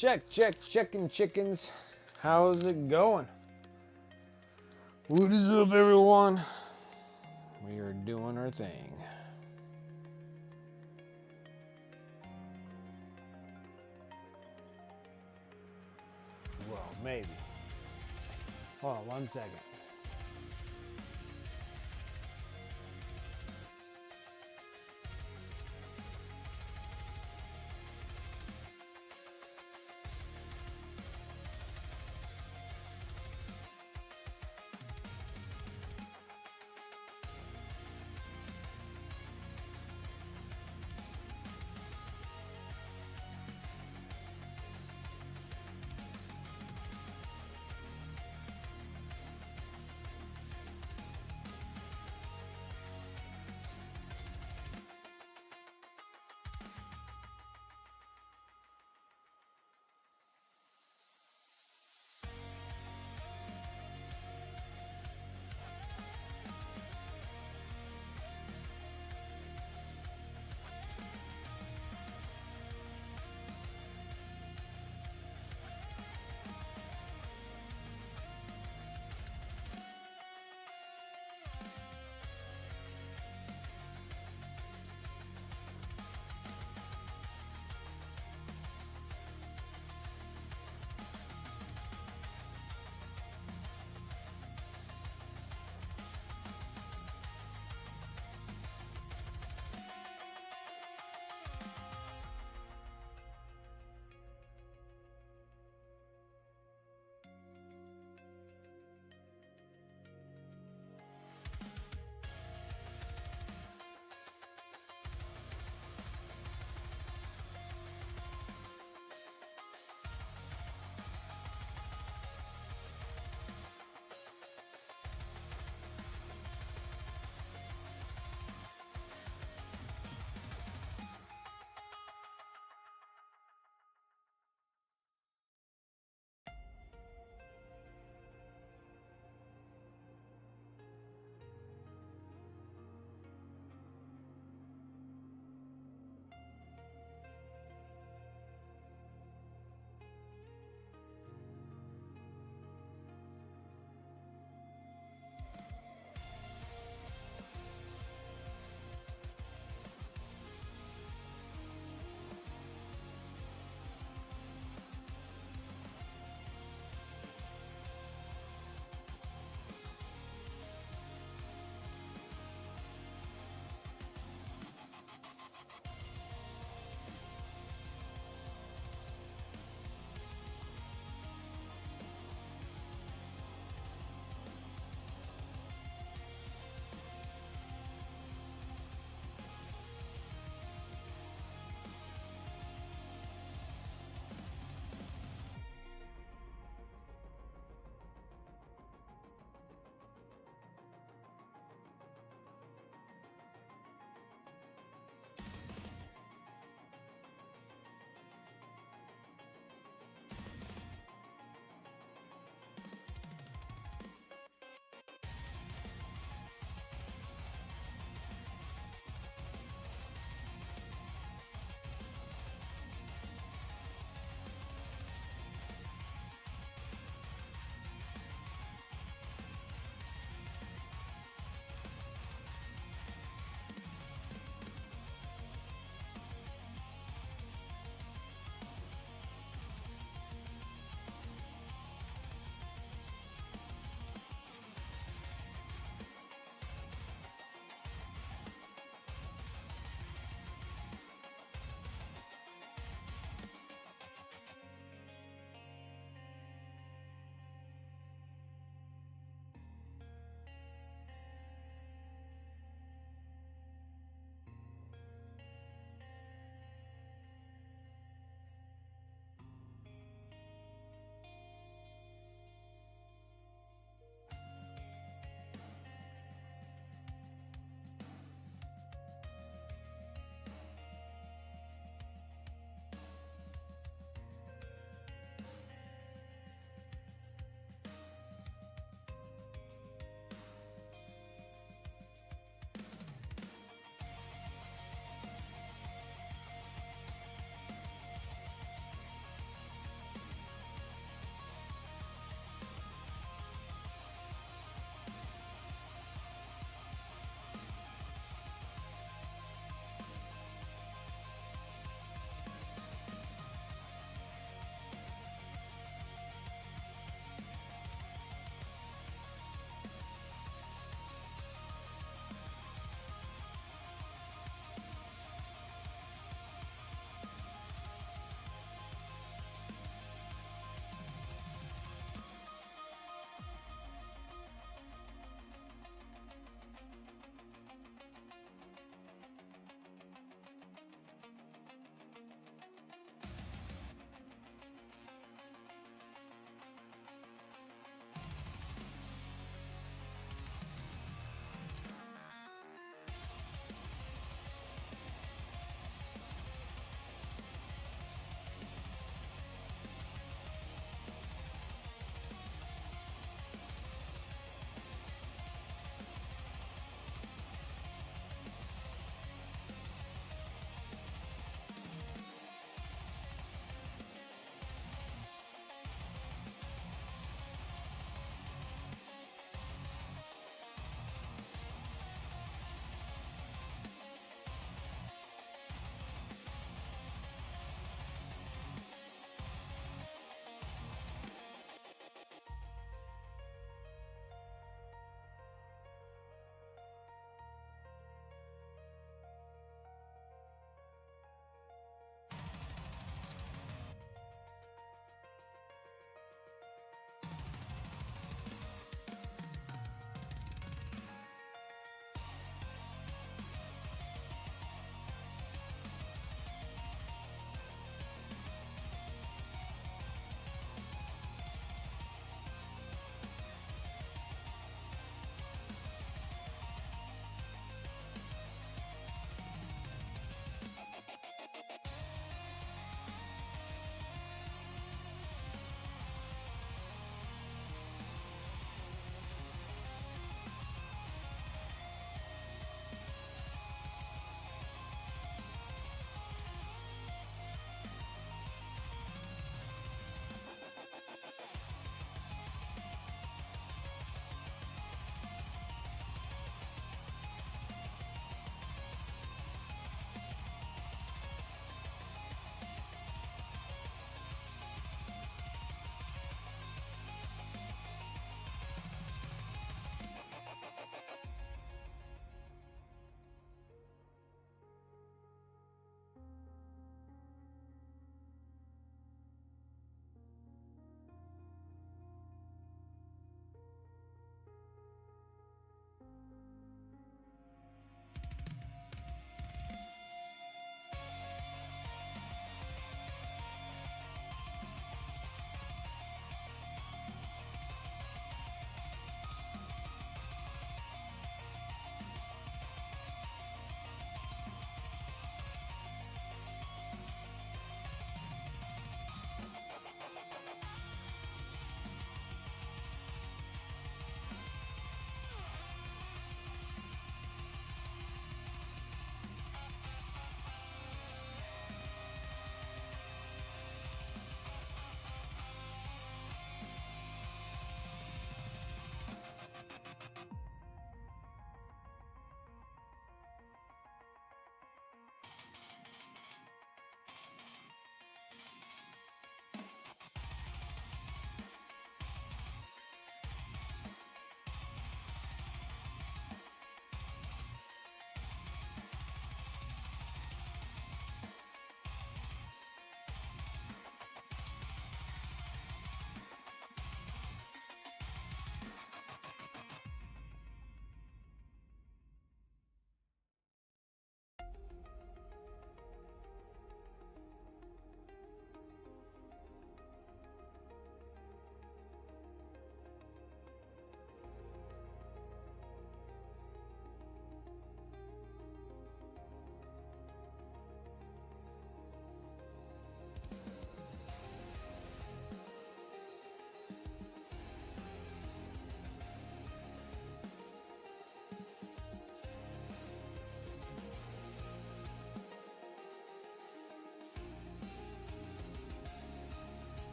Checking chickens. How's it going? What is up, everyone? We are doing our thing. Well, maybe. Hold on 1 second.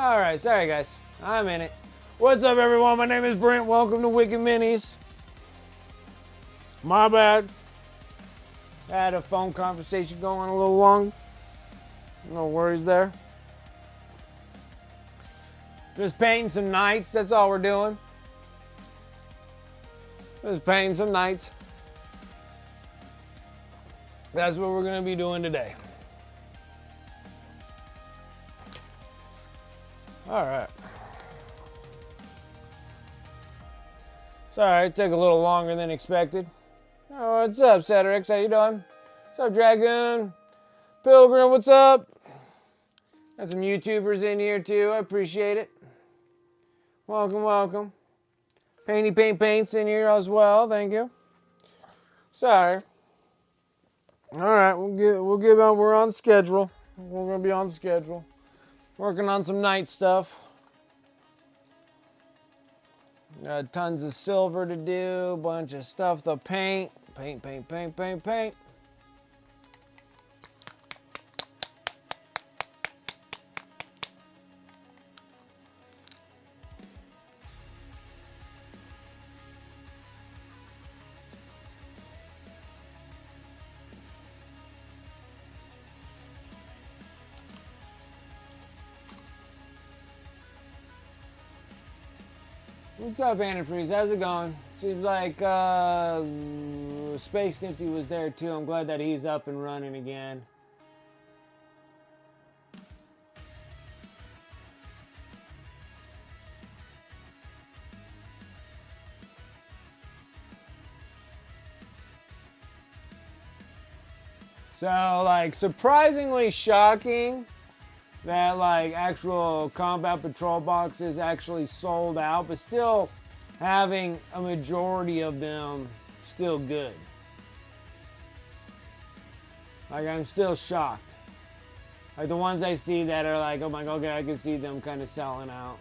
Alright, sorry guys. I'm in it. What's up everyone? My name is Brent. Welcome to Wicked Minis. My bad. I had a phone conversation going a little long. No worries there. Just painting some knights. That's all we're doing. Just painting some knights. That's what we're going to be doing today. Alright. Sorry, it took a little longer than expected. Oh, what's up, Saturix? How you doing? What's up, Dragoon? Pilgrim, what's up? Got some YouTubers in here too. I appreciate it. Welcome, welcome. Painty Paints in here as well. Thank you. Sorry. All right, we're on schedule. We're gonna be on schedule. Working on some night stuff. Got tons of silver to do. Bunch of stuff to paint. Paint. What's up, Antifreeze? How's it going? Seems like Space Nifty was there too. I'm glad that he's up and running again. So, like, surprisingly shocking that like actual combat patrol boxes actually sold out, but still having a majority of them still good. Like, I'm still shocked. Like the ones I see that are like, oh my god, okay, I can see them kind of selling out.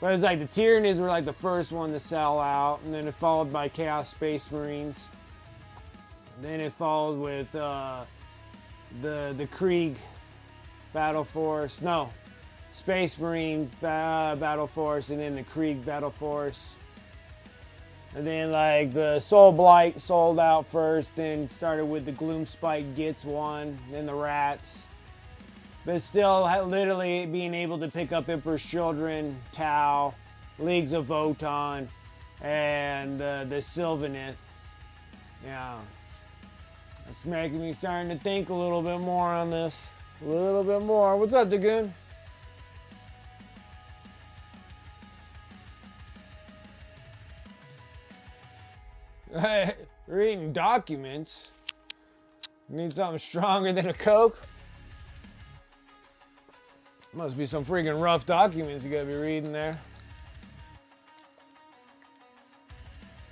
But it's like the Tyranids were like the first one to sell out, and then it followed by Chaos Space Marines. And then it followed with the Krieg Battle Force, no, Space Marine Battle Force, and then the Krieg Battle Force. And then like the Soul Blight sold out first, then started with the Gloom Spike Gits one, then the Rats. But still literally being able to pick up Emperor's Children, Tau, Leagues of Voton, and the Sylvaneth. Yeah. It's making me starting to think a little bit more on this. A little bit more. What's up, Dagoon? Hey, reading documents. Need something stronger than a Coke? Must be some freaking rough documents you gotta be reading there.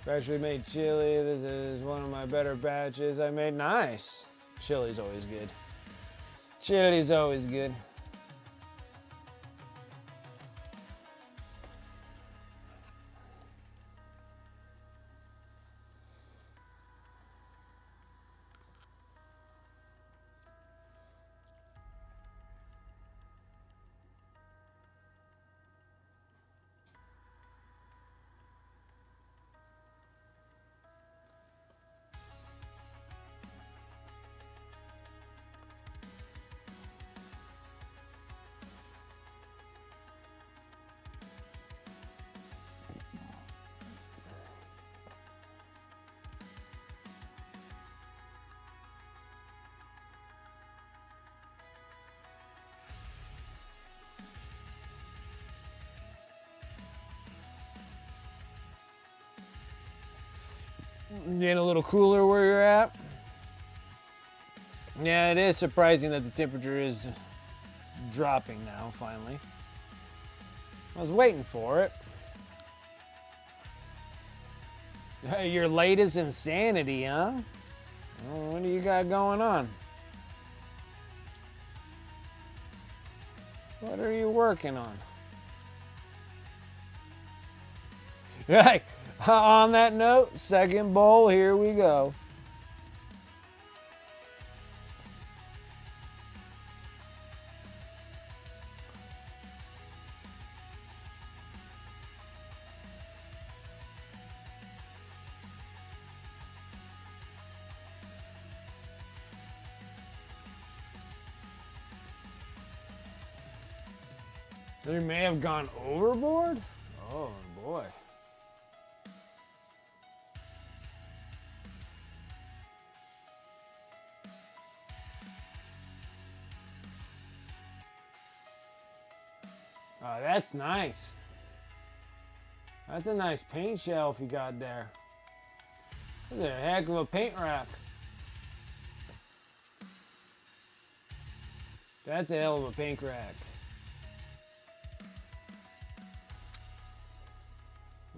Freshly made chili. This is one of my better batches I made. Nice. Chili's always good. Chili's always good. Getting a little cooler where you're at. Yeah, it is surprising that the temperature is dropping now, finally. I was waiting for it. Your latest insanity, huh? Well, what do you got going on? What are you working on? Right. On that note, second bowl, here we go. They may have gone overboard? Oh boy. Oh, that's nice. That's a nice paint shelf you got there. That's a heck of a paint rack. That's a hell of a paint rack.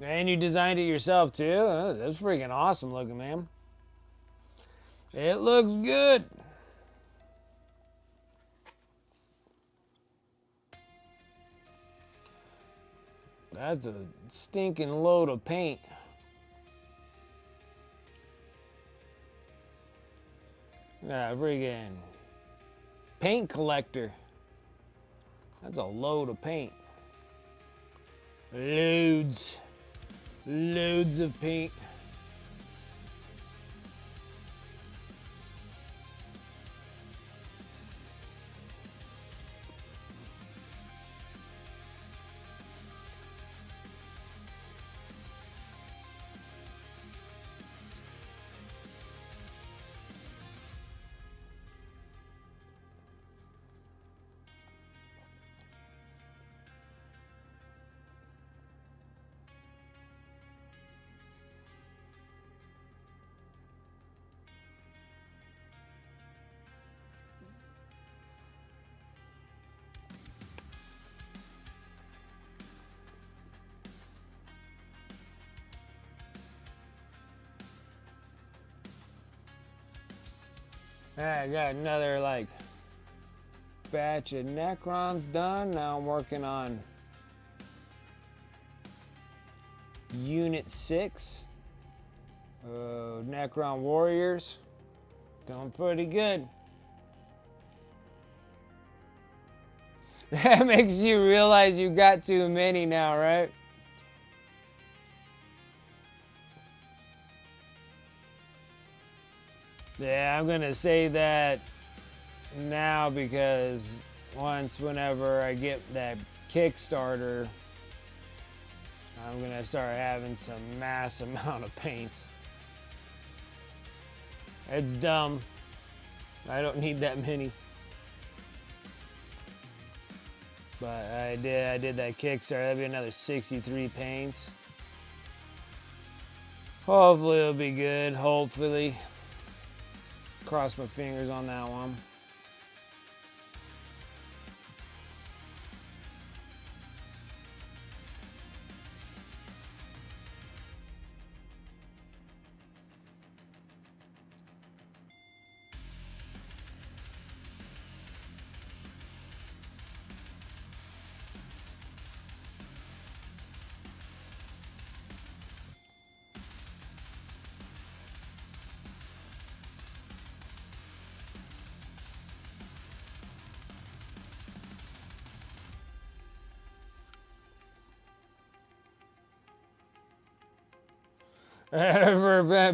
And you designed it yourself too? Oh, that's freaking awesome looking, man. It looks good. That's a stinking load of paint. Freaking paint collector. That's a load of paint. Loads. Loads of paint. I got another like batch of Necrons done. Now I'm working on Unit 6. Necron Warriors. Doing pretty good. That makes you realize you got too many now, right? Yeah, I'm gonna say that now because whenever I get that Kickstarter, I'm gonna start having some mass amount of paints. It's dumb. I don't need that many. But I did that Kickstarter. That'd be another 63 paints. Hopefully it'll be good. Hopefully. Cross my fingers on that one.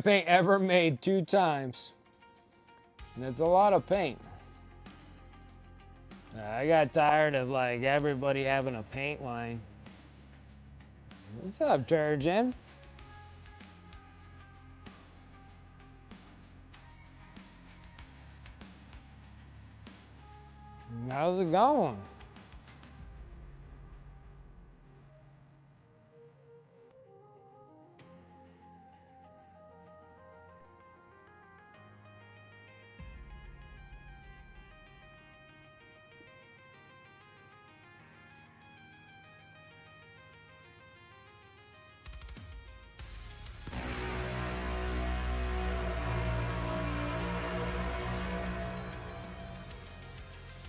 Paint ever made 2 times. And it's a lot of paint. I got tired of like everybody having a paint line. What's up, Turgeon? How's it going?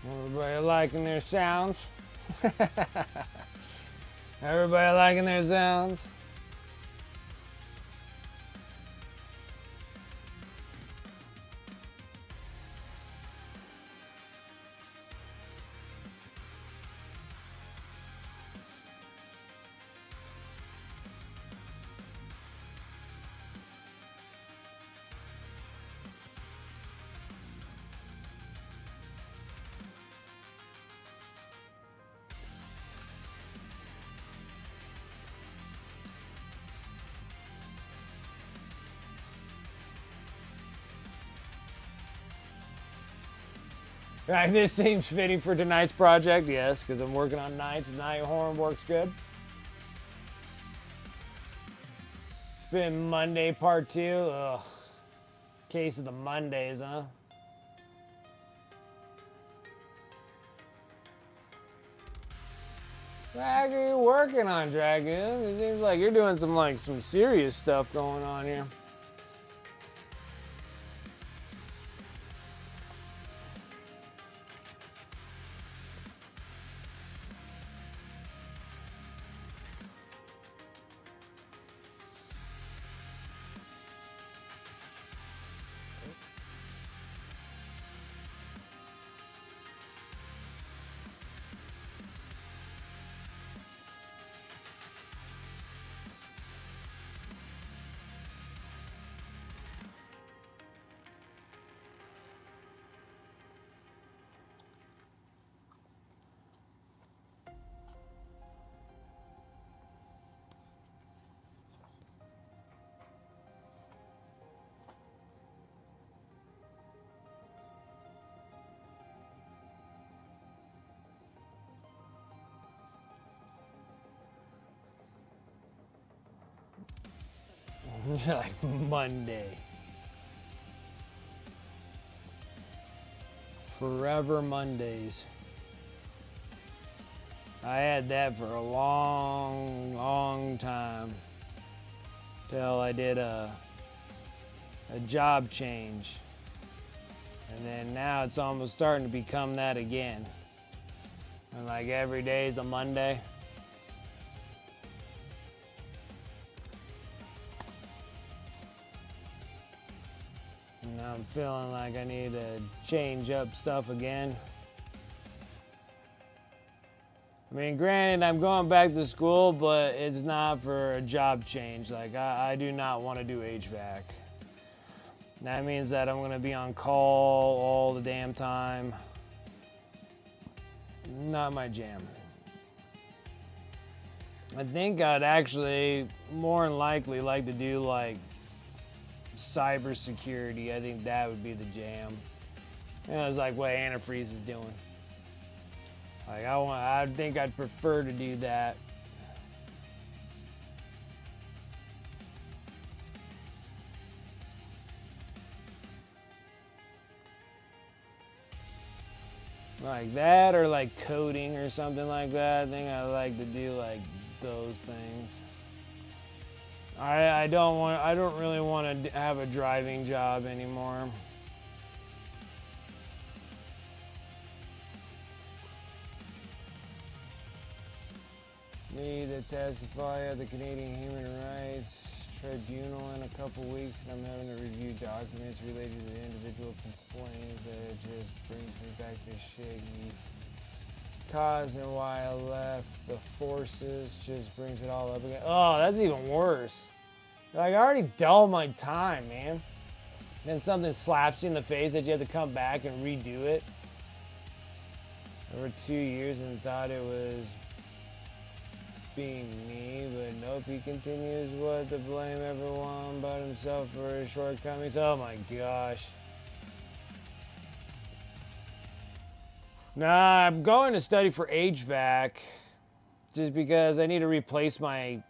Everybody liking their sounds? Everybody liking their sounds? Right, this seems fitting for tonight's project, yes, because I'm working on nights. Night horn works good. It's been Monday part 2. Ugh. Case of the Mondays, huh? What are you working on, Dragoon? It seems like you're doing some serious stuff going on here. Like Monday. Forever Mondays. I had that for a long time. Till I did a job change. And then now it's almost starting to become that again. And like every day is a Monday. And I'm feeling like I need to change up stuff again. I mean, granted, I'm going back to school, but it's not for a job change. Like, I do not want to do HVAC. That means that I'm going to be on call all the damn time. Not my jam. I think I'd actually more than likely like to do like cybersecurity. I think that would be the jam. You know, it's like what antifreeze is doing. Like I think I'd prefer to do that. Like that or like coding or something like that. I think I like to do like those things. I don't really want to have a driving job anymore. Need to testify at the Canadian Human Rights Tribunal in a couple weeks, and I'm having to review documents related to the individual complaint that just brings me back to shit. Cause and why I left the forces just brings it all up again. Oh, that's even worse. Like, I already dulled my time, man. Then something slaps you in the face that you have to come back and redo it. Over 2 years and thought it was being me, but nope, he continues what to blame everyone but himself for his shortcomings. Oh my gosh. Nah, I'm going to study for HVAC just because I need to replace my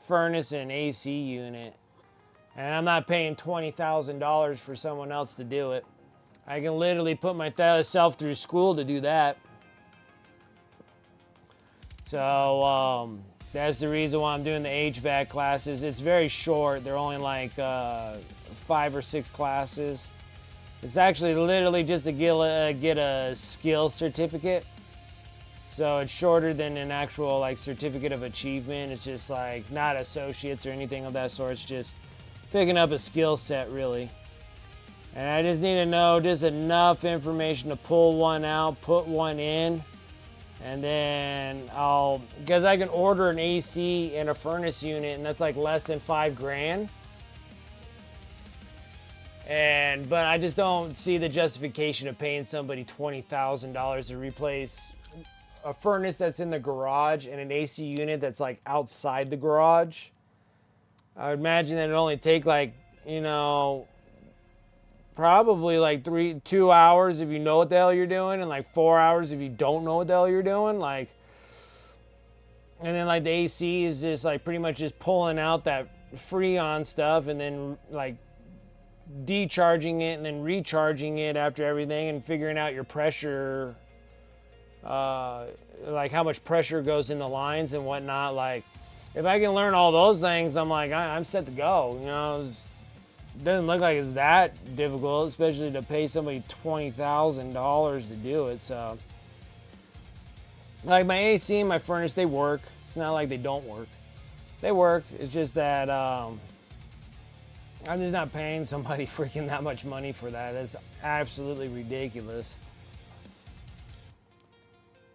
furnace and AC unit. And I'm not paying $20,000 for someone else to do it. I can literally put myself through school to do that. So that's the reason why I'm doing the HVAC classes. It's very short. They're only like 5 or 6 classes. It's actually literally just to get a skill certificate. So it's shorter than an actual like certificate of achievement. It's just like not associates or anything of that sort. It's just picking up a skill set really. And I just need to know just enough information to pull one out, put one in. And then because I can order an AC and a furnace unit, and that's like less than $5,000. But I just don't see the justification of paying somebody $20,000 to replace a furnace that's in the garage and an AC unit that's like outside the garage. I would imagine that it'd only take like, probably like 2 hours if you know what the hell you're doing, and like 4 hours if you don't know what the hell you're doing. Like, and then like the AC is just like pretty much just pulling out that Freon stuff and then like decharging it and then recharging it after everything and figuring out your pressure, like how much pressure goes in the lines and whatnot. Like, if I can learn all those things, I'm like, I'm set to go. You know, it doesn't look like it's that difficult, especially to pay somebody $20,000 to do it. So, like my AC and my furnace, they work. It's not like they don't work. They work. It's just that I'm just not paying somebody freaking that much money for that. That's absolutely ridiculous.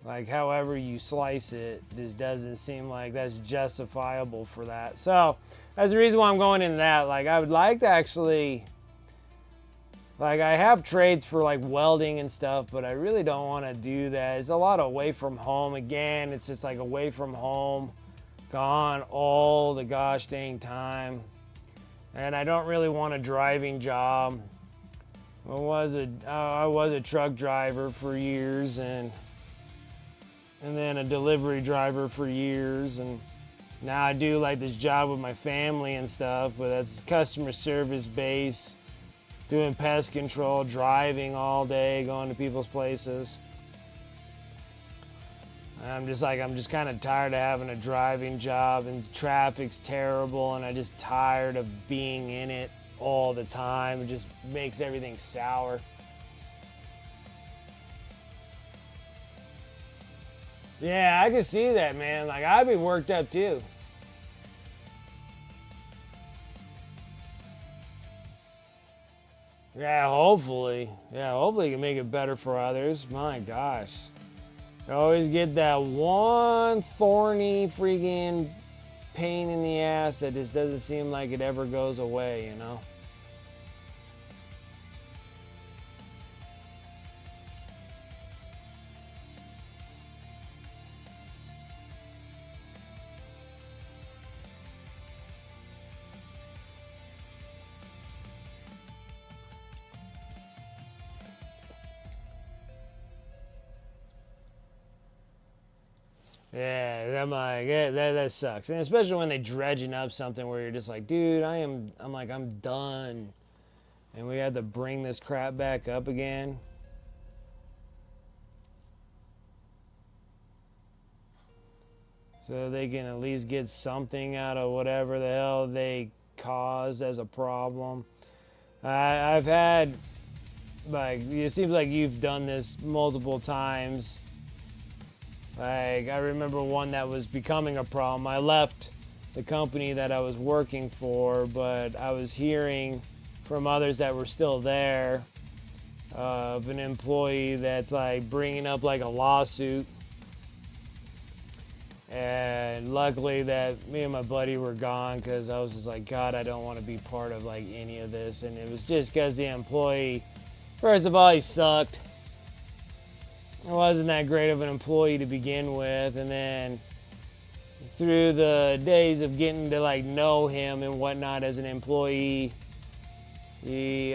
Like, however you slice it, just doesn't seem like that's justifiable for that. So that's the reason why I'm going into that. Like, I would like to actually, like, I have trades for like welding and stuff, but I really don't want to do that. It's a lot away from home. Again, it's just like away from home, gone all the gosh dang time. And I don't really want a driving job. I was a truck driver for years, and then a delivery driver for years, and now I do like this job with my family and stuff, but that's customer service based, doing pest control, driving all day, going to people's places. I'm just kind of tired of having a driving job, and traffic's terrible, and I'm just tired of being in it all the time. It just makes everything sour. Yeah, I can see that, man. Like, I'd be worked up too. Yeah, hopefully. Yeah, hopefully you can make it better for others. My gosh. You always get that one thorny freaking pain in the ass that just doesn't seem like it ever goes away, you know? Yeah, I'm like, yeah, that sucks. And especially when they dredging up something where you're just like, dude, I'm done. And we had to bring this crap back up again. So they can at least get something out of whatever the hell they caused as a problem. I've had, like, it seems like you've done this multiple times. Like, I remember one that was becoming a problem. I left the company that I was working for, but I was hearing from others that were still there of an employee that's like bringing up like a lawsuit. And luckily that me and my buddy were gone, because I was just like, God, I don't want to be part of like any of this. And it was just because the employee, first of all, he sucked. He wasn't that great of an employee to begin with, and then through the days of getting to like know him and whatnot as an employee, he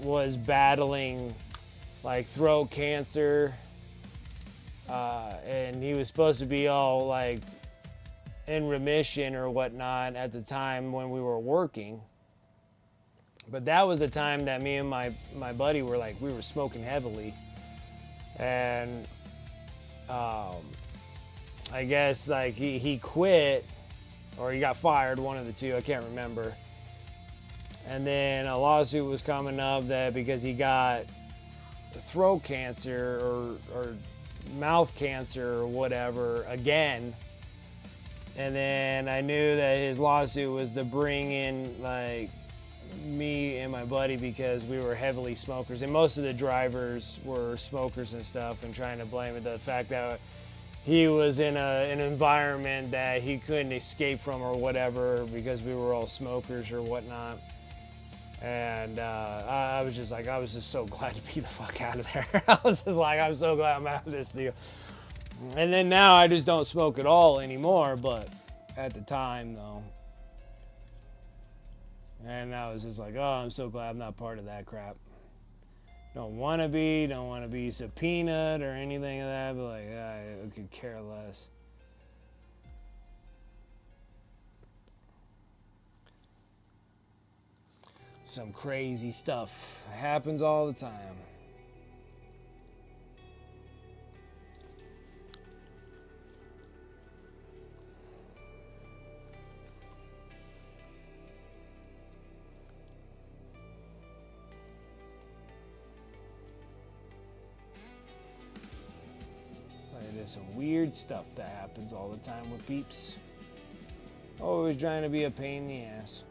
was battling like throat cancer, and he was supposed to be all like in remission or whatnot at the time when we were working. But that was the time that me and my buddy were like, we were smoking heavily. And I guess like he quit, or he got fired, one of the two, I can't remember. And then a lawsuit was coming up that because he got throat cancer or mouth cancer or whatever again. And then I knew that his lawsuit was to bring in like me and my buddy, because we were heavily smokers, and most of the drivers were smokers and stuff, and trying to blame it the fact that he was in an environment that he couldn't escape from or whatever, because we were all smokers or whatnot. And I was just so glad to be the fuck out of there. I was just like, I'm so glad I'm out of this deal. And then now I just don't smoke at all anymore, but at the time though, And I was just like, oh, I'm so glad I'm not part of that crap. Don't want to be subpoenaed or anything of that, but like, I could care less. Some crazy stuff happens all the time. There's some weird stuff that happens all the time with peeps. Always trying to be a pain in the ass.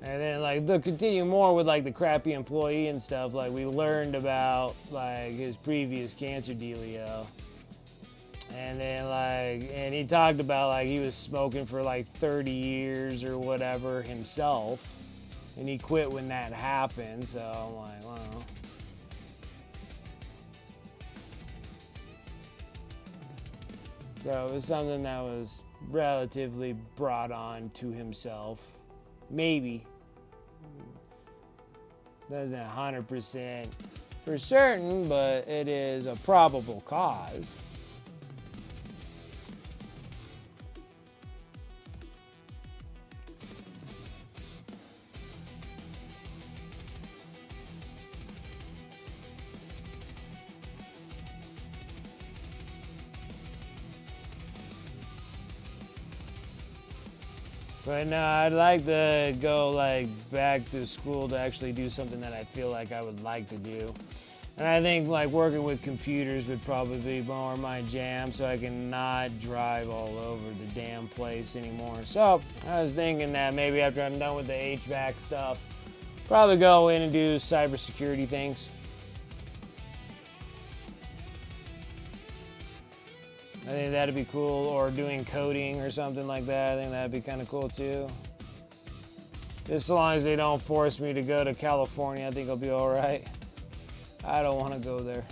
And then like they'll continue more with like the crappy employee and stuff. Like we learned about like his previous cancer dealio. And then like, and he talked about like he was smoking for like 30 years or whatever himself. And he quit when that happened, so I'm like, well. So it was something that was relatively brought on to himself. Maybe. Doesn't 100% for certain, but it is a probable cause. But no, I'd like to go like back to school to actually do something that I feel like I would like to do. And I think like working with computers would probably be more my jam, so I can not drive all over the damn place anymore. So I was thinking that maybe after I'm done with the HVAC stuff, probably go in and do cybersecurity things. I think that'd be cool, or doing coding or something like that. I think that'd be kind of cool too. Just so long as they don't force me to go to California, I think I'll be all right. I don't want to go there.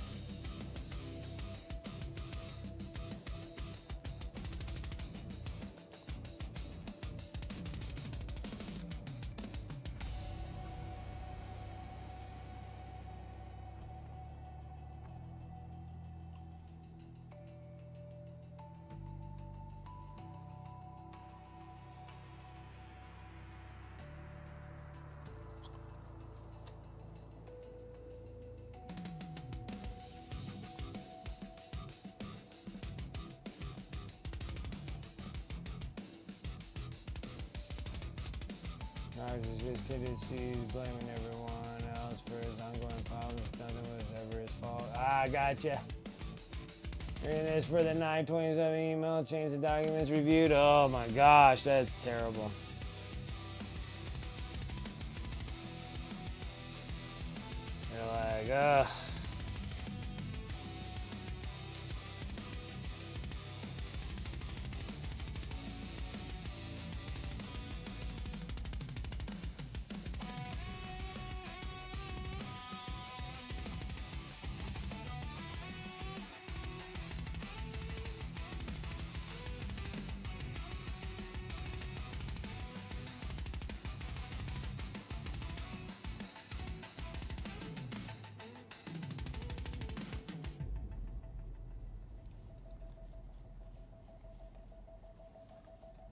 Narcissist tendencies, blaming everyone else for his ongoing problems. Nothing was ever his fault. Ah, gotcha. Reading this for the 927 email, change the documents reviewed. Oh my gosh, that's terrible. You're like, ugh.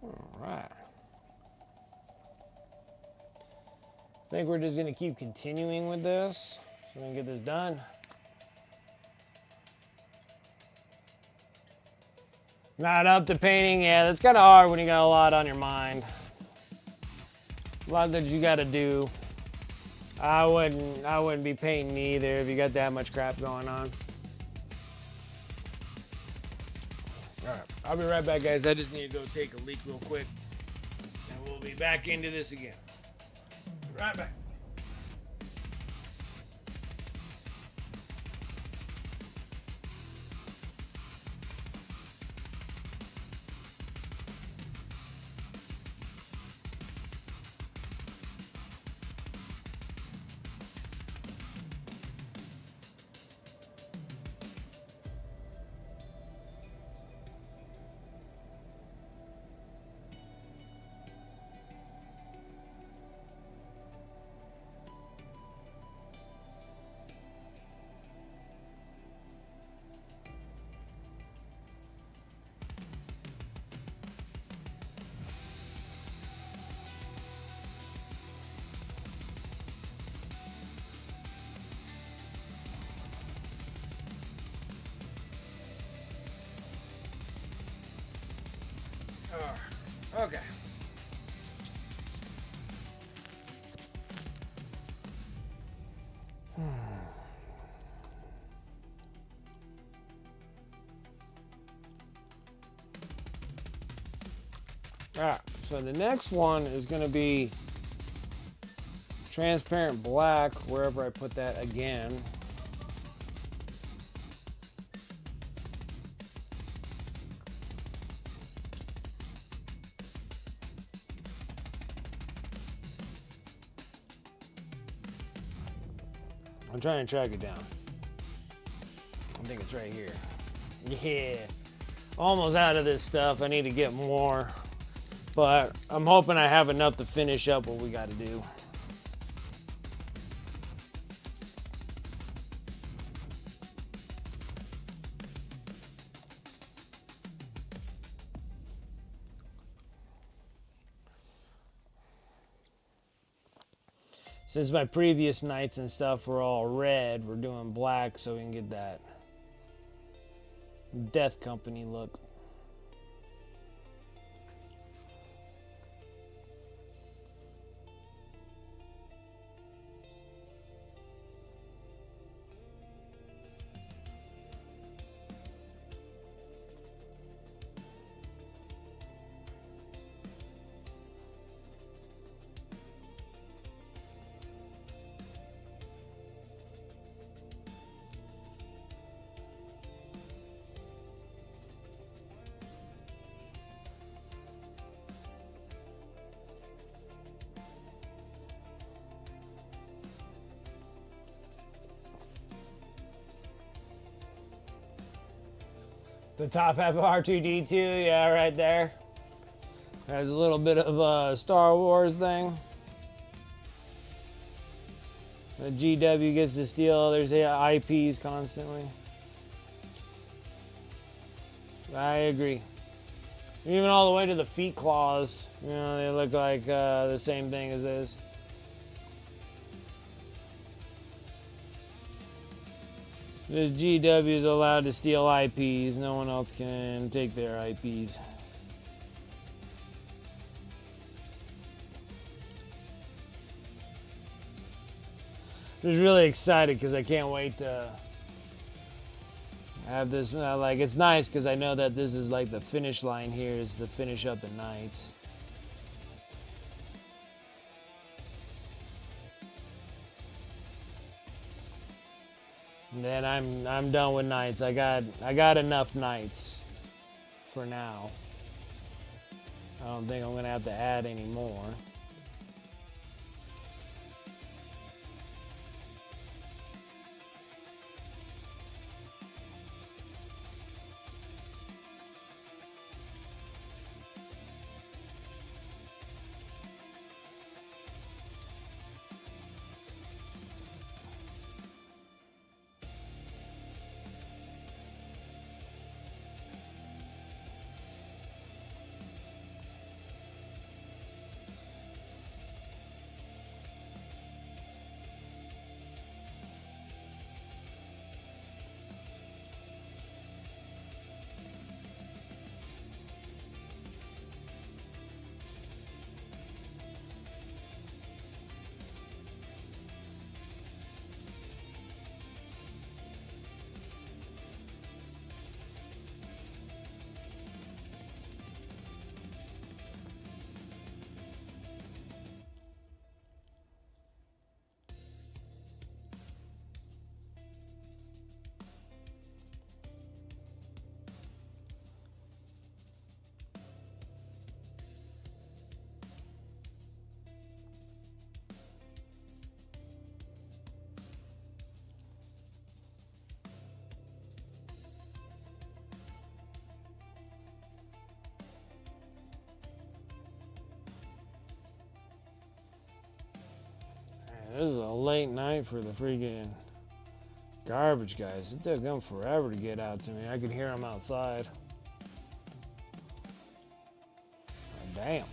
All right. I think we're just going to keep continuing with this so we can get this done. Not up to painting. Yeah, that's kind of hard when you got a lot on your mind. A lot that you got to do. I wouldn't be painting either if you got that much crap going on. All right, I'll be right back, guys. I just need to go take a leak real quick, and we'll be back into this again. Right back. Okay. Alright, so the next one is going to be transparent black, wherever I put that again. I'm trying to track it down. I think it's right here. Yeah. Almost out of this stuff. I need to get more. But I'm hoping I have enough to finish up what we got to do. Since my previous nights and stuff were all red, we're doing black so we can get that Death Company look. The top half of R2-D2, yeah, right there. There's a little bit of a Star Wars thing. The GW gets to steal there's IPs constantly. I agree. Even all the way to the feet claws, you know, they look like the same thing as this. This GW is allowed to steal IPs. No one else can take their IPs. I'm just really excited because I can't wait to have this. Like, it's nice because I know that this is like the finish line here is to finish up the Knights. And then I'm done with Knights. I got enough Knights for now. I don't think I'm gonna have to add any more. This is a late night for the freaking garbage guys. It took them forever to get out to me. I could hear them outside. Oh, damn.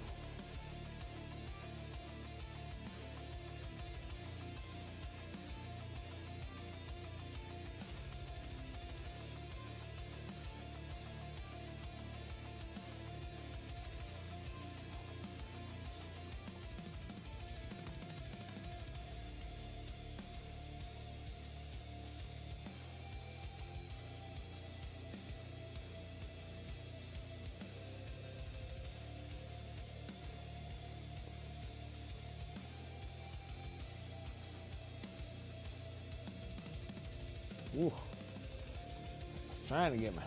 Ooh. Trying to get my...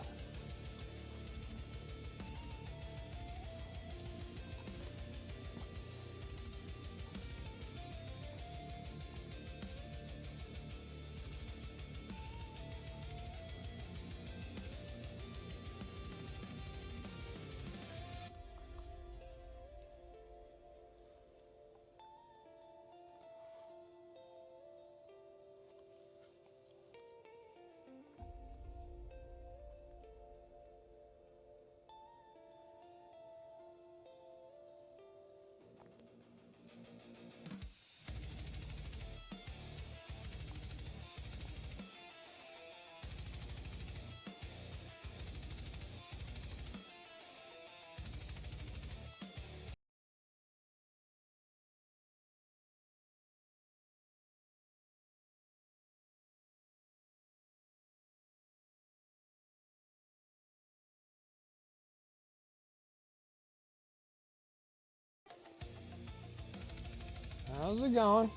How's it going?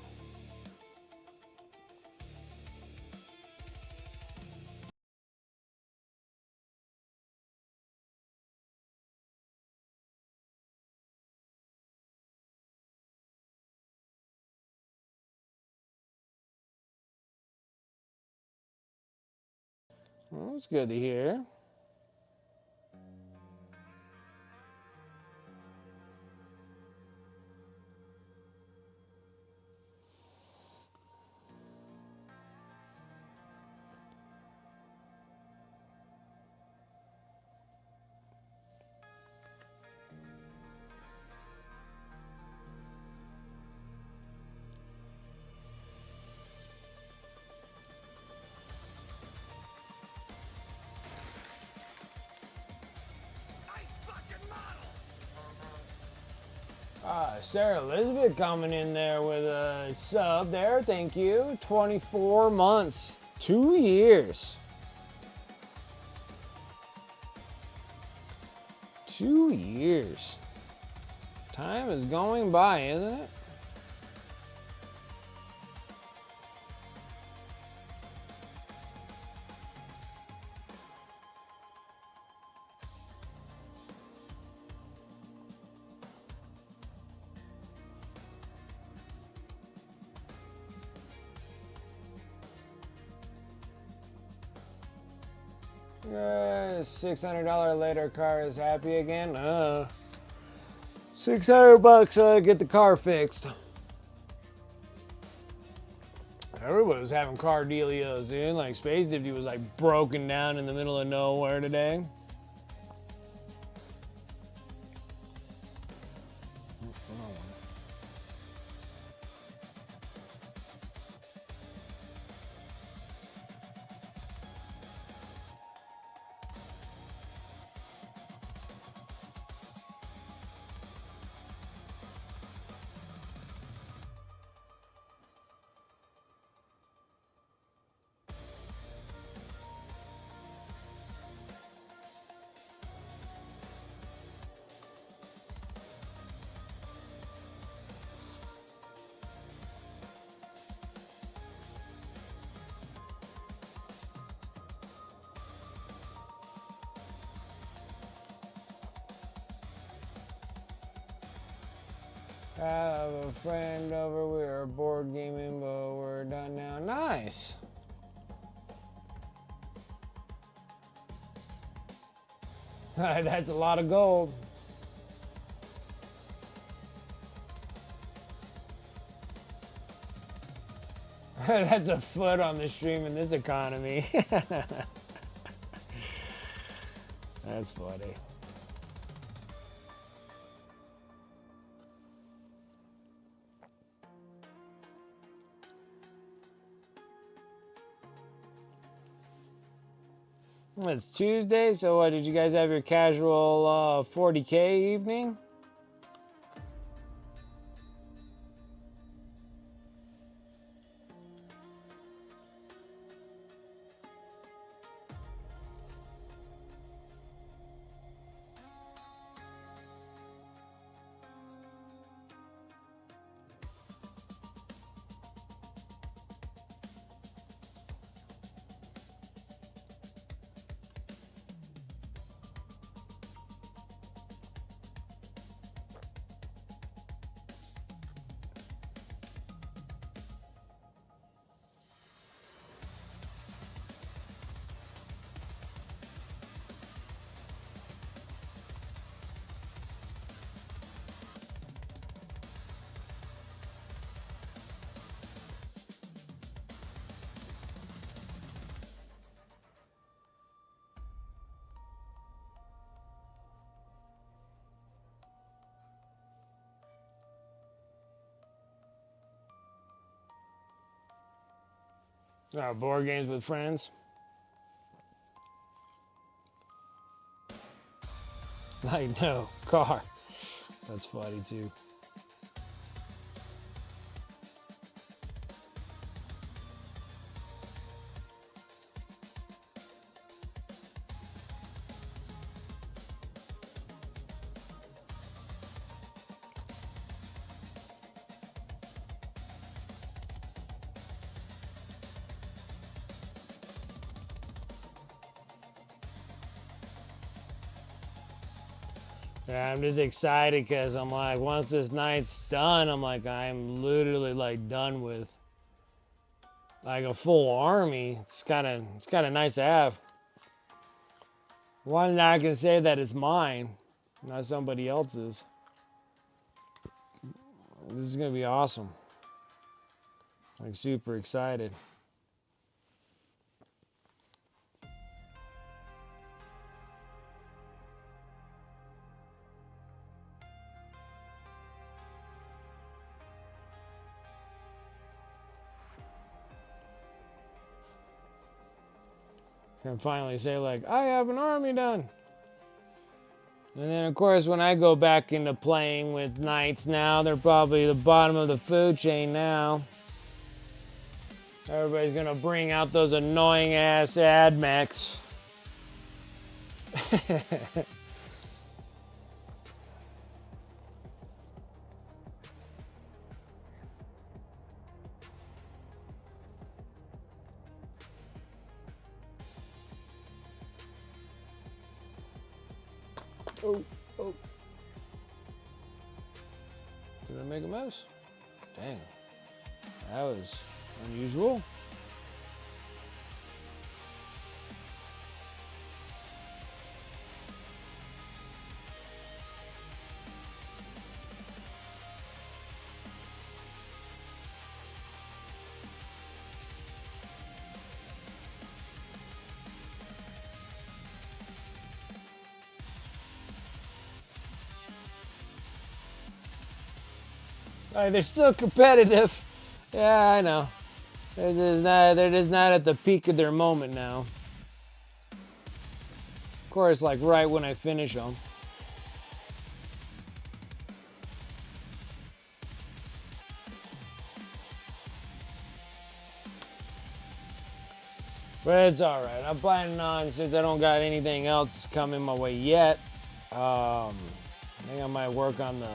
Well, that's good to hear. Sarah Elizabeth coming in there with a sub there. Thank you. 24 months. 2 years. 2 years. Time is going by, isn't it? $600 later, car is happy again. $600 get the car fixed. Everybody was having car dealios, dude. Like Space Dipty was like broken down in the middle of nowhere today. I have a friend over, we are board gaming, but we're done now. Nice. That's a lot of gold. That's a foot on the stream in this economy. That's funny. It's Tuesday, so what, did you guys have your casual 40K evening? Board games with friends. Like, no, car. That's funny too. Yeah, I'm just excited because I'm like, once this night's done, I'm like, I'm literally like done with like a full army. It's kind of nice to have one that I can say that it's mine, not somebody else's. This is gonna be awesome. Like super excited. Can finally say like, I have an army done. And then of course when I go back into playing with knights now, they're probably the bottom of the food chain now. Everybody's gonna bring out those annoying ass ad mechs. Oh, oh. Did I make a mess? Dang. That was unusual. They're still competitive. Yeah, I know. They're just not at the peak of their moment now. Of course, like right when I finish them. But it's alright. I'm planning on, since I don't got anything else coming my way yet, I think I might work on the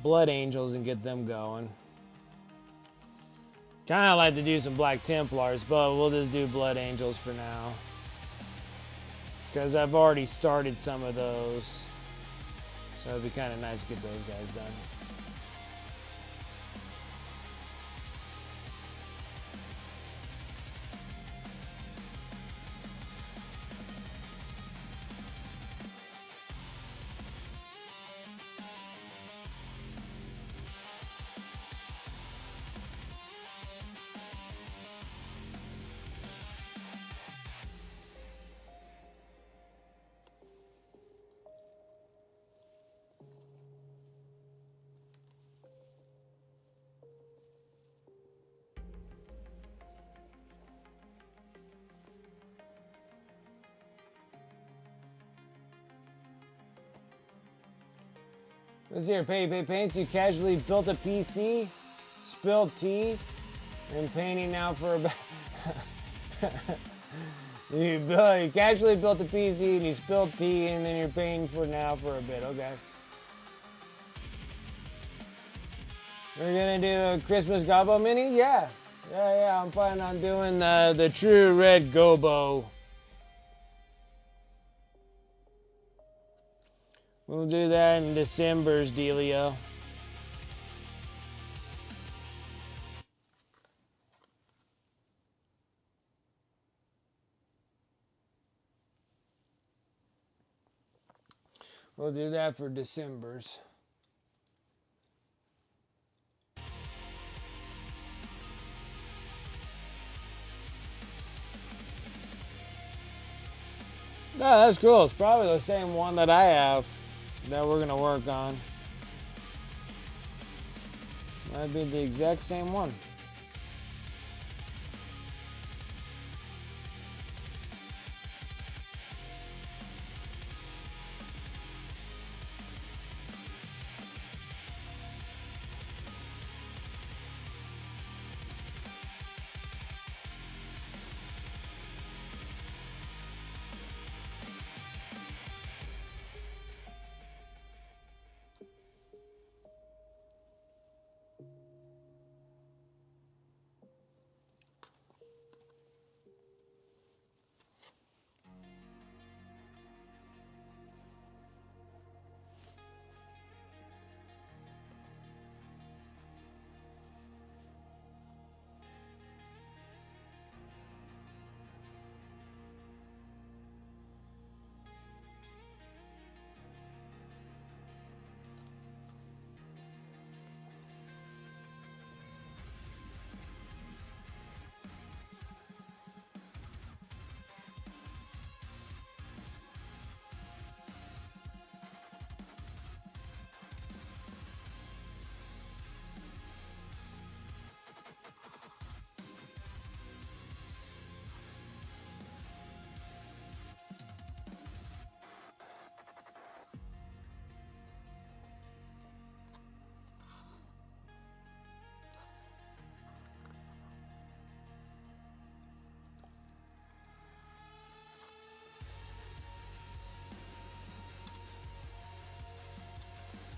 Blood Angels and get them going. Kind of like to do some Black Templars, but we'll just do Blood Angels for now. Because I've already started some of those. So it'd be kind of nice to get those guys done. Let's hear Paints. You casually built a PC, spilled tea, and painting now for about. You casually built a PC and you spilled tea, and then you're painting for now for a bit. Okay. We're gonna do a Christmas Gobbo mini? Yeah. Yeah. I'm planning on doing the true red Gobo. We'll do that in December's dealio. We'll do that for December's. No, that's cool. It's probably the same one that I have that we're gonna work on. Might be the exact same one.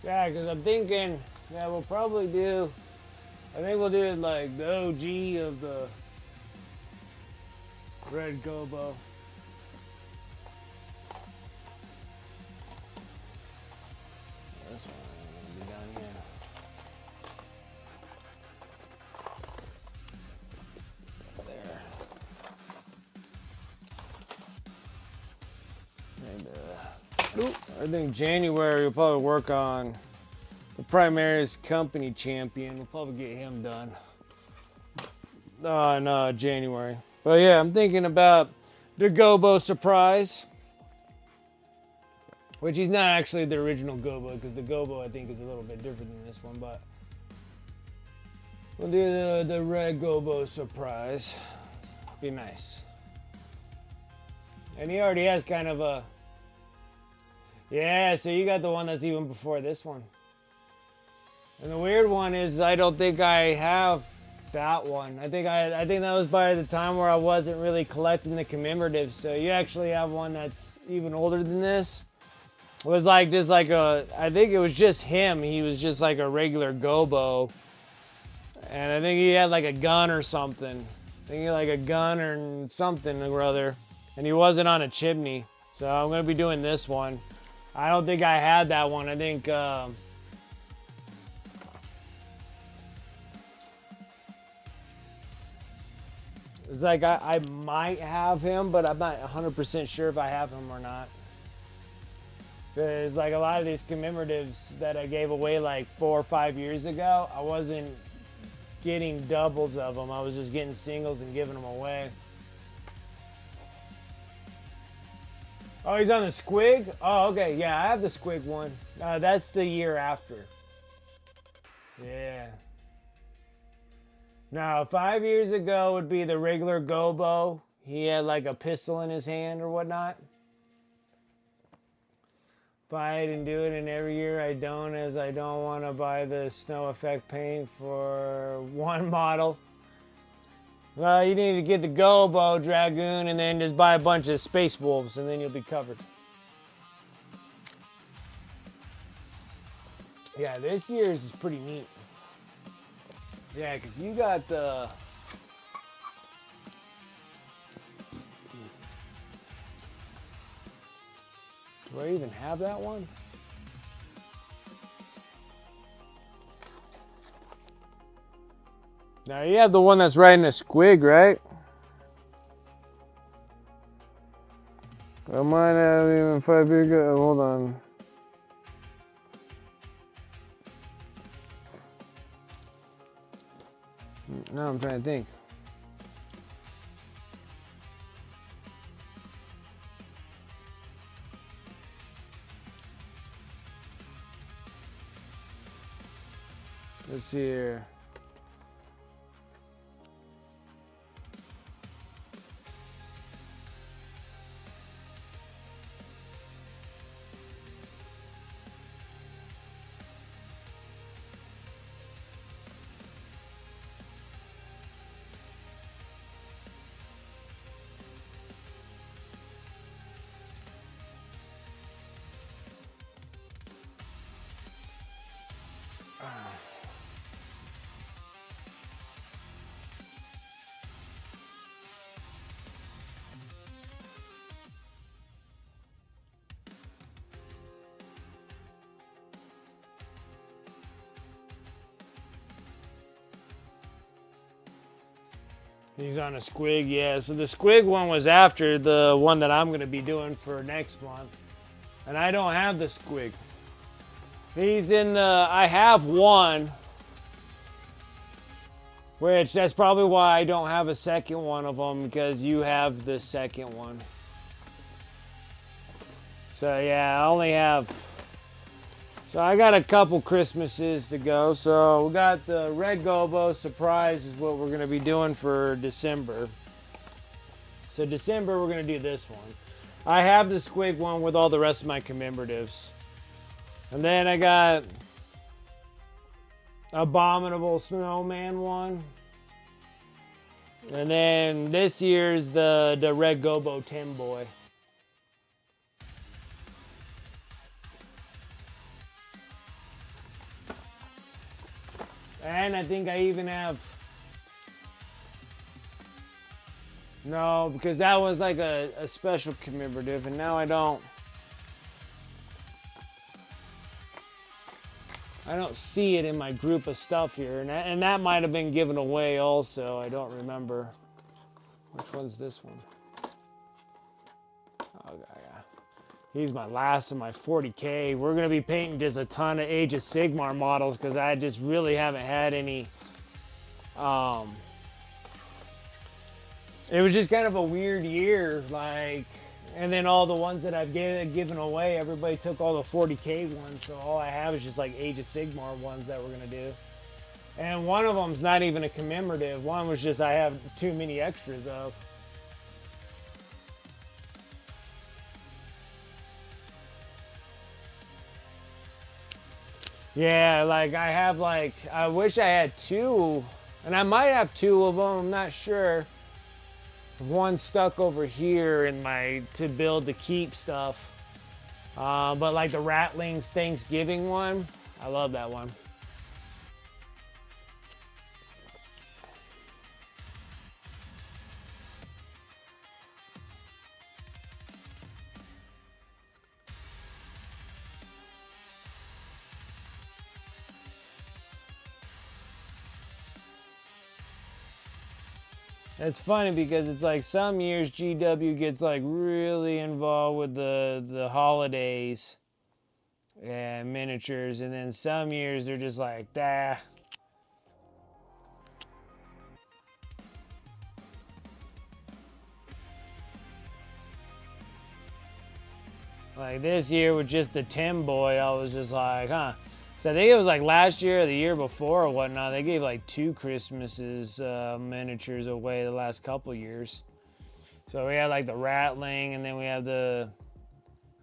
Yeah, because I'm thinking, yeah, we'll probably do, I think we'll do like the OG of the red gobo. This one ain't gonna be done here. I think January we'll probably work on the Primaris Company Champion. We'll probably get him done. No, January. But yeah, I'm thinking about the Gobo Surprise. Which he's not actually the original Gobo, because the Gobo I think is a little bit different than this one, but we'll do the red Gobo Surprise. Be nice. And he already has kind of a... Yeah, so you got the one that's even before this one. And the weird one is I don't think I have that one. I think that was by the time where I wasn't really collecting the commemoratives. So you actually have one that's even older than this. It was like just like a... I think it was just him. He was just like a regular Gobo. And I think he had like a gun or something. I think he had like a gun or something or other. And he wasn't on a chimney. So I'm going to be doing this one. I don't think I had that one. I think it's like I might have him, but I'm not 100% sure if I have him or not. Because like a lot of these commemoratives that I gave away like 4 or 5 years ago, I wasn't getting doubles of them. I was just getting singles and giving them away. Oh, he's on the Squig? Oh, okay. Yeah, I have the Squig one. That's the year after. Yeah. Now, 5 years ago would be the regular Gobo. He had like a pistol in his hand or whatnot. Buy it and do it, and every year I don't, as I don't want to buy the snow effect paint for one model. Well, you need to get the Gobo Dragoon and then just buy a bunch of Space Wolves and then you'll be covered. Yeah, this year's is pretty neat. Yeah, because you got the... Do I even have that one? Now you have the one that's riding a Squig, right? I might have even 5 years ago. Hold on. No, I'm trying to think. Let's see here. He's on a Squig, yeah. So the Squig one was after the one that I'm going to be doing for next month. And I don't have the Squig. He's in the... I have one. Which, that's probably why I don't have a second one of them. Because you have the second one. So yeah, I only have... So I got a couple Christmases to go. So we got the Red Gobo Surprise is what we're going to be doing for December. So December we're going to do this one. I have the Squig one with all the rest of my commemoratives. And then I got Abominable Snowman one. And then this year's the Red Gobo Tim Boy. And I think I even have... No, because that was like a special commemorative, and now I don't see it in my group of stuff here, and that might have been given away also. I don't remember. Which one's this one? Oh, yeah. He's my last of my 40K. We're going to be painting just a ton of Age of Sigmar models because I just really haven't had any. It was just kind of a weird year, like, and then all the ones that I've given away, everybody took all the 40K ones, so all I have is just like Age of Sigmar ones that we're going to do. And one of them's not even a commemorative. One was just I have too many extras of. Yeah, like I have like, I wish I had two, and I might have two of them, I'm not sure. One stuck over here in my, to build the keep stuff. But like the Ratlings Thanksgiving one, I love that one. It's funny because it's like some years GW gets like really involved with the holidays and miniatures, and then some years they're just like, nah. Like this year with just the Tim Boy, I was just like, huh. So I think it was like last year or the year before or whatnot, they gave like 2 Christmases miniatures away the last couple years. So we had like the Ratling, and then we had the,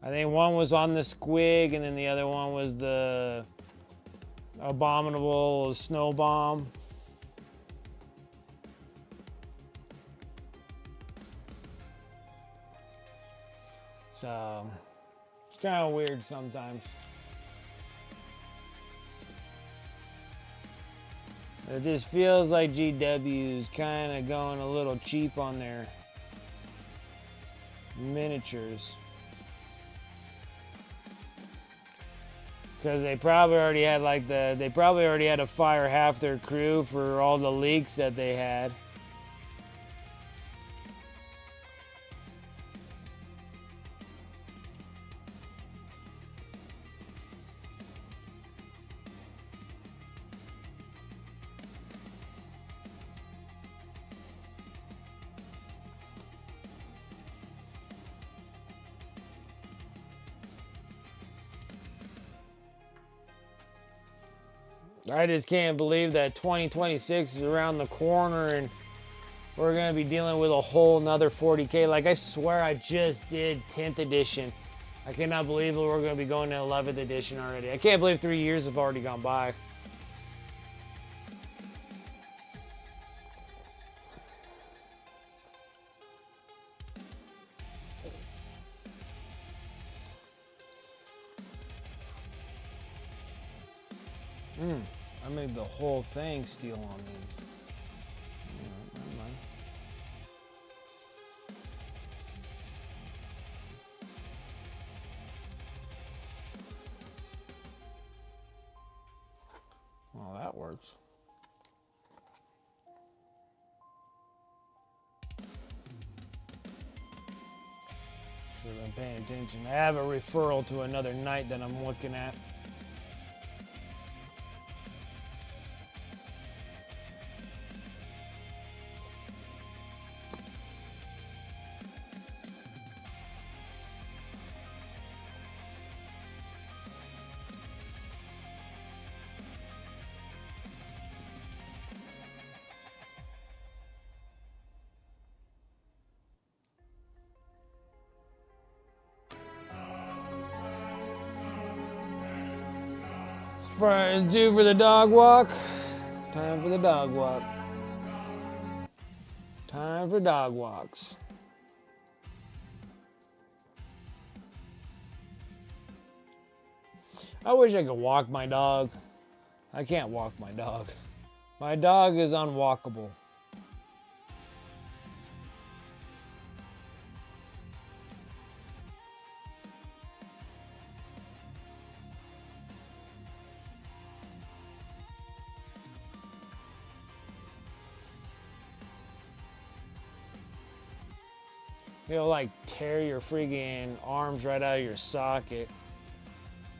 I think one was on the Squig, and then the other one was the Abominable Snow Bomb. So it's kind of weird sometimes. It just feels like GW's kind of going a little cheap on their miniatures. Because they probably already had like they probably already had to fire half their crew for all the leaks that they had. I just can't believe that 2026 is around the corner and we're going to be dealing with a whole nother 40K. Like, I swear I just did 10th edition. I cannot believe that we're going to be going to 11th edition already. I can't believe 3 years have already gone by. I made the whole thing steel on these. Never mind. Well, that works. Should have been paying attention. I have a referral to another night that I'm looking at. It's due for the dog walk. Time for the dog walk. Time for dog walks. I wish I could walk my dog. I can't walk my dog. My dog is unwalkable. He'll like tear your friggin' arms right out of your socket.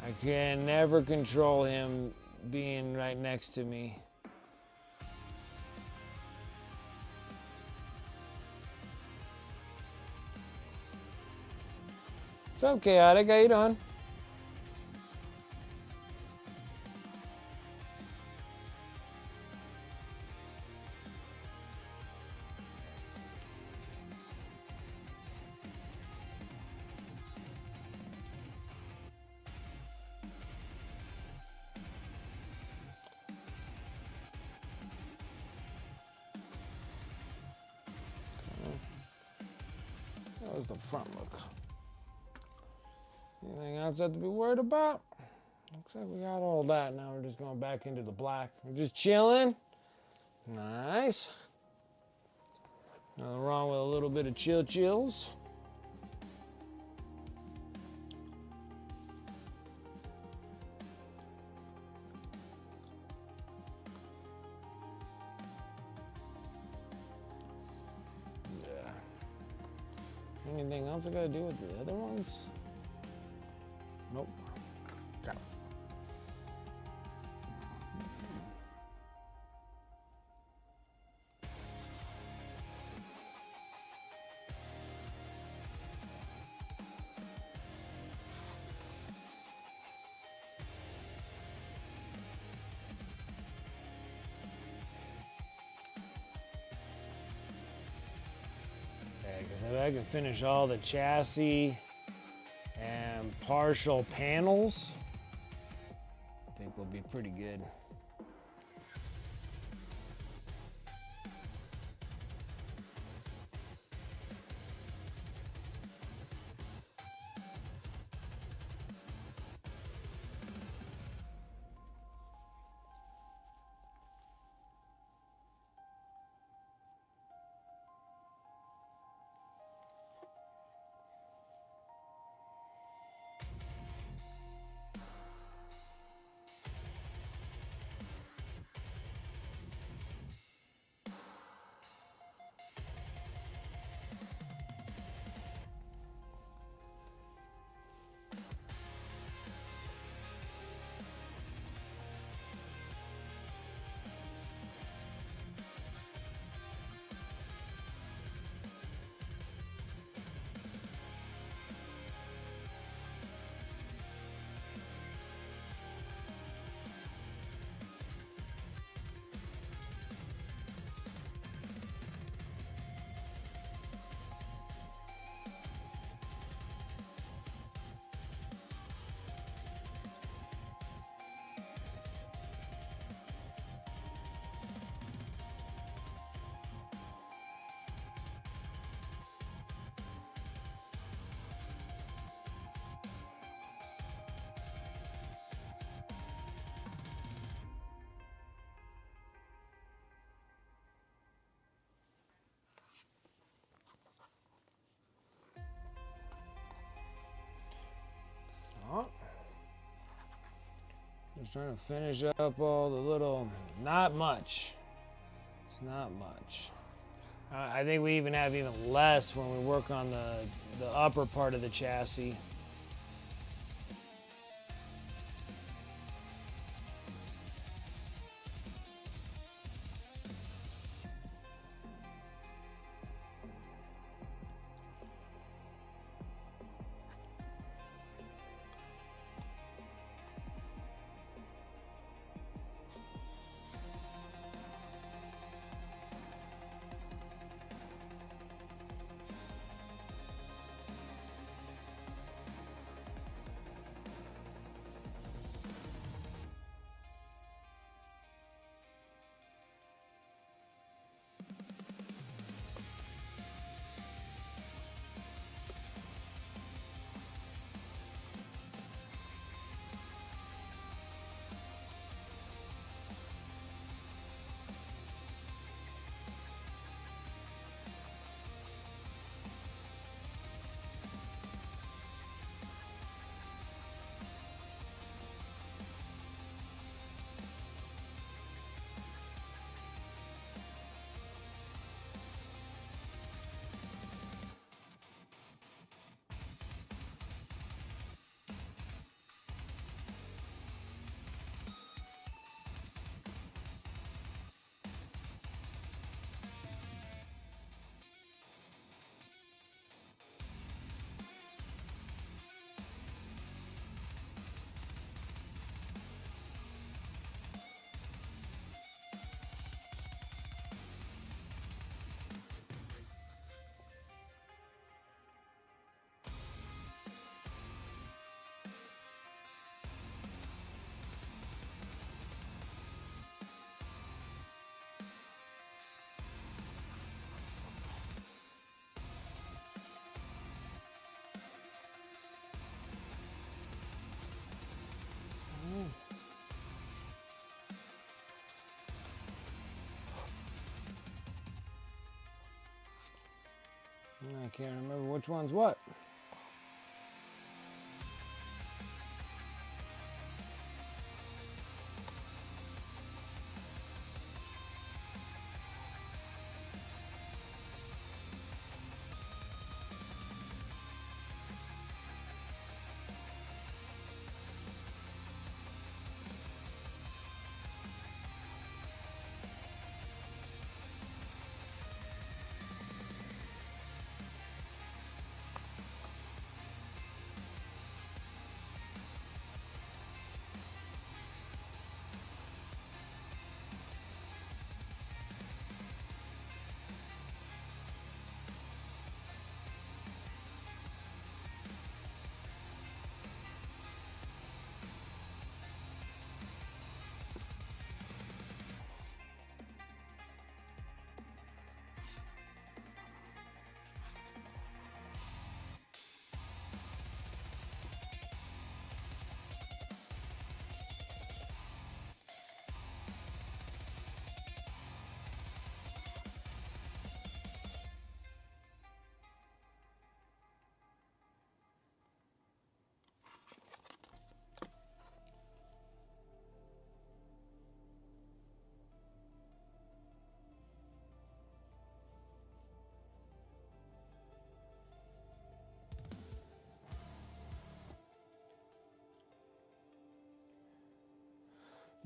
I can never control him being right next to me. What's up, Chaotic? How you doing? That was the front look. Anything else I have to be worried about? Looks like we got all that. Now we're just going back into the black. We're just chilling. Nice. Nothing wrong with a little bit of chills. Yeah. Anything else I gotta do with the other ones? Nope. Okay. Because if I can finish all the chassis and partial panels, I think we'll be pretty good. Oh. Just trying to finish up all the little, not much. It's not much. I think we even have even less when we work on the upper part of the chassis. can't remember which one's what.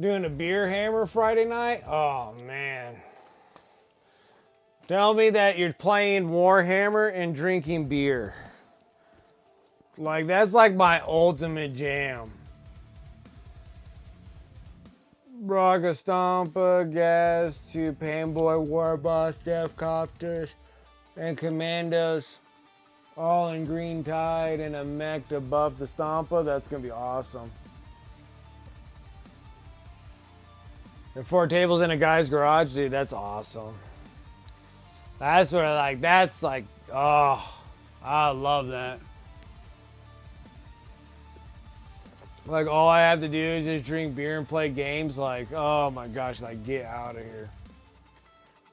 Doing a beer hammer Friday night? Oh, man. Tell me that you're playing Warhammer and drinking beer. Like, that's like my ultimate jam. Braga Stompa, Gas, 2 Panboy, Warboss, Deathcopters, and Commandos. All in Green Tide and a mech to buff the Stompa. That's going to be awesome. And 4 tables in a guy's garage, dude, that's awesome. That's what I like. That's like, oh, I love that. Like, all I have to do is just drink beer and play games. Like, oh my gosh, like, get out of here.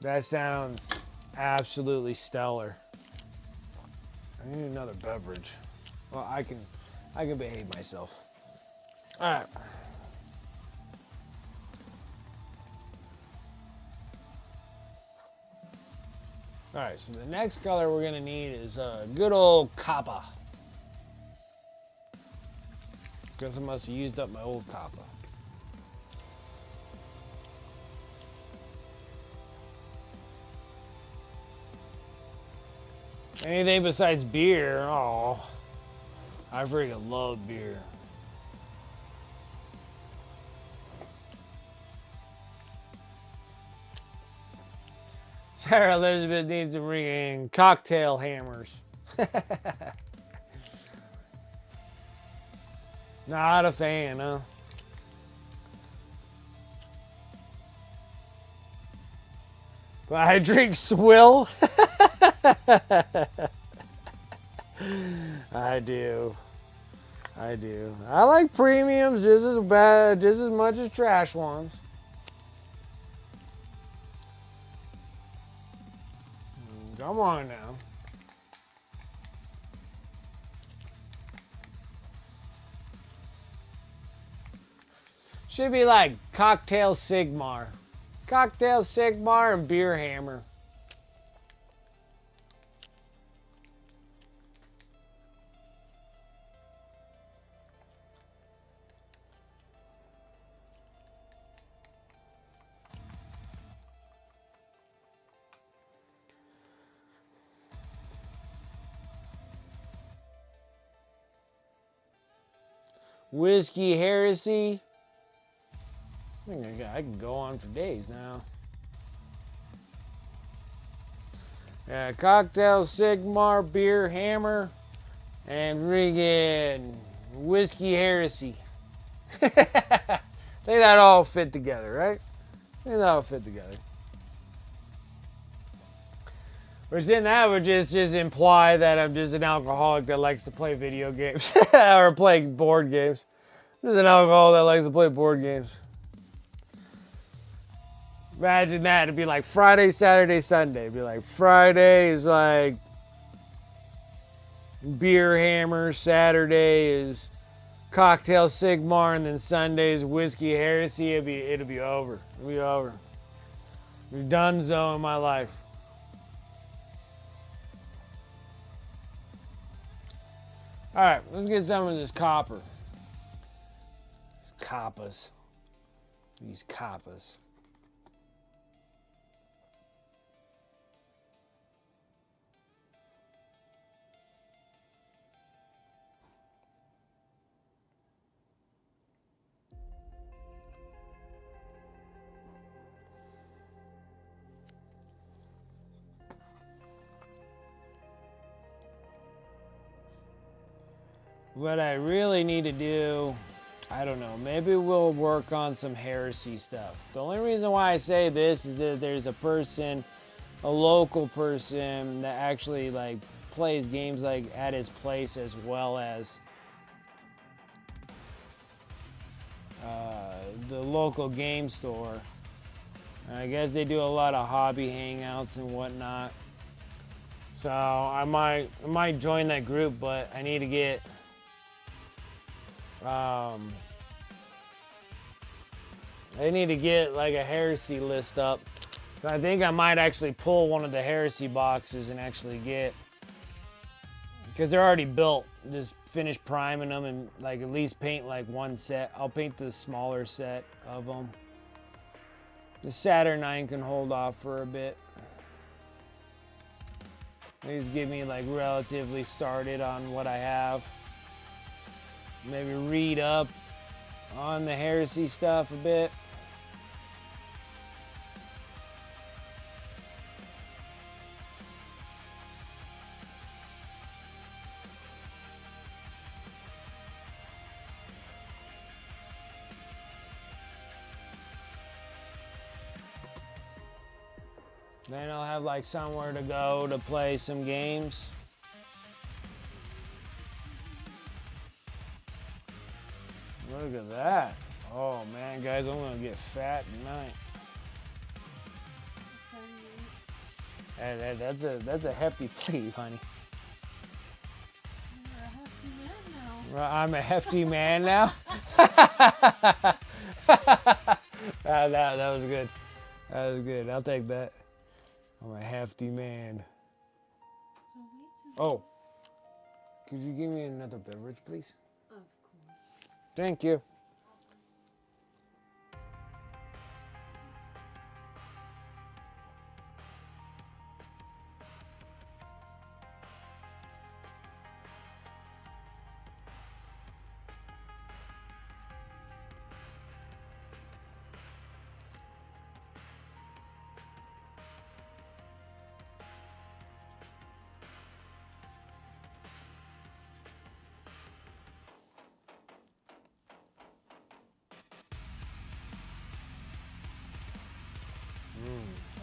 That sounds absolutely stellar. I need another beverage. Well, I can behave myself. All right. All right, so the next color we're gonna need is good old copper. Guess I must have used up my old copper. Anything besides beer, oh, I freaking love beer. Sarah Elizabeth needs some freaking cocktail hammers. Not a fan, huh? But I drink swill. I do. I like premiums just as bad, just as much as trash ones. Come on now. Should be like Cocktail Sigmar. Cocktail Sigmar and Beer Hammer. Whiskey Heresy. I think I can go on for days now. Yeah, Cocktail Sigmar, Beer Hammer, and friggin' Whiskey Heresy. They that all fit together, right? They that all fit together. Which then that would just imply that I'm just an alcoholic that likes to play video games or play board games. I'm just an alcoholic that likes to play board games. Imagine that. It'd be like Friday, Saturday, Sunday. It'd be like Friday is like Beer Hammer. Saturday is Cocktail Sigmar, and then Sunday's Whiskey Heresy. It'll be over. It'll be over. You're done so in my life. All right, let's get some of this copper. These coppas. These coppas. What I really need to do, I don't know, maybe we'll work on some heresy stuff. The only reason why I say this is that there's a person, a local person that actually like plays games like at his place as well as the local game store. I guess they do a lot of hobby hangouts and whatnot. So I might join that group, but I need to get like a heresy list up. So I think I might actually pull one of the heresy boxes and actually get, because they're already built, just finish priming them and like at least paint like one set. I'll paint the smaller set of them. The Saturnine can hold off for a bit. Please get me like relatively started on what I have. Maybe read up on the heresy stuff a bit. Then I'll have like somewhere to go to play some games. Look at that. Oh man, guys, I'm gonna get fat tonight. That's a hefty plate, honey. You're a hefty man now. I'm a hefty man now. That was good. That was good. I'll take that. I'm a hefty man. Oh, could you give me another beverage, please? Of course. Thank you.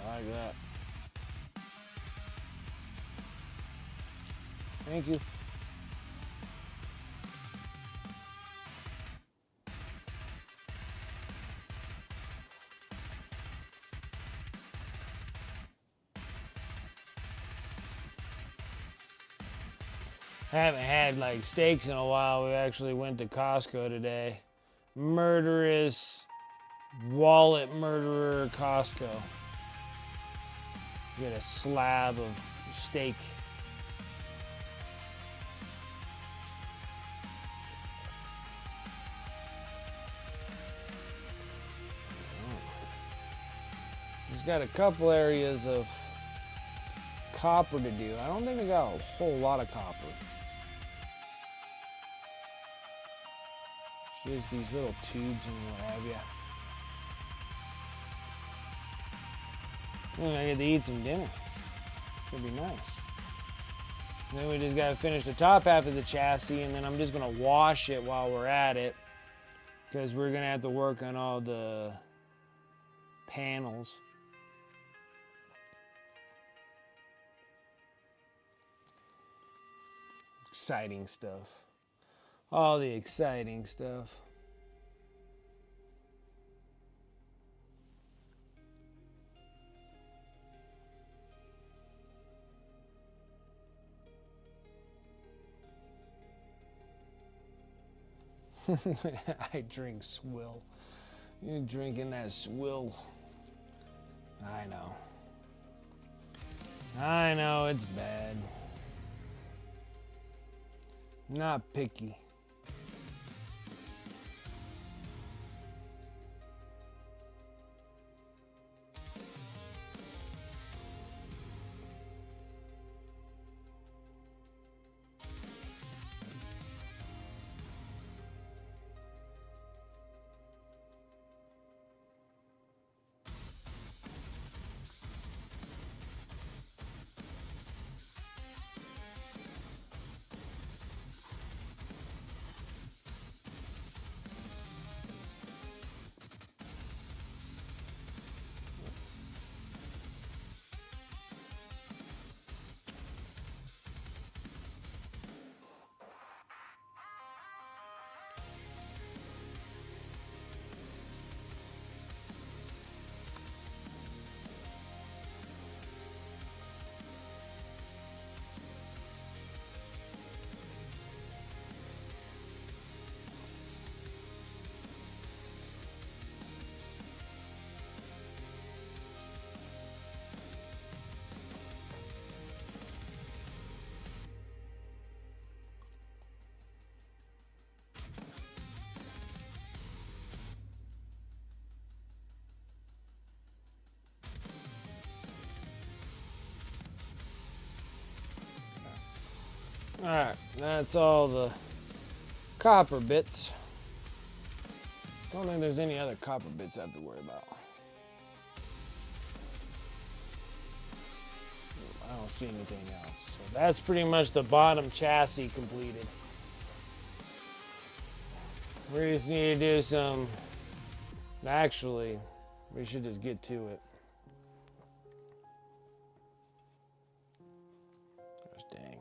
I like that. Thank you. I haven't had like steaks in a while. We actually went to Costco today. Murderous wallet murderer Costco. Get a slab of steak. Just got a couple areas of copper to do. I don't think I got a whole lot of copper. Just these little tubes and what have you. I get to eat some dinner. Should be nice. And then we just gotta finish the top half of the chassis, and then I'm just gonna wash it while we're at it, because we're gonna have to work on all the panels. Exciting stuff. All the exciting stuff. I drink swill. You drinking that swill? I know. I know it's bad. Not picky. Alright, that's all the copper bits. Don't think there's any other copper bits I have to worry about. I don't see anything else. So that's pretty much the bottom chassis completed. We just need to do some... Actually, we should just get to it. Gosh dang.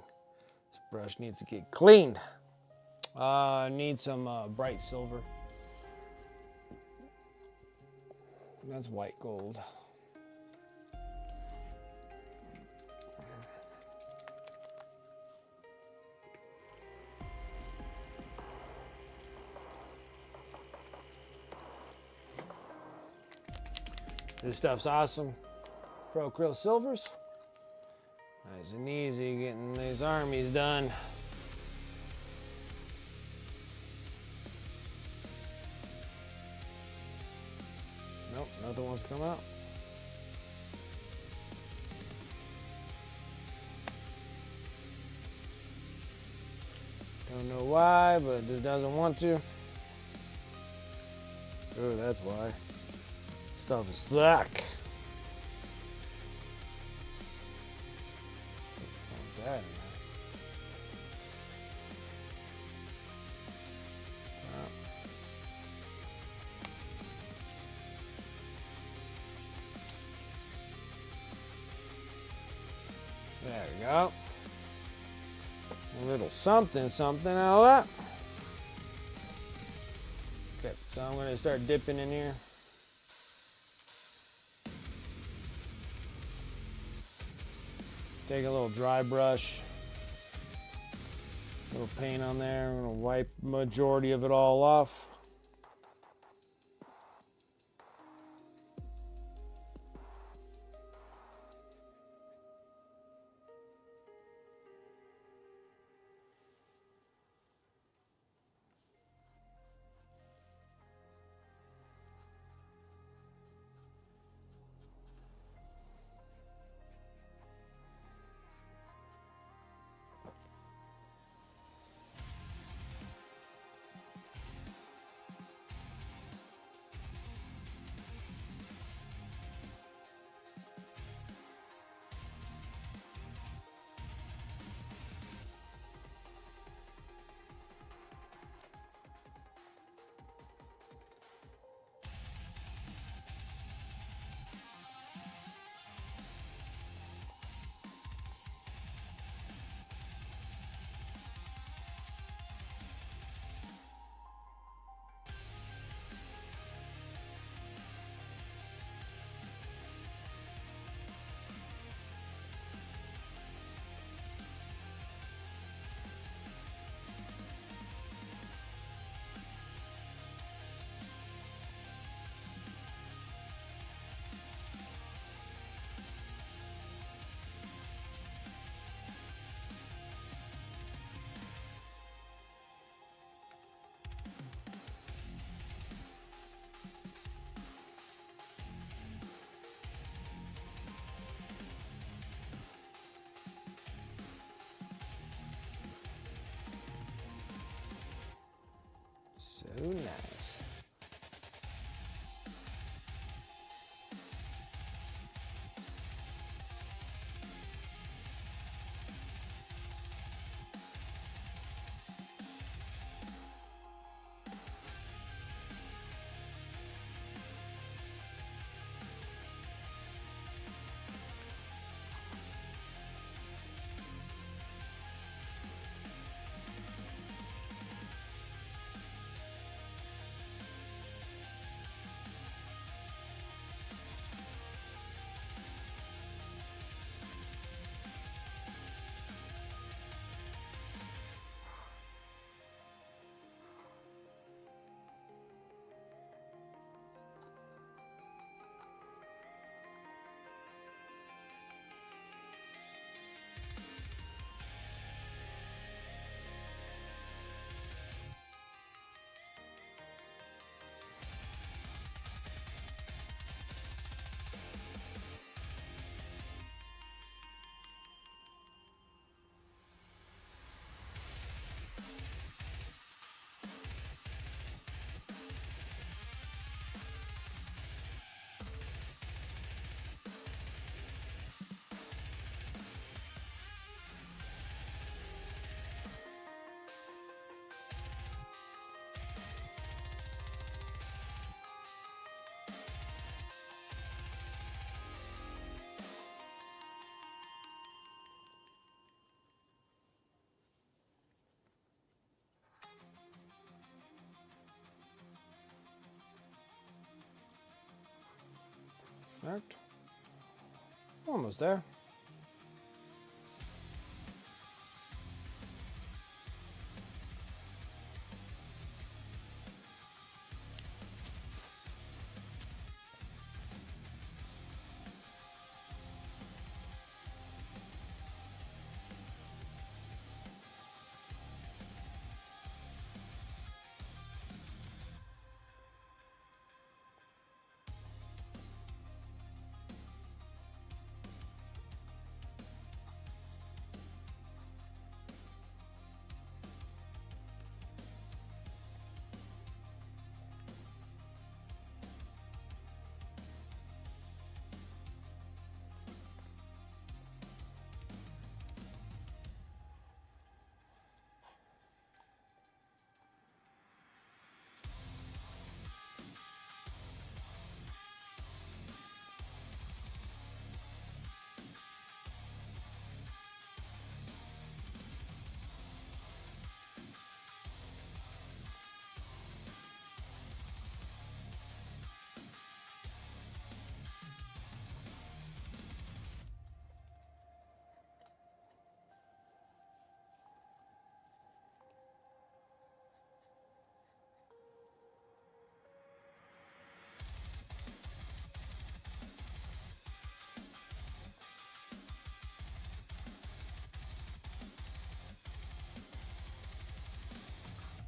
This brush needs to get cleaned. Need some bright silver. That's white gold. This stuff's awesome. Pro Krill Silvers. Nice and easy getting these armies done. Nope, nothing wants to come out. Don't know why, but it just doesn't want to. Oh, that's why. Stuff is thick. That in there. There we go. A little something out of that. Okay, so I'm going to start dipping in here. Take a little dry brush, a little paint on there. I'm going to wipe majority of it all off. Perfect. Almost there.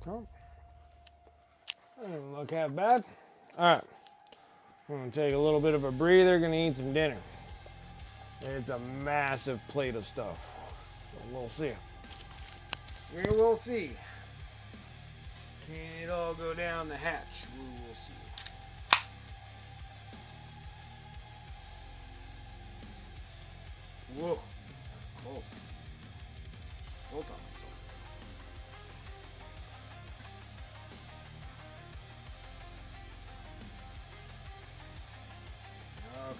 Oh, doesn't look half bad. All right, I'm gonna take a little bit of a breather. Gonna eat some dinner. It's a massive plate of stuff. So we'll see. We will see. Can it all go down the hatch? We will see. Whoa, cold. Cold on myself. Okay.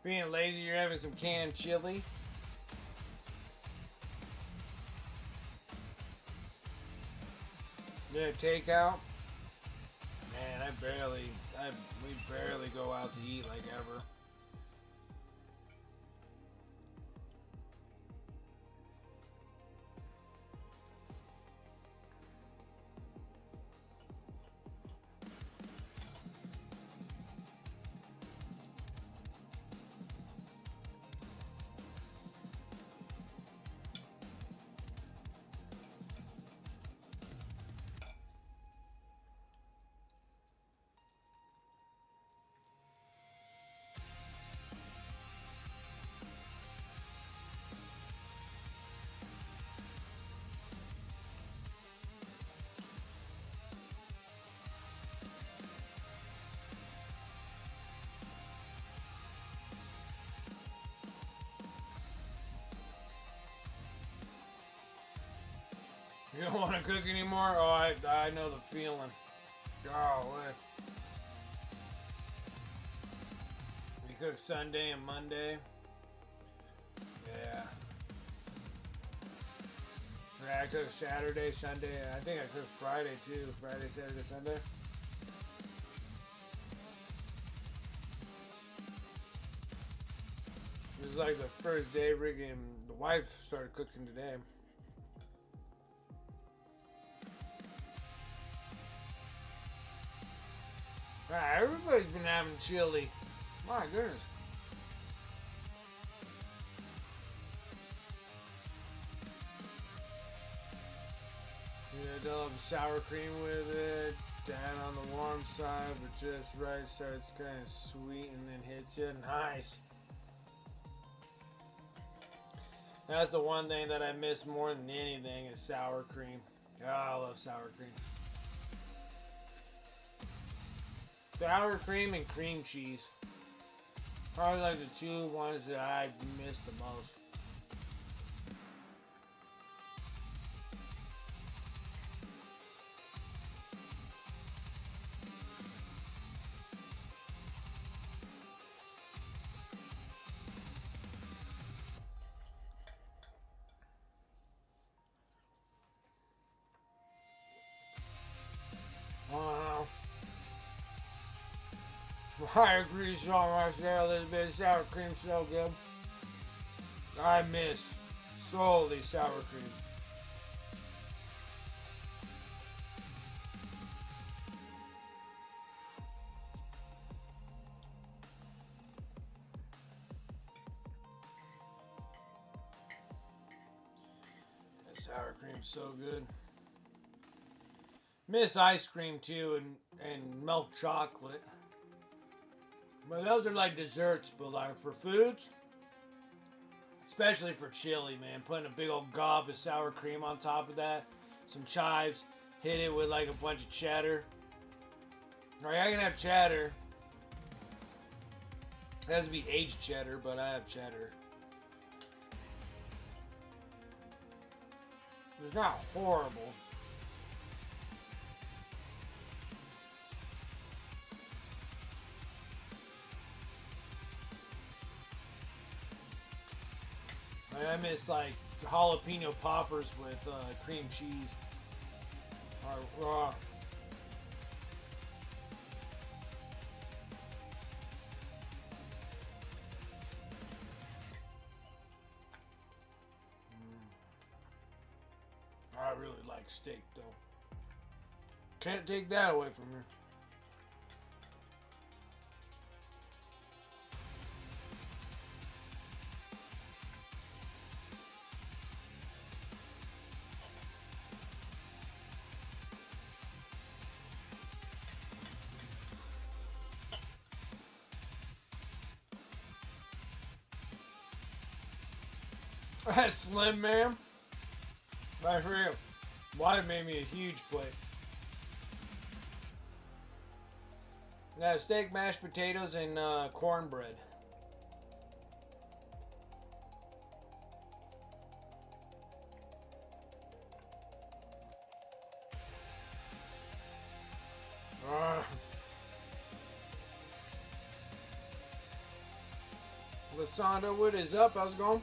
Being lazy, you're having some canned chili. Yeah, takeout. Man, we barely go out to eat like ever. You don't want to cook anymore? Oh, I know the feeling. Golly. We cook Sunday and Monday. Yeah. Yeah, I cook Saturday, Sunday. I think I cook Friday too. Friday, Saturday, Sunday. It was like the first day Ricky and the wife started cooking today. Everybody's been having chili. My goodness. Yeah, they'll have sour cream with it. Down on the warm side, but just right, starts kind of sweet and then hits it. Nice. That's the one thing that I miss more than anything is sour cream. Oh, I love sour cream. Sour cream and cream cheese. Probably like the two ones that I miss the most. I agree so much there, Elizabeth. Sour cream's so good. I miss solely sour cream. That sour cream's so good. Miss ice cream too, and milk chocolate. But those are like desserts, but like for foods, especially for chili, man, putting a big old gob of sour cream on top of that, some chives, hit it with like a bunch of cheddar. Alright, I can have cheddar. It has to be aged cheddar, but I have cheddar. It's not horrible. I miss like jalapeno poppers with cream cheese. Raw. I really like steak though. Can't take that away from me. That Slim Man, right for real. Why it made me a huge plate. Now steak, mashed potatoes, and cornbread. Lasanda Wood is up. How's it going?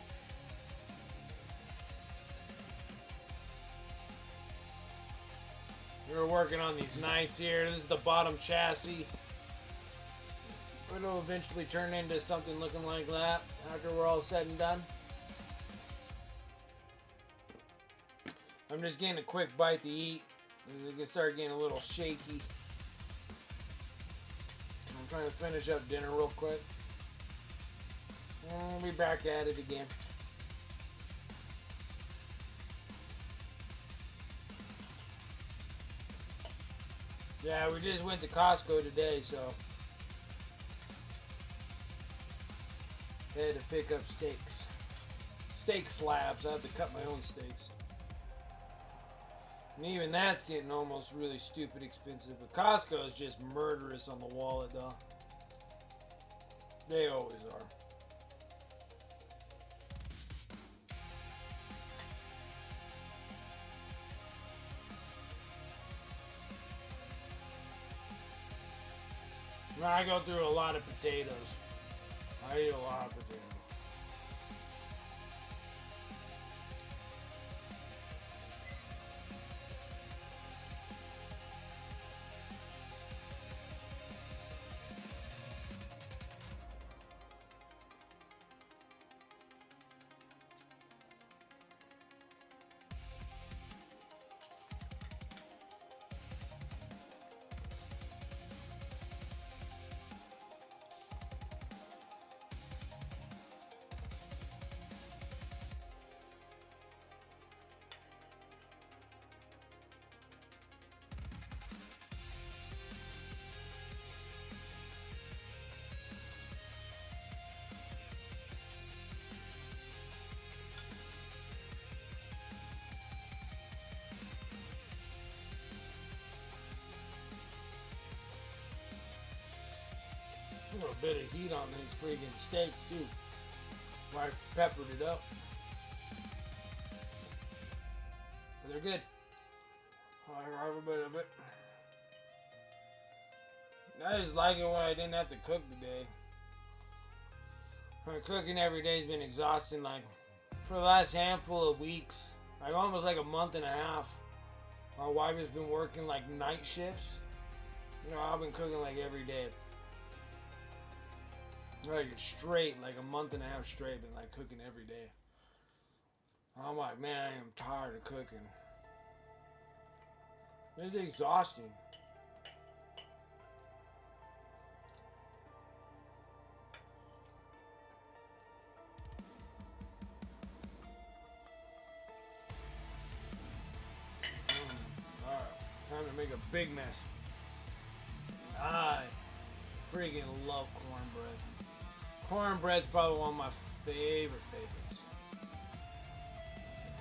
We're working on these nights here. This is the bottom chassis. It'll eventually turn into something looking like that after we're all said and done. I'm just getting a quick bite to eat because it can start getting a little shaky. I'm trying to finish up dinner real quick. And we'll be back at it again. Yeah, we just went to Costco today, so I had to pick up steaks. Steak slabs. I have to cut my own steaks. And even that's getting almost really stupid expensive. But Costco is just murderous on the wallet, though. They always are. I go through a lot of potatoes. I eat a lot of potatoes. A bit of heat on these freaking steaks too. I peppered it up. But they're good. I have a bit of it. I just like it when I didn't have to cook today. Cooking every day has been exhausting. Like for the last handful of weeks, like almost like a month and a half, my wife has been working like night shifts. You know, I've been cooking like every day. Like straight, like a month and a half straight, been like cooking every day. I'm like, man, I'm tired of cooking. It's exhausting. Alright, time to make a big mess. I freaking love cornbread. Cornbread's probably one of my favorites.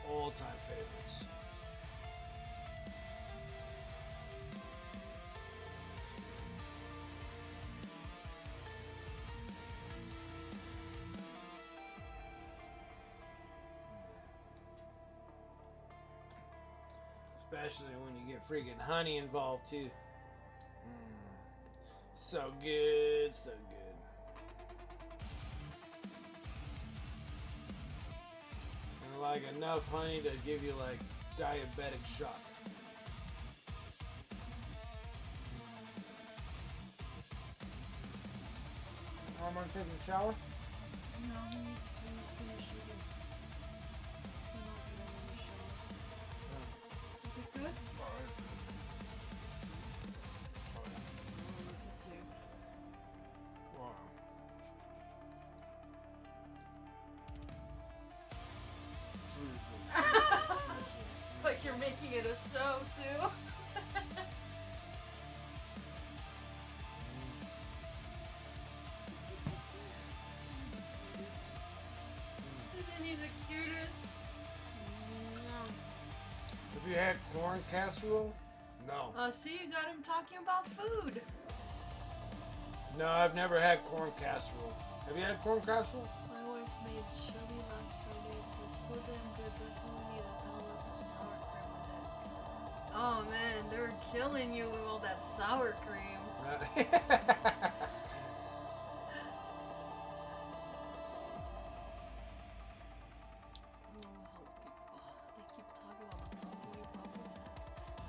All-time favorites. Especially when you get freaking honey involved too. So good, so good. And like enough honey to give you like diabetic shock. I'm gonna take a shower. No, he needs to finish eating. He'll not be able to shower. Is it good? Oh, look at you. Wow. It's like you're making it a show too. Isn't he the cutest? Have you had corn casserole? No. See, you got him talking about food. No, I've never had corn casserole. Have you had corn casserole? My wife made chili last Friday. It was so damn good. Definitely need a dollop of sour cream with it. Oh man, they're killing you with all that sour cream.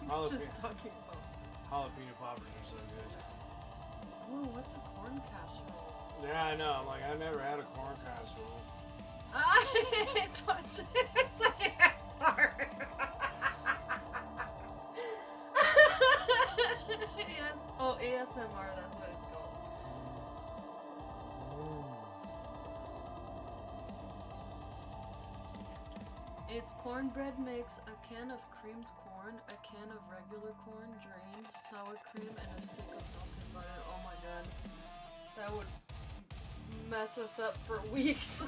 Jalapeno. Just talking about. Jalapeno poppers are so good. Oh, what's a corn casserole? Yeah, I know. I'm like, I've never had a corn casserole. I touch it. It's like ASMR. Yes. Oh, ASMR. That's what it's called. It's cornbread mix, a can of creamed corn, a can of regular corn drained, sour cream, and a stick of melted butter. Oh my god. That would mess us up for weeks.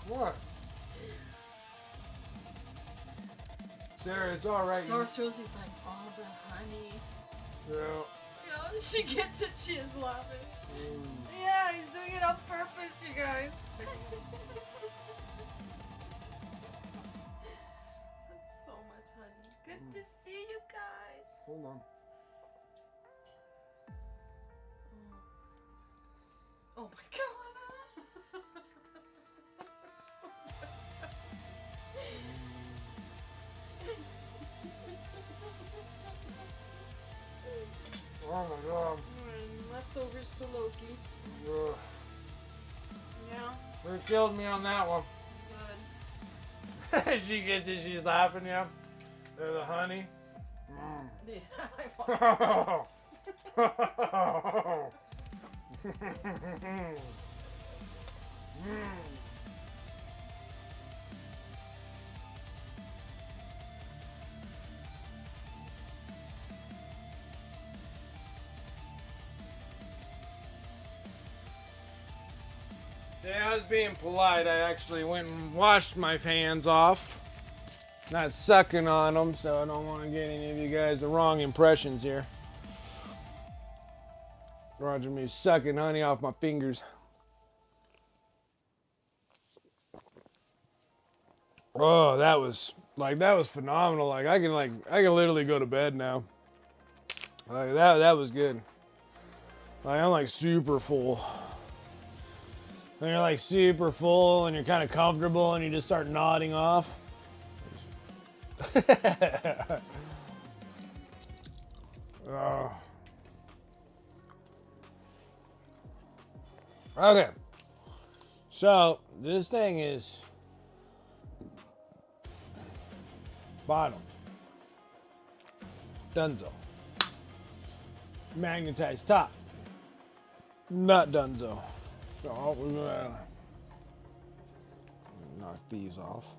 What? Sarah, it's alright. Doris Rosie's like, all the honey. Yeah. You know, she gets it, she is laughing. Yeah, he's doing it on purpose, you guys. That's so much honey. Good to see you guys. Hold on. Oh my god. So much Oh my god. leftovers to Loki. Ugh. Yeah. They killed me on that one. Good. She gets it, she's laughing, yeah. They're the honey. Yeah, I want Yeah, I was being polite. I actually went and washed my hands off. Not sucking on them, so I don't want to get any of you guys the wrong impressions here. Roger me sucking honey off my fingers. Oh, that was phenomenal. I can literally go to bed now. Like that was good. Like I'm like super full. When you're like super full and you're kind of comfortable and you just start nodding off. Oh. Okay. So this thing is bottom. Dunzo. Magnetized top. Not Dunzo. So we're gonna knock these off.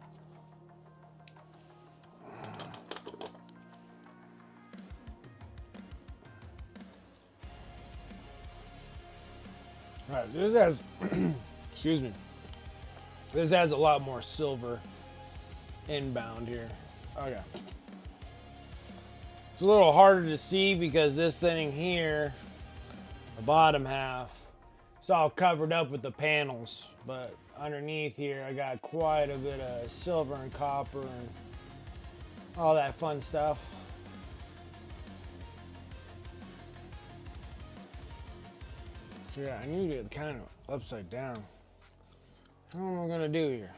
All right, this has, excuse me, this has a lot more silver inbound here. Okay. It's a little harder to see because this thing here, the bottom half, it's all covered up with the panels, but underneath here I got quite a bit of silver and copper and all that fun stuff. So yeah, I need it kind of upside down. What am I gonna do here?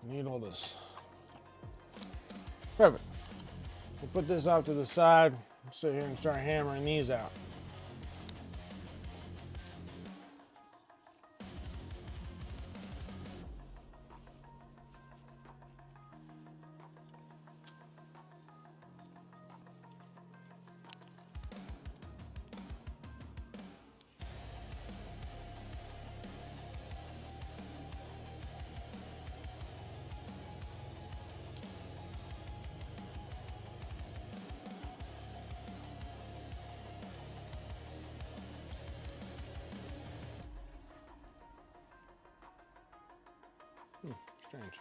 I need all this. Perfect. We'll put this off to the side. Sit here and start hammering these out. Strange.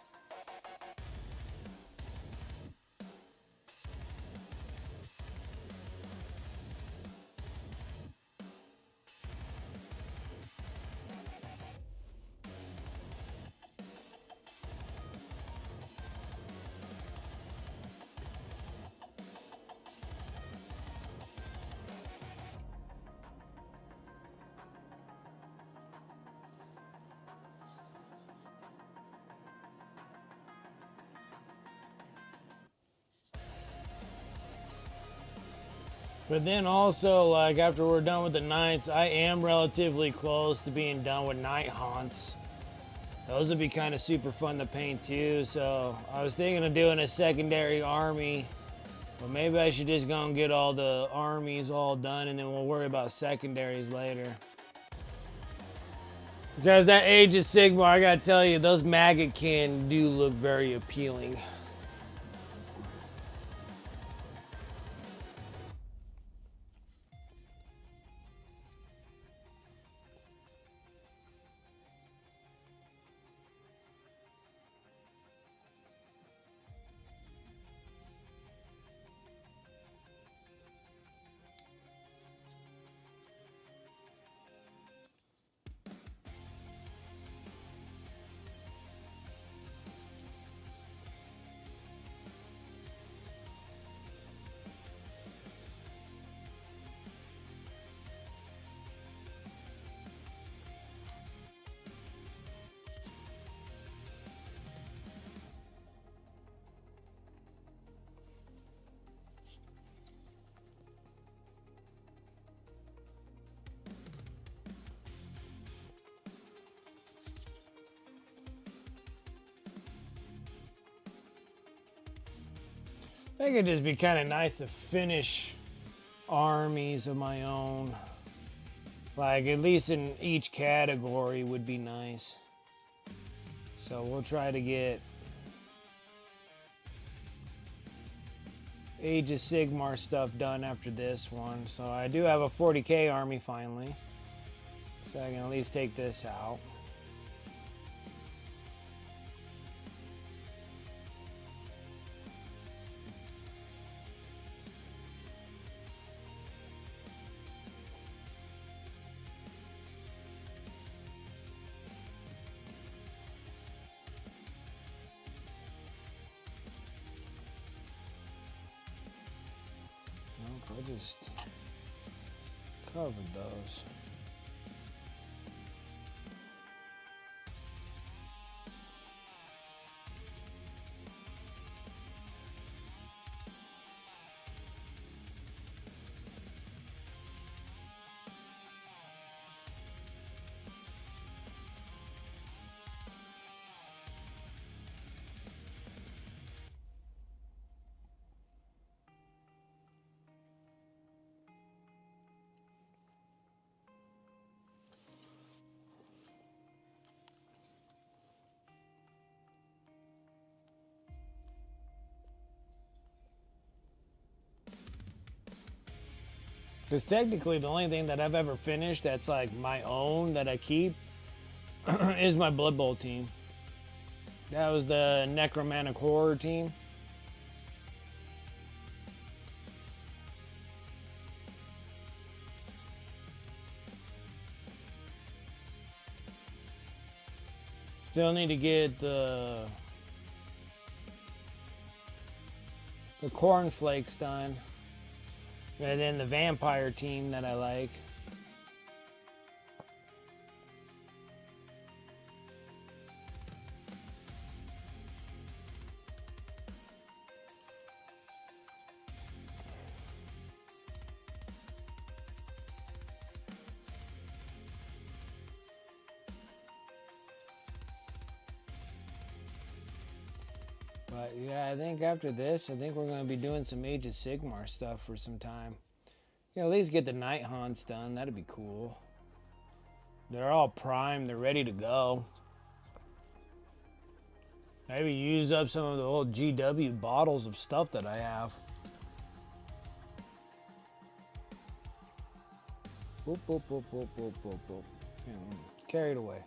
But then also, like, after we're done with the Knights, I am relatively close to being done with Night Haunts. Those would be kind of super fun to paint too, so I was thinking of doing a secondary army, but maybe I should just go and get all the armies all done and then we'll worry about secondaries later. Because that Age of Sigmar, I gotta tell you, those maggot can do look very appealing. I think it'd just be kind of nice to finish armies of my own. Like, at least in each category would be nice. So we'll try to get Age of Sigmar stuff done after this one. So I do have a 40k army finally. So I can at least take this out. I just covered those. Because technically the only thing that I've ever finished that's like my own that I keep is my Blood Bowl team. That was the Necromantic Horror team. Still need to get the cornflakes done. And then the vampire team that I like. But yeah, I think after this, I think we're going to be doing some Age of Sigmar stuff for some time. You know, at least get the Night Haunts done. That'd be cool. They're all primed. They're ready to go. Maybe use up some of the old GW bottles of stuff that I have. Boop, boop, boop, boop, boop, boop, boop. Carried away.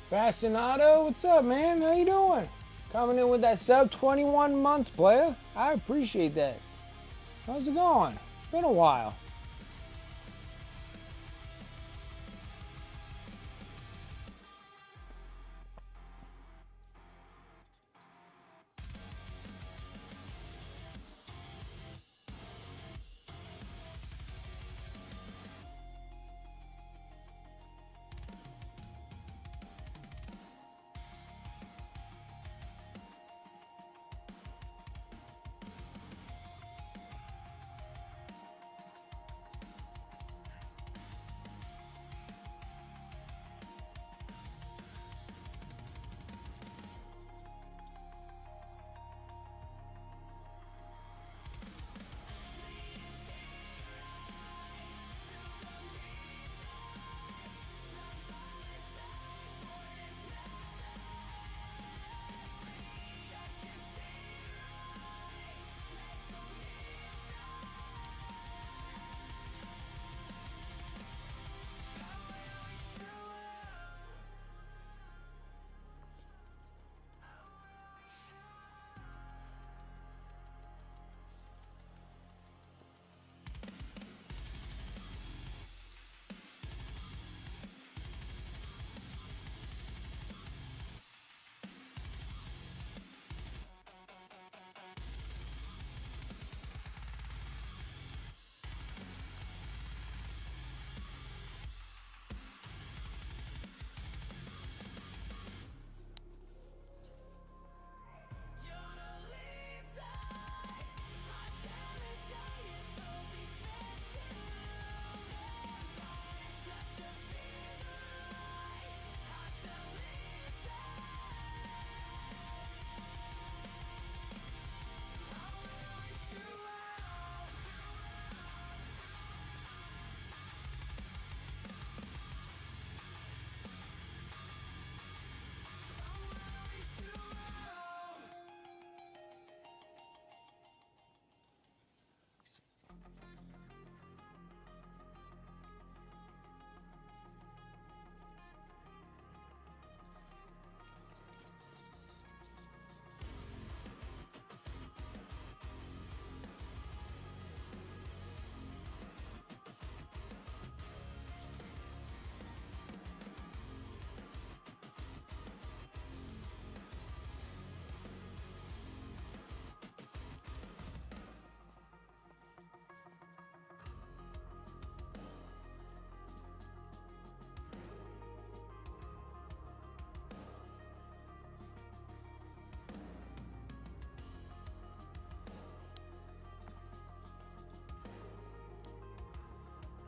Fascinato, what's up, man? How you doing? Coming in with that sub 21 months, player. I appreciate that. How's it going? It's been a while.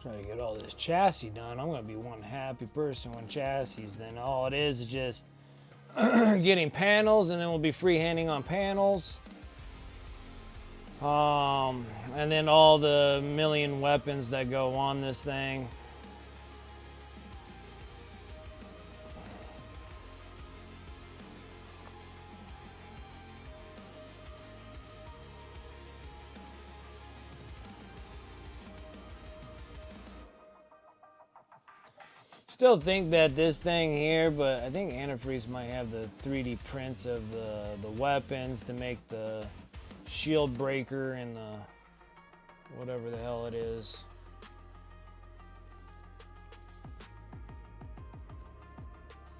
Try to get all this chassis done. I'm gonna be one happy person when chassis. Then all it is just getting panels, and then we'll be freehanding on panels. And then all the million weapons that go on this thing. Still think that this thing here, but I think Antifreeze might have the 3D prints of the weapons to make the shield breaker and the whatever the hell it is.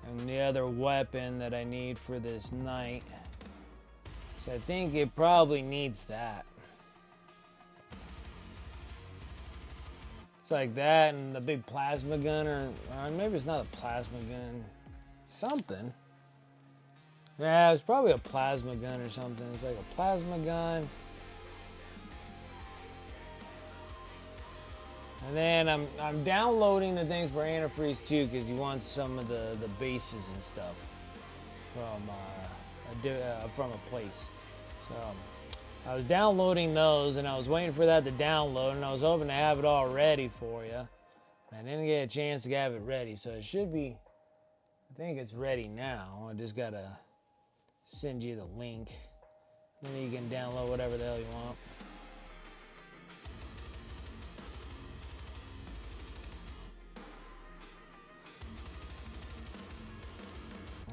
And the other weapon that I need for this knight. So I think it probably needs that. It's like that and the big plasma gun, or maybe it's not a plasma gun. Something. Yeah, it's probably a plasma gun or something. It's like a plasma gun. And then I'm downloading the things for Antifreeze too, because he wants some of the bases and stuff from a place. So I was downloading those, and I was waiting for that to download, and I was hoping to have it all ready for you. I didn't get a chance to have it ready, so it should be. I think it's ready now. I just gotta send you the link, and then you can download whatever the hell you want.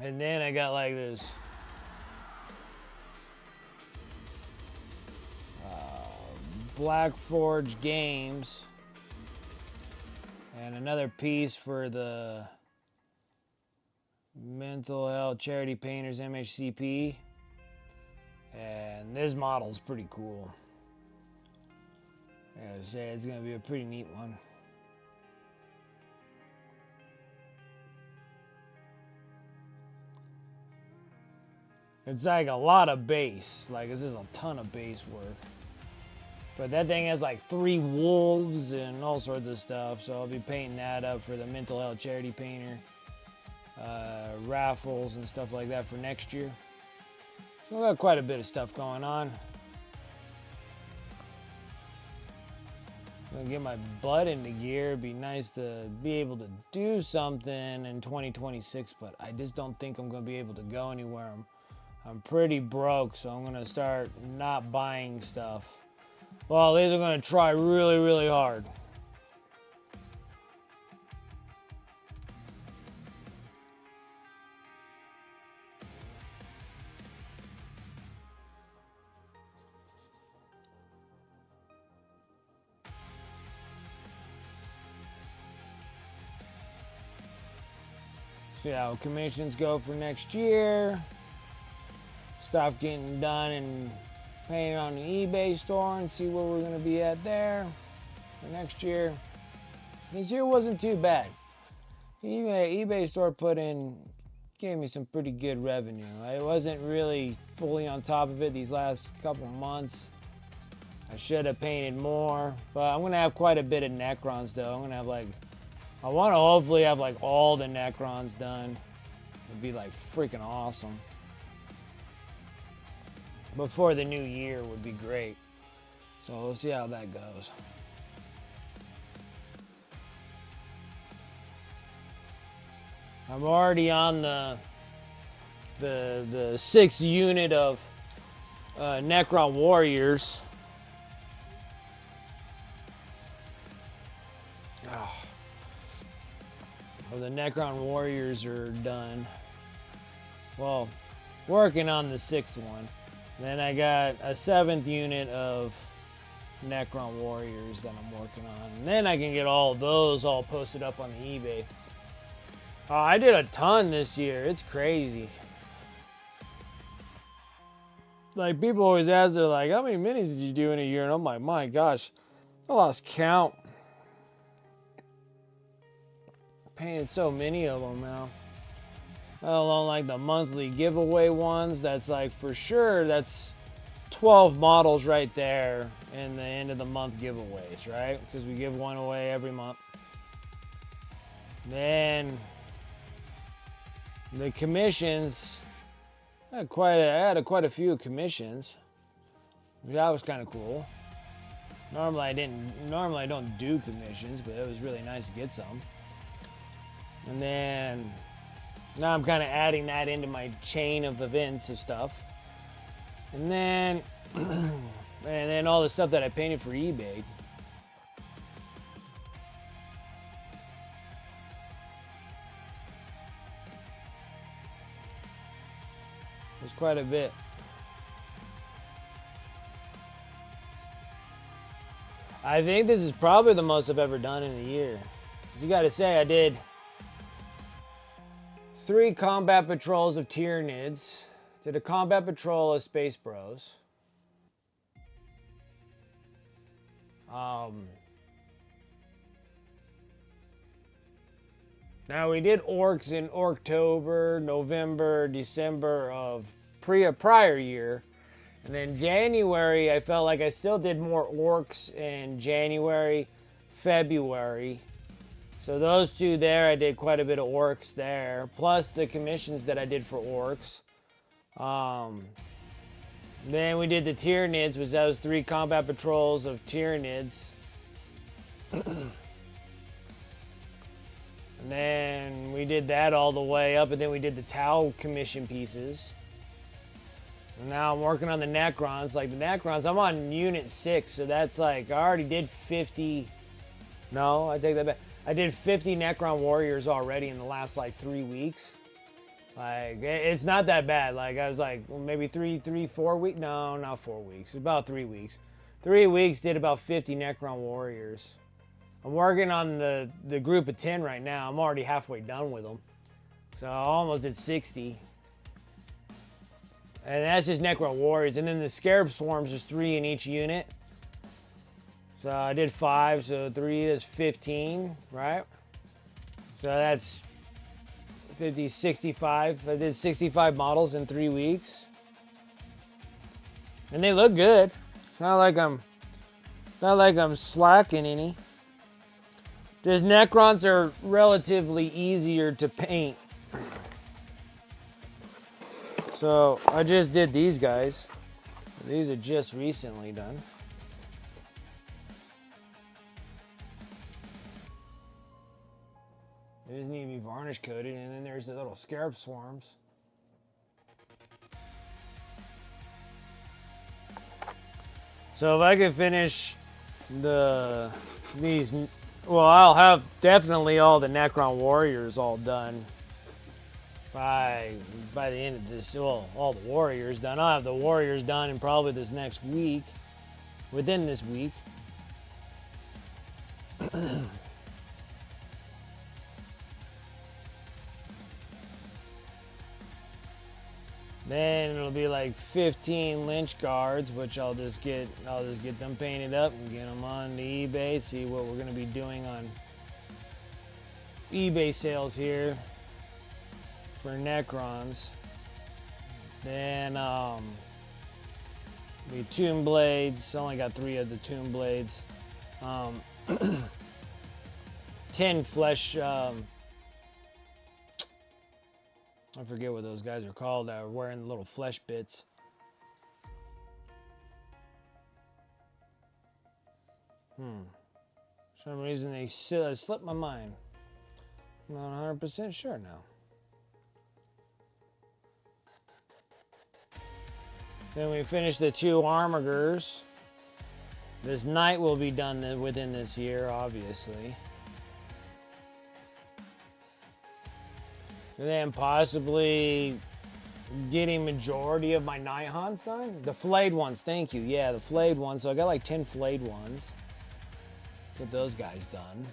And then I got like this Black Forge Games and another piece for the Mental Health Charity Painters MHCP, and this model's pretty cool. I gotta say, it's gonna be a pretty neat one. It's like a lot of base, like this is a ton of base work. But that thing has like 3 wolves and all sorts of stuff, so I'll be painting that up for the Mental Health Charity Painter raffles and stuff like that for next year. So I've got quite a bit of stuff going on. I'm gonna get my butt into gear. It'd be nice to be able to do something in 2026, but I just don't think I'm gonna be able to go anywhere. I'm pretty broke, so I'm gonna start not buying stuff. Well, at least I'm gonna try really, really hard. See how commissions go for next year. Stuff getting done and painted on the eBay store, and see where we're going to be at there for next year. This year wasn't too bad. eBay store gave me some pretty good revenue. I wasn't really fully on top of it these last couple months. I should have painted more, but I'm going to have quite a bit of Necrons though. I'm going to have I want to hopefully have all the Necrons done. It'd be freaking awesome. Before the new year would be great. So we'll see how that goes. I'm already on the 6th unit of Necron Warriors. Well, the Necron Warriors are done. Well, working on the 6th one. Then I got a 7th unit of Necron Warriors that I'm working on. And then I can get all those all posted up on the eBay. I did a ton this year. It's crazy. People always ask, they're like, how many minis did you do in a year? And I'm like, my gosh, I lost count. Painted so many of them now. Let alone the monthly giveaway ones. That's for sure, that's 12 models right there. and the end of the month giveaways, right? Because we give one away every month. Then the commissions, I had quite a few commissions. That was kind of cool. Normally I don't do commissions, but it was really nice to get some. And then now I'm kind of adding that into my chain of events of stuff. And then all the stuff that I painted for eBay. There's quite a bit. I think this is probably the most I've ever done in a year. 'Cause you gotta say, I did 3 combat patrols of Tyranids, did a combat patrol of Space Bros. Now we did orcs in October, November, December of prior year. And then January, I felt like I still did more orcs in January, February. So those two there, I did quite a bit of orcs there. Plus the commissions that I did for orcs. Then we did the Tyranids, which that was 3 combat patrols of Tyranids. And then we did that all the way up, and then we did the Tau commission pieces. And now I'm working on the Necrons. Like the Necrons, I'm on Unit 6, so that's like, I already did 50. No, I take that back. I did 50 Necron Warriors already in the last like 3 weeks. Like, it's not that bad. Like, I was like, well, maybe 4 weeks? No, not 4 weeks. About 3 weeks. 3 weeks did about 50 Necron Warriors. I'm working on the group of 10 right now. I'm already halfway done with them. So I almost did 60. And that's just Necron Warriors. And then the Scarab Swarms is 3 in each unit. So I did 5, so 3 is 15, right? So that's 50, 65. I did 65 models in 3 weeks. And they look good. Not like I'm slacking any. Just Necrons are relatively easier to paint. So I just did these guys. These are just recently done. They just need to be varnish coated, and then there's the little Scarab Swarms. So if I could finish these, well, I'll have definitely all the Necron Warriors all done by the end of this. Well, all the Warriors done. I'll have the Warriors done in probably this next week, within this week. Then it'll be like 15 Lynch Guards, which I'll just get them painted up and get them on the eBay. See what we're gonna be doing on eBay sales here for Necrons. Then the Tomb Blades. I only got 3 of the Tomb Blades. 10 flesh. I forget what those guys are called that are wearing the little flesh bits. For some reason they slipped my mind. I'm not 100% sure now. Then we finished the 2 Armigers. This Knight will be done within this year, obviously. And then possibly getting majority of my Night Haunts done. The flayed ones, thank you. Yeah, the flayed ones. So I got like 10 flayed ones. Get those guys done.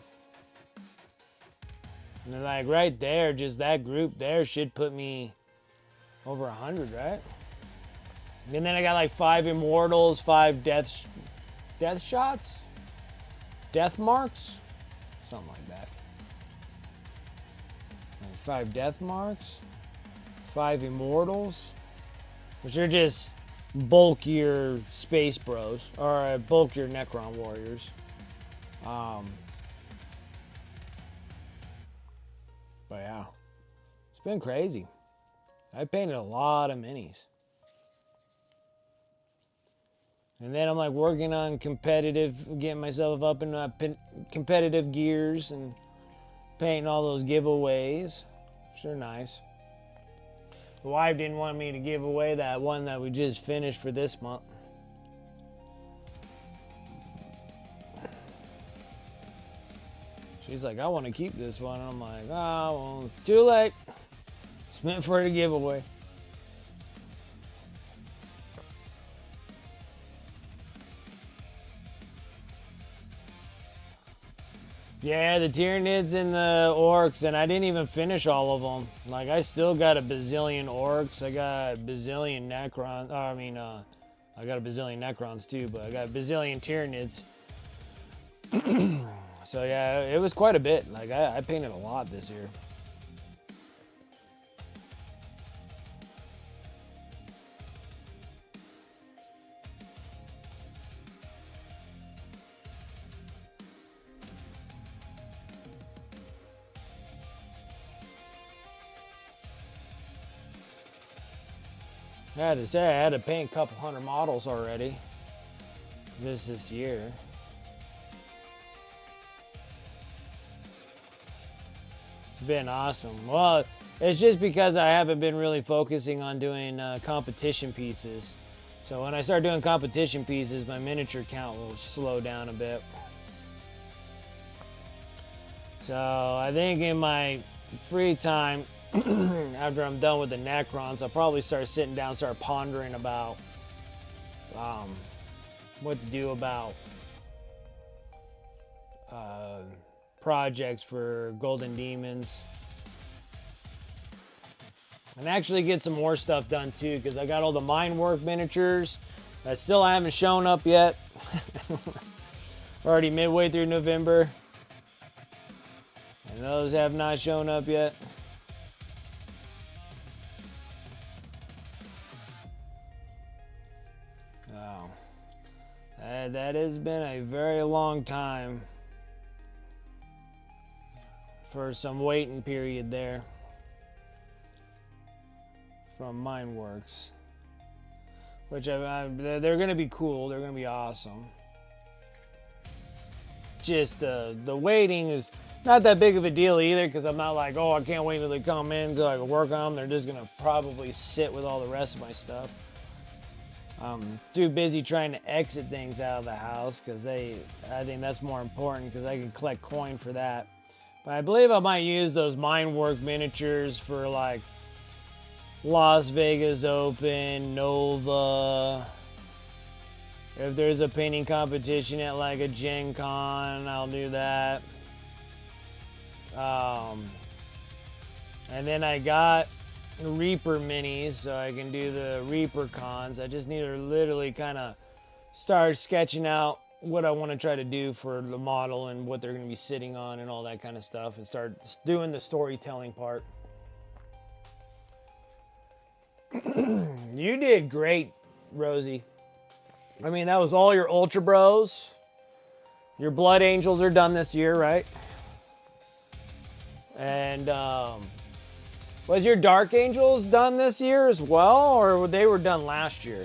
And then like right there, just that group there should put me over 100, right? And then I got like 5 Immortals, 5 death shots? Death marks? Something like that. 5 death marks, 5 Immortals, which are just bulkier Space Bros, or bulkier Necron Warriors. But yeah, it's been crazy. I painted a lot of minis. And then I'm like working on competitive, getting myself up in competitive gears and painting all those giveaways. Sure, nice. The wife didn't want me to give away that one that we just finished for this month. She's like, I want to keep this one. And I'm like, oh, well, too late. It's meant for a giveaway. Yeah, the Tyranids and the Orcs, and I didn't even finish all of them. Like, I still got a bazillion Orcs. I got a bazillion Necrons. I got a bazillion Necrons too, but I got a bazillion Tyranids. So yeah, it was quite a bit. Like, I painted a lot this year. I had to say, I had to paint a couple hundred models already this year. It's been awesome. Well, it's just because I haven't been really focusing on doing competition pieces. So when I start doing competition pieces, my miniature count will slow down a bit. So I think in my free time, after I'm done with the Necrons, I'll probably start sitting down, start pondering about what to do about projects for Golden Demons. And actually get some more stuff done too, because I got all the mine work miniatures that still haven't shown up yet. We're already midway through November, and those have not shown up yet. Oh, that has been a very long time for some waiting period there from Mineworks, which they're going to be cool. They're going to be awesome. Just the waiting is not that big of a deal either, because I'm not like, oh, I can't wait till they come in so I can work on them. They're just going to probably sit with all the rest of my stuff. I'm too busy trying to exit things out of the house, because I think that's more important, because I can collect coin for that. But I believe I might use those Minework miniatures for like Las Vegas Open, Nova. If there's a painting competition at like a Gen Con, I'll do that. And then I got Reaper minis, so I can do the Reaper cons. I just need to literally kind of start sketching out what I want to try to do for the model and what they're going to be sitting on and all that kind of stuff, and start doing the storytelling part. You did great, Rosie. I mean, that was all your Ultra Bros. Your Blood Angels are done this year, right? And was your Dark Angels done this year as well, or they were done last year?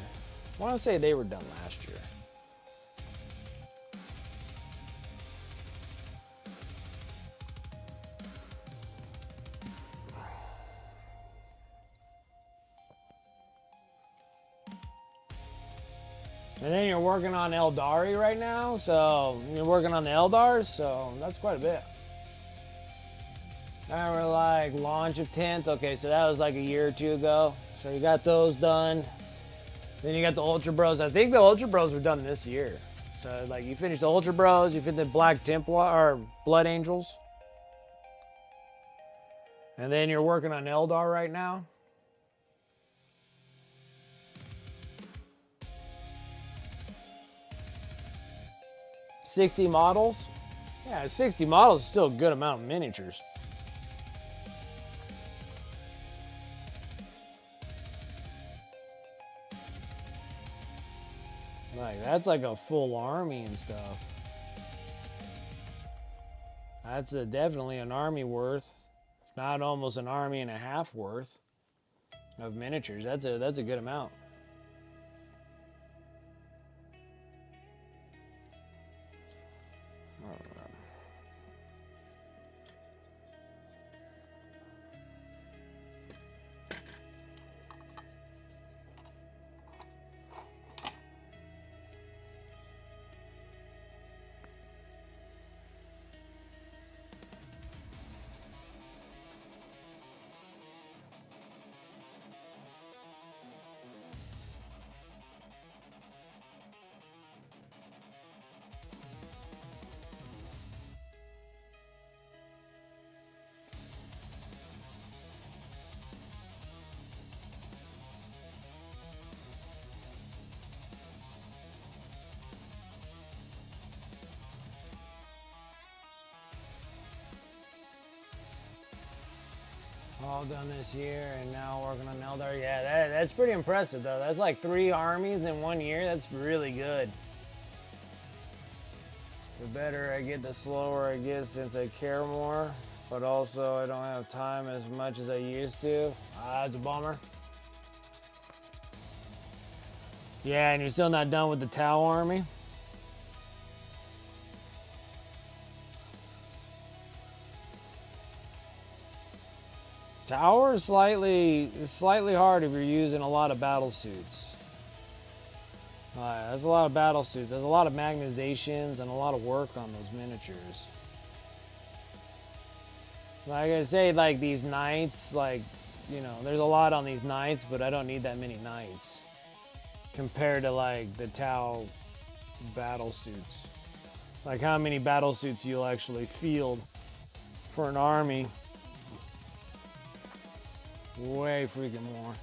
I want to say they were done last year. And then you're working on Eldari right now, so you're working on the Eldars, so that's quite a bit. And we're like launch of 10th. Okay, so that was like a year or two ago. So you got those done. Then you got the Ultra Bros. I think the Ultra Bros were done this year. So like you finished the Ultra Bros, you finished the Black Templar or Blood Angels. And then you're working on Eldar right now. $60 models? Yeah, 60 models is still a good amount of miniatures. Like, that's like a full army and stuff. That's definitely an army worth, if not almost an army and a half worth of miniatures. That's a good amount. All done this year, and now working on Eldar. Yeah, that's pretty impressive, though. That's like 3 armies in 1 year. That's really good. The better I get, the slower I get since I care more. But also, I don't have time as much as I used to. That's a bummer. Yeah, and you're still not done with the Tau army? Tower is slightly hard if you're using a lot of battle suits. There's a lot of battle suits. There's a lot of magnetizations and a lot of work on those miniatures. Like I say, like these knights, like, you know, there's a lot on these knights, but I don't need that many knights compared to like the Tau battle suits. Like how many battle suits you'll actually field for an army. Way freaking more.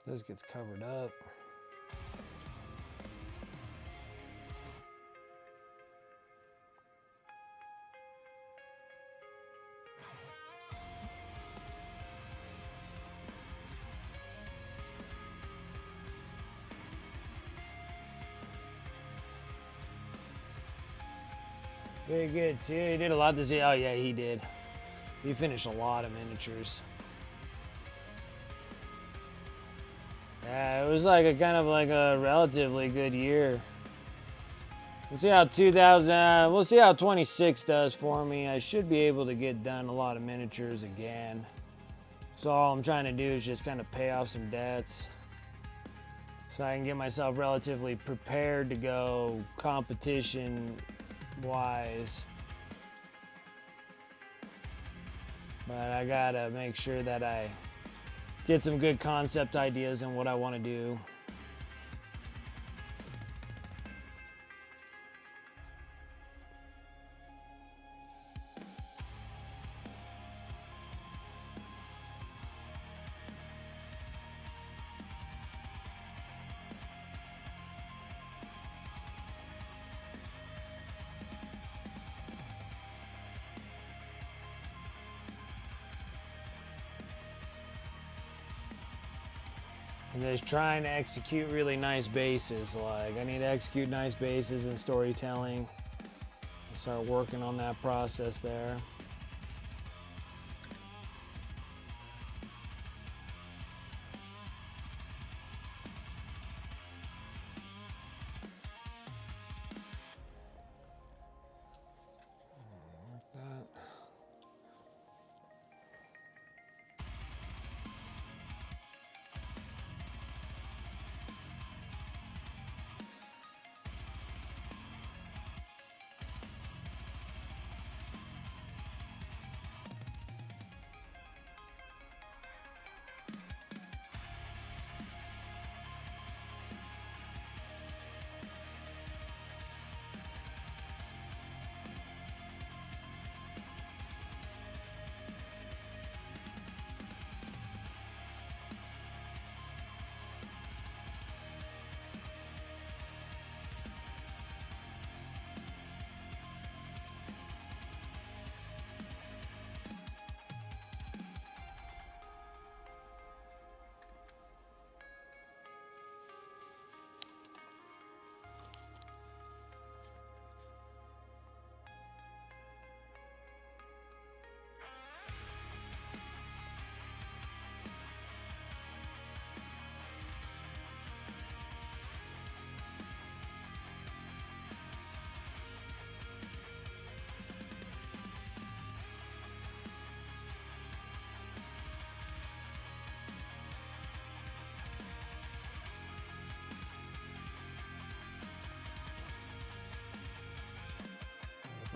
This gets covered up. Very good too. He did a lot this year. Oh yeah, he did. He finished a lot of miniatures. Yeah, it was like a kind of like a relatively good year. We'll see how 26 does for me. I should be able to get done a lot of miniatures again. So all I'm trying to do is just kind of pay off some debts, so I can get myself relatively prepared to go competition wise. But I gotta make sure that I get some good concept ideas and what I want to do. I'm just trying to execute really nice bases. Like, I need to execute nice bases and storytelling. Start working on that process there.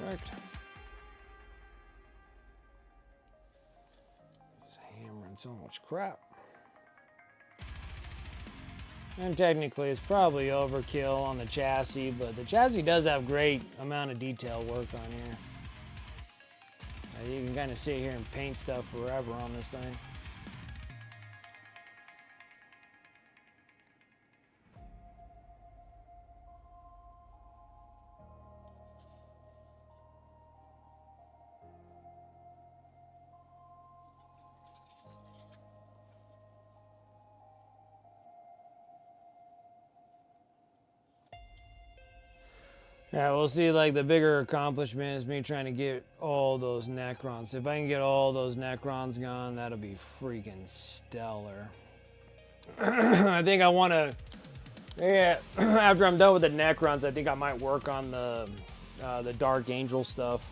Perfect. Just hammering so much crap. And technically it's probably overkill on the chassis, but the chassis does have great amount of detail work on here. You can kind of sit here and paint stuff forever on this thing. Yeah, we'll see, like, the bigger accomplishment is me trying to get all those Necrons. If I can get all those Necrons gone, that'll be freaking stellar. I think I want to, yeah, after I'm done with the Necrons, I think I might work on the Dark Angel stuff.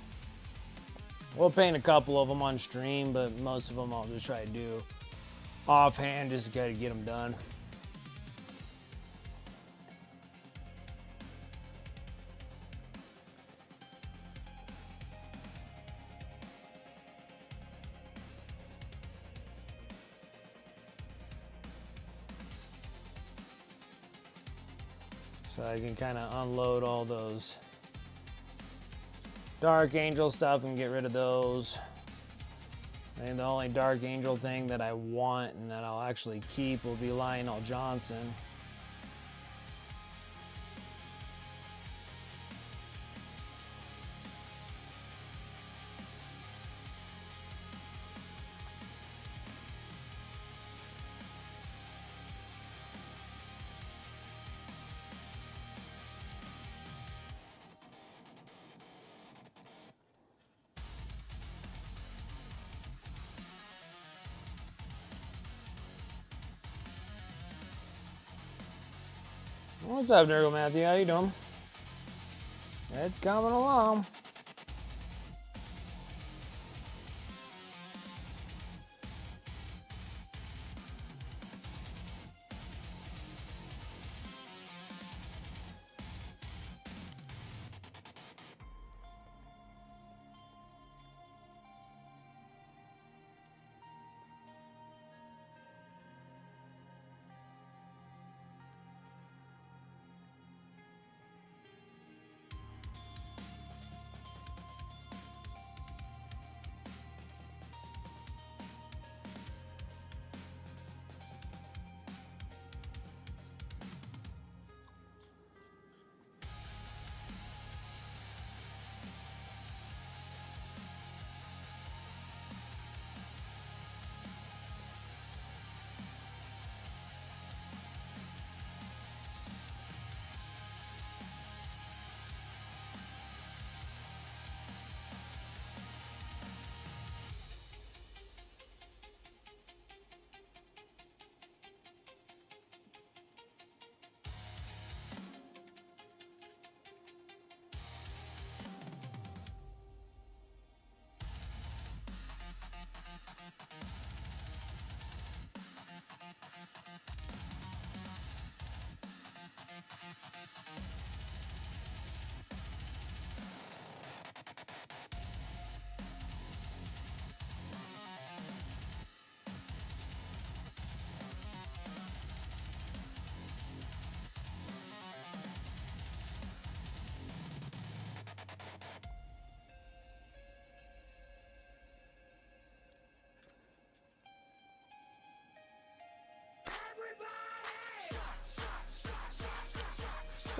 We'll paint a couple of them on stream, but most of them I'll just try to do offhand just to kind of get them done. So I can kind of unload all those Dark Angel stuff and get rid of those. I think the only Dark Angel thing that I want and that I'll actually keep will be Lionel Johnson. What's up, Nurgle Matthew? How you doing? It's coming along.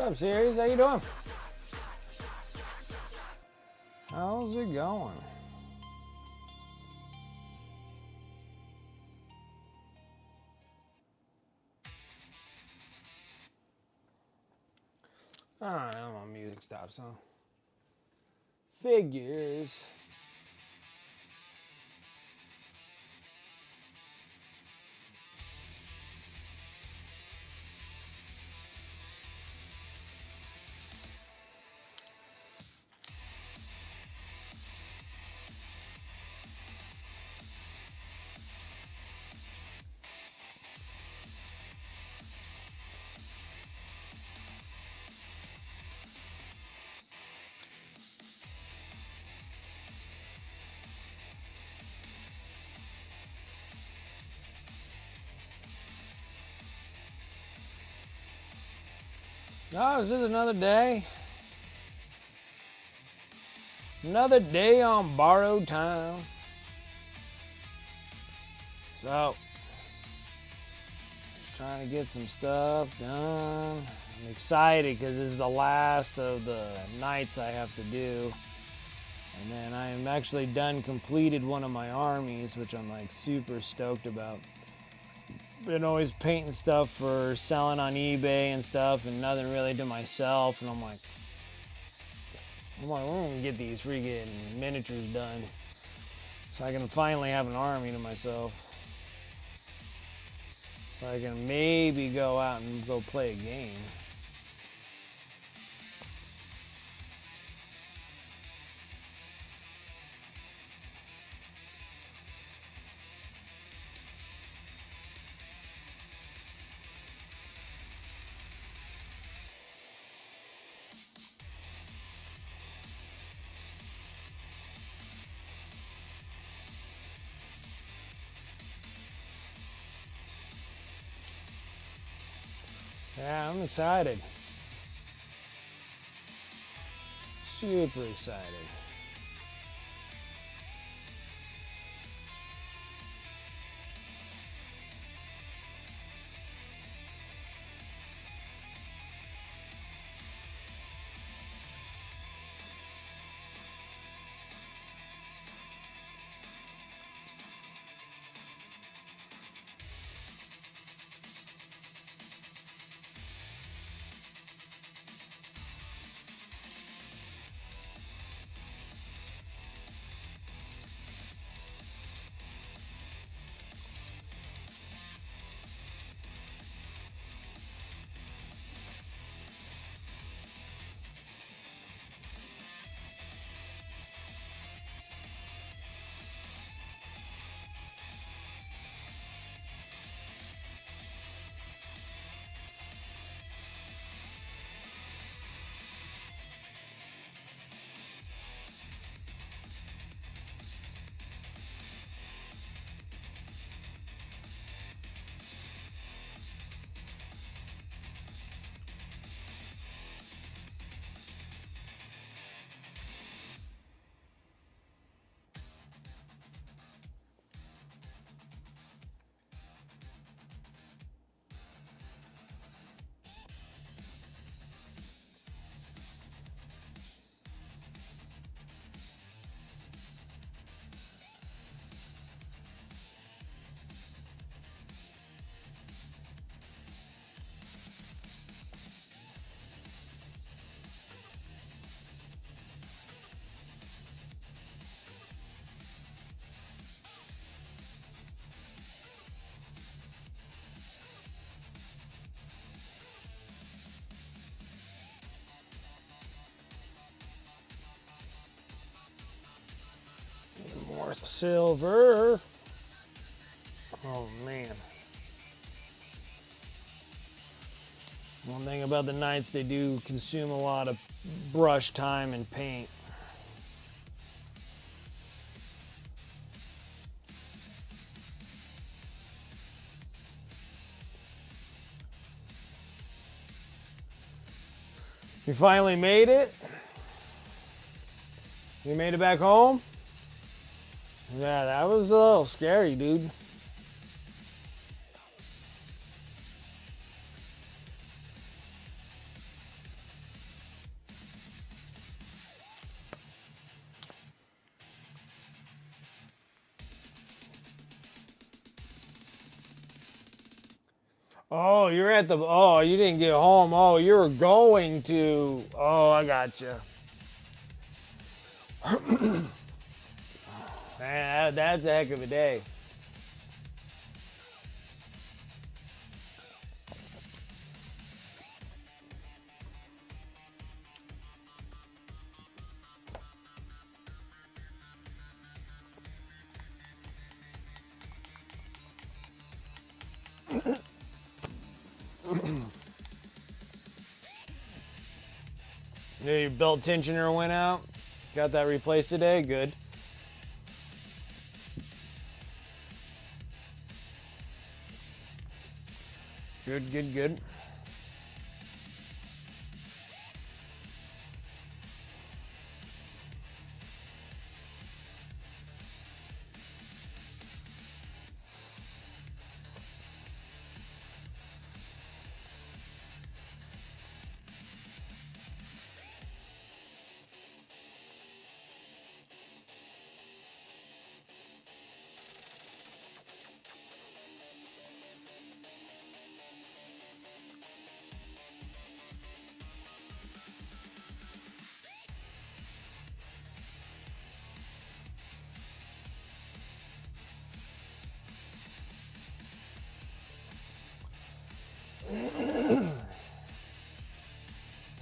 What's up, series? How you doing? How's it going? Alright, my music stops, huh? Figures. Oh, it's just another day. Another day on borrowed time. So, just trying to get some stuff done. I'm excited because this is the last of the nights I have to do. And then I am actually completed one of my armies, which I'm like super stoked about. Been always painting stuff for selling on eBay and stuff, and nothing really to myself. And I'm like, we're gonna get these freaking miniatures done so I can finally have an army to myself. So I can maybe go out and go play a game. Yeah, I'm excited. Super excited. More silver. Oh man. One thing about the Knights, they do consume a lot of brush time and paint. You finally made it? You made it back home? Yeah, that was a little scary, dude. Oh, you're at the. Oh, you didn't get home. Oh, you were going to. Oh, I gotcha. Man, that's a heck of a day. Your belt tensioner went out. Got that replaced today. Good. Good, good, good.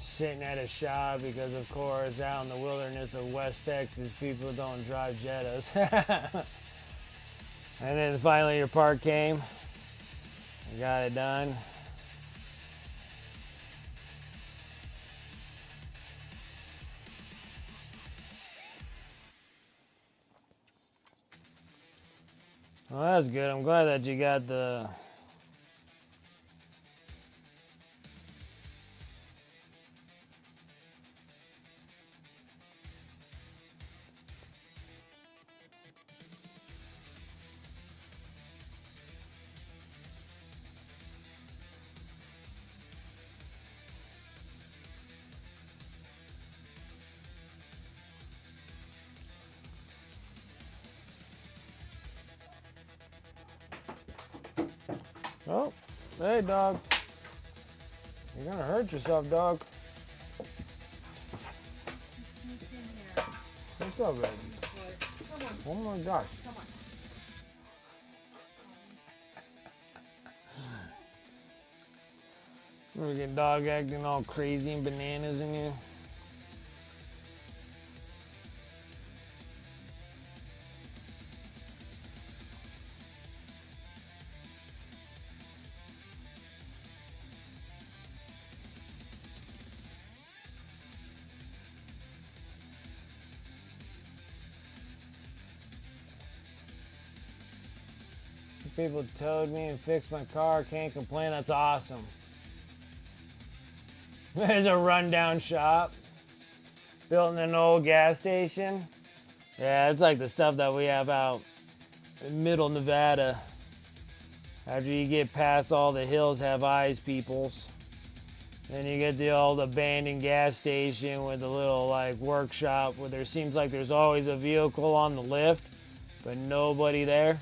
Sitting at a shop because, of course, out in the wilderness of West Texas, people don't drive Jettas. And then finally your part came. You got it done. Well, that's good. I'm glad that you got the. Oh, hey, dog. You're gonna hurt yourself, dog. What's up, baby? Oh my gosh. Look at dog acting all crazy and bananas in here. People towed me and fixed my car. Can't complain. That's awesome. There's a rundown shop built in an old gas station. Yeah, it's like the stuff that we have out in middle Nevada. After you get past all the hills have eyes peoples. Then you get the old abandoned gas station with a little like workshop where there seems like there's always a vehicle on the lift, but nobody there.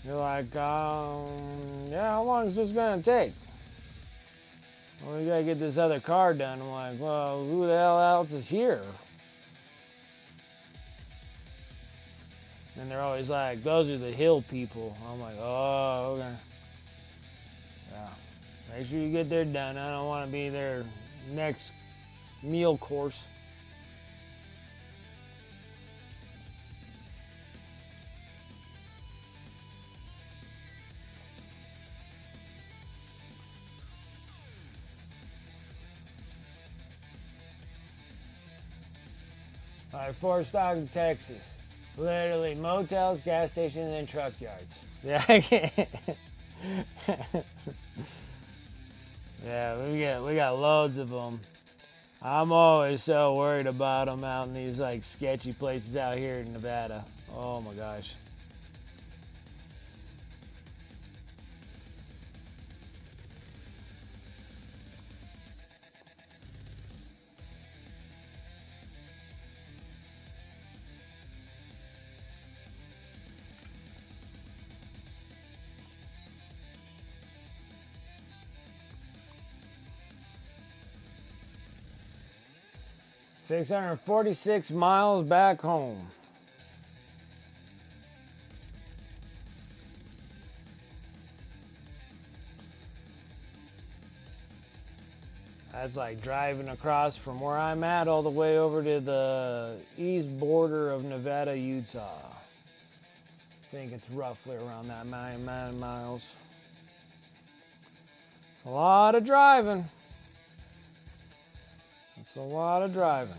You're like, yeah, how long is this gonna take? Well, we gotta get this other car done. I'm like, well, who the hell else is here? And they're always like, those are the hill people. I'm like, oh, okay. Yeah. Make sure you get there done. I don't want to be their next meal course. All right, Fort Stockton, Texas. Literally motels, gas stations, and truck yards. Yeah, I can't. Yeah, we got loads of them. I'm always so worried about them out in these like sketchy places out here in Nevada. Oh my gosh. 646 miles back home. That's like driving across from where I'm at all the way over to the east border of Nevada, Utah. I think it's roughly around that 9 miles. A lot of driving. It's a lot of driving.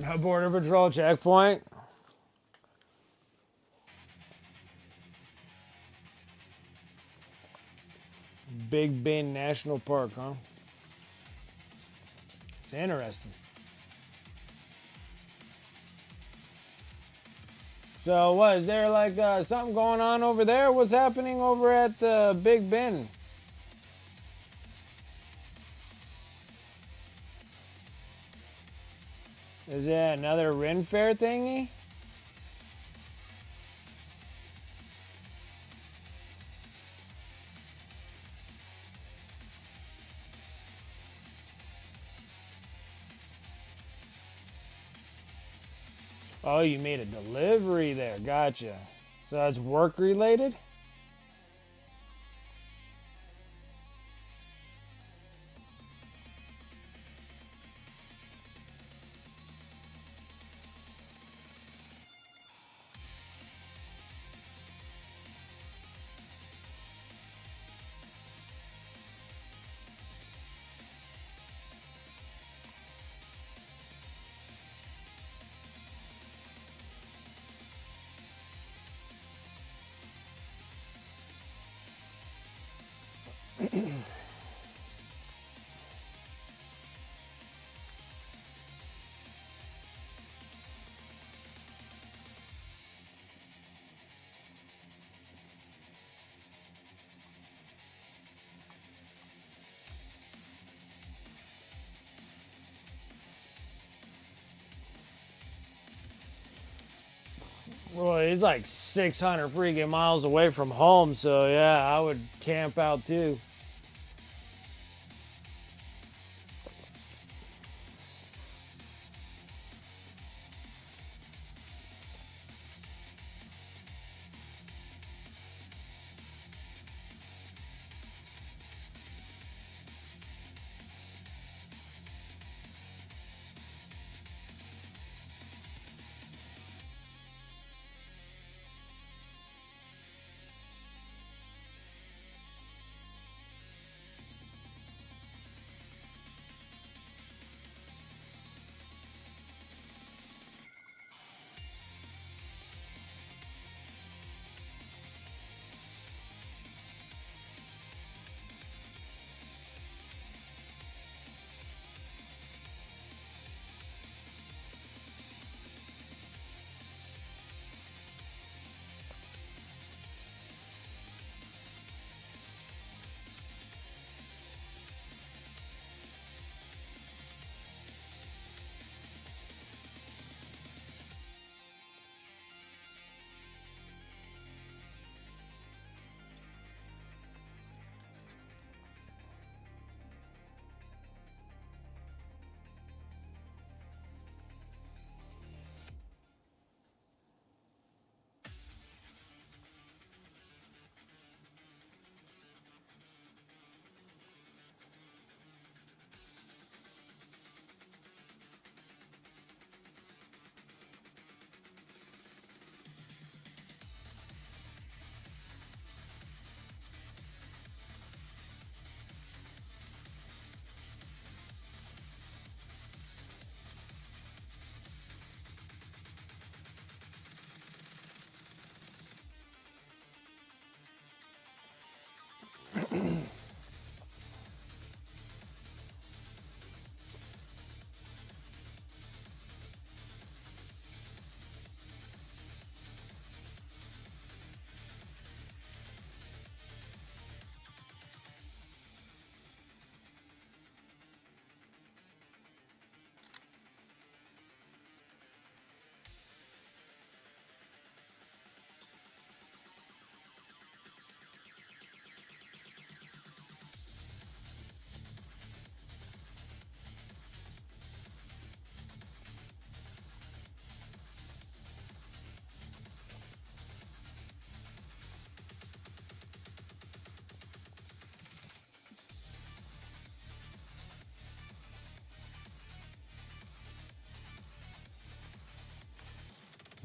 No border patrol checkpoint. Big Bend National Park, huh? It's interesting. So what, is there like something going on over there? What's happening over at the Big Bend? Is that another Ren Fair thingy? Oh, you made a delivery there. Gotcha. So that's work related? Well, he's like 600 freaking miles away from home, so yeah, I would camp out too.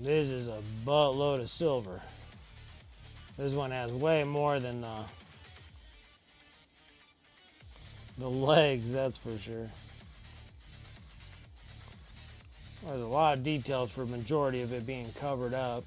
This is a buttload of silver. This one has way more than the legs, that's for sure. There's a lot of details for the majority of it being covered up.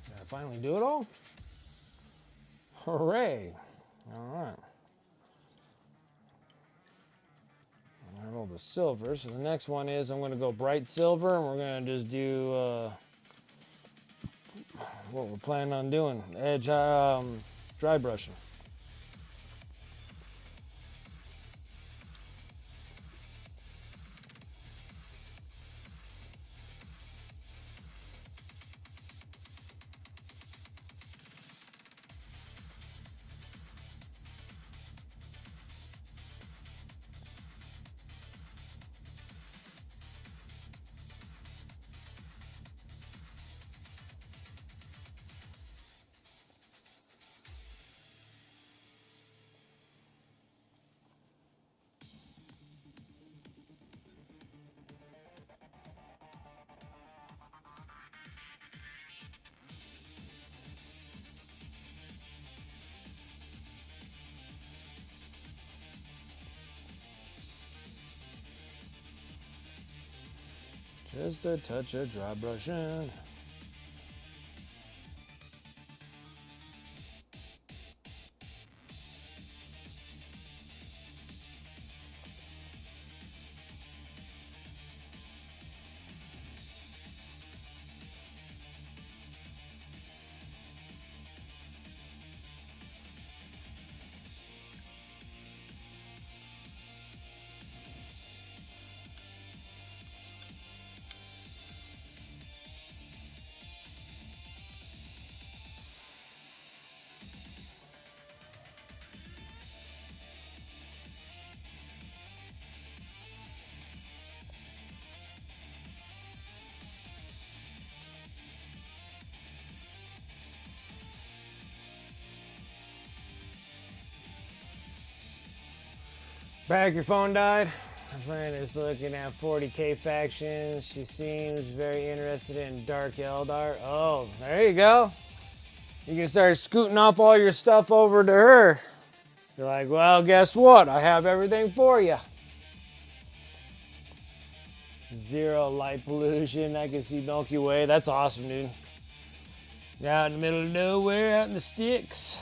Did I finally do it all? Hooray! All right. I have all the silver, so the next one is I'm going to go bright silver, and we're going to just do what we're planning on doing, edge dry brushing. Just a touch of dry brushing. Back, your phone died. My friend is looking at 40K factions. She seems very interested in Dark Eldar. Oh, there you go. You can start scooting off all your stuff over to her. You're like, well, guess what? I have everything for you. Zero light pollution. I can see Milky Way. That's awesome, dude. Out in the middle of nowhere, out in the sticks.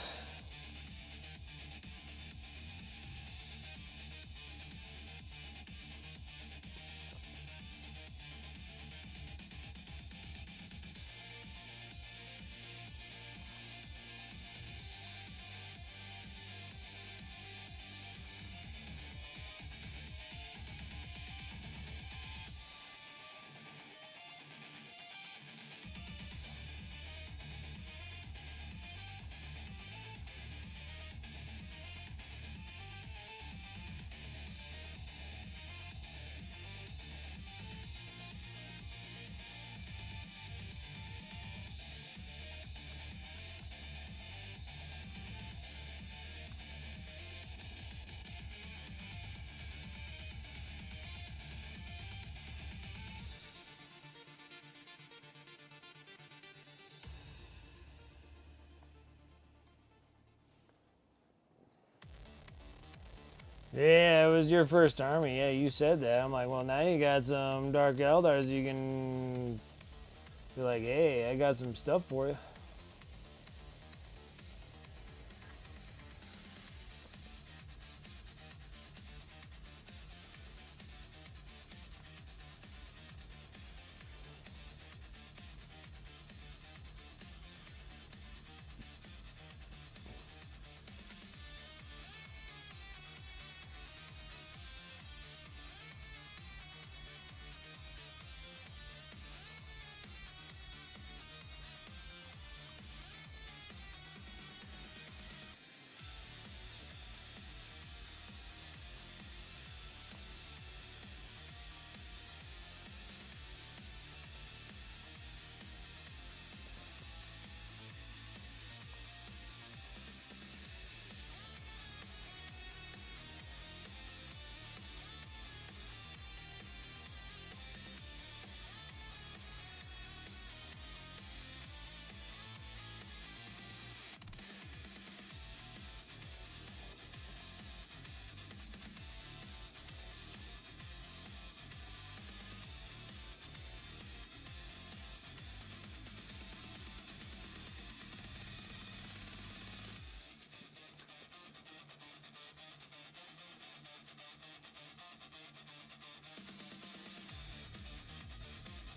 Yeah, it was your first army. Yeah, you said that. I'm like, well, now you got some Dark Eldars. You can be like, hey, I got some stuff for you.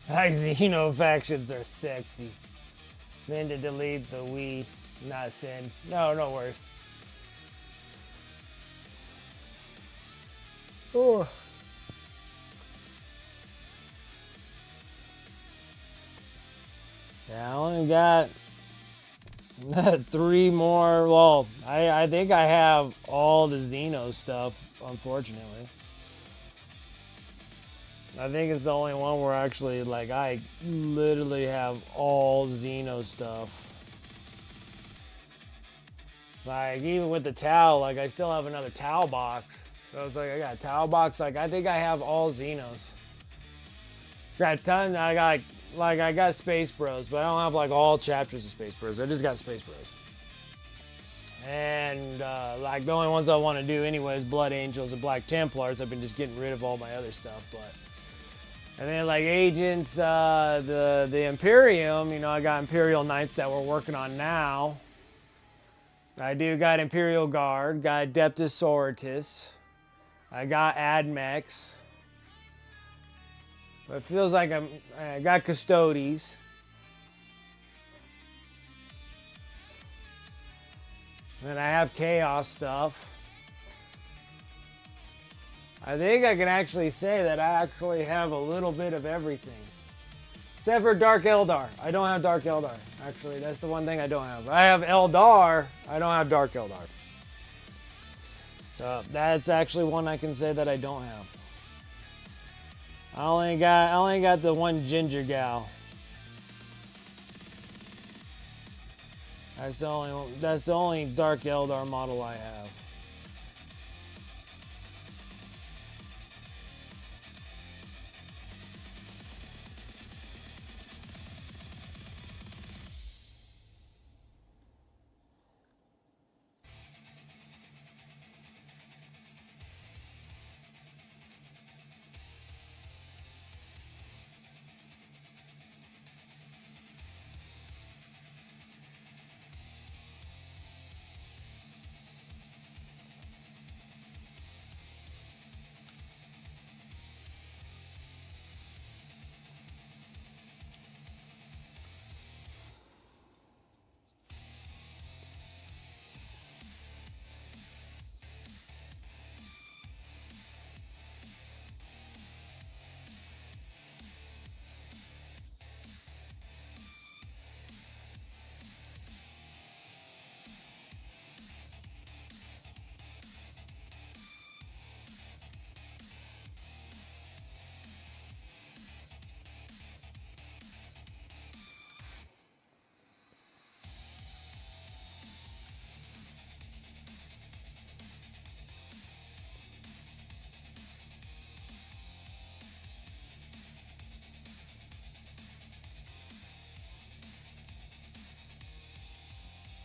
Like, Xeno factions are sexy. Then to delete the we, not send. No, no worries. Oh. Yeah, I only got 3 more. Well, I think I have all the Xeno stuff, unfortunately. I think it's the only one where actually, like, I literally have all Xeno stuff. Like, even with the Tau, like, I still have another Tau box. So it's like, I got a Tau box. Like, I think I have all Xenos. Got a ton. I got, like, I got Space Bros, but I don't have, like, all chapters of Space Bros. I just got Space Bros. And, like, the only ones I want to do anyway is Blood Angels and Black Templars. I've been just getting rid of all my other stuff, but... And then, like, Agents, the Imperium, you know, I got Imperial Knights that we're working on now. I do got Imperial Guard, got Adeptus Sororitas. I got Admex. But it feels like I got Custodes. And I have Chaos stuff. I think I can actually say that I actually have a little bit of everything. Except for Dark Eldar. I don't have Dark Eldar. Actually, that's the one thing I don't have. I have Eldar. I don't have Dark Eldar. So that's actually one I can say that I don't have. I only got the one Ginger Gal. That's the only Dark Eldar model I have.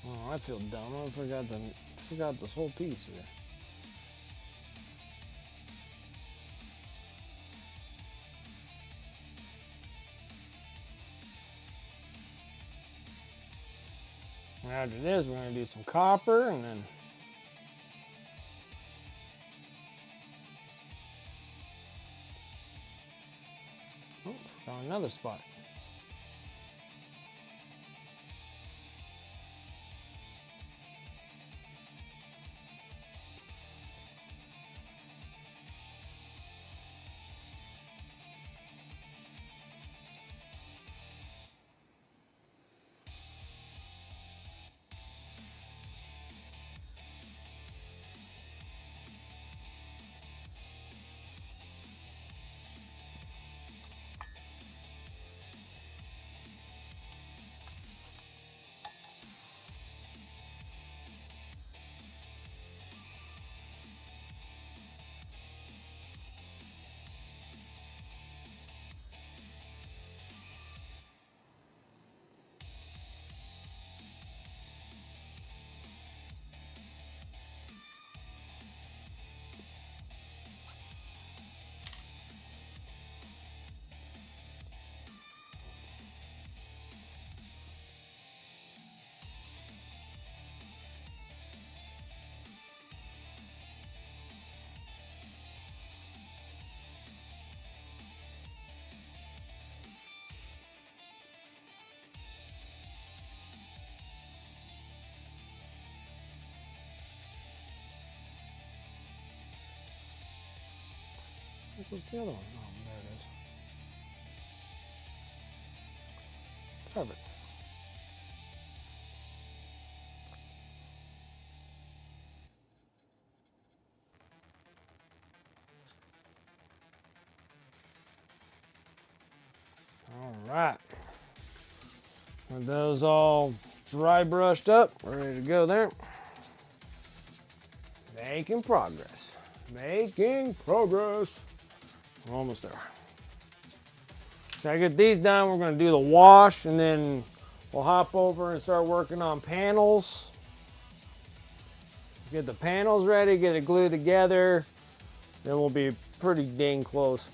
Oh, I feel dumb. I forgot this whole piece here. After this, we're gonna do some copper, and then found another spot. Where's the other one? Oh, there it is. Perfect. All right. With those all dry brushed up, we're ready to go there. Making progress. Making progress. We're almost there. So I get these done, we're going to do the wash, and then we'll hop over and start working on panels. Get the panels ready, get it glued together, then we'll be pretty dang close.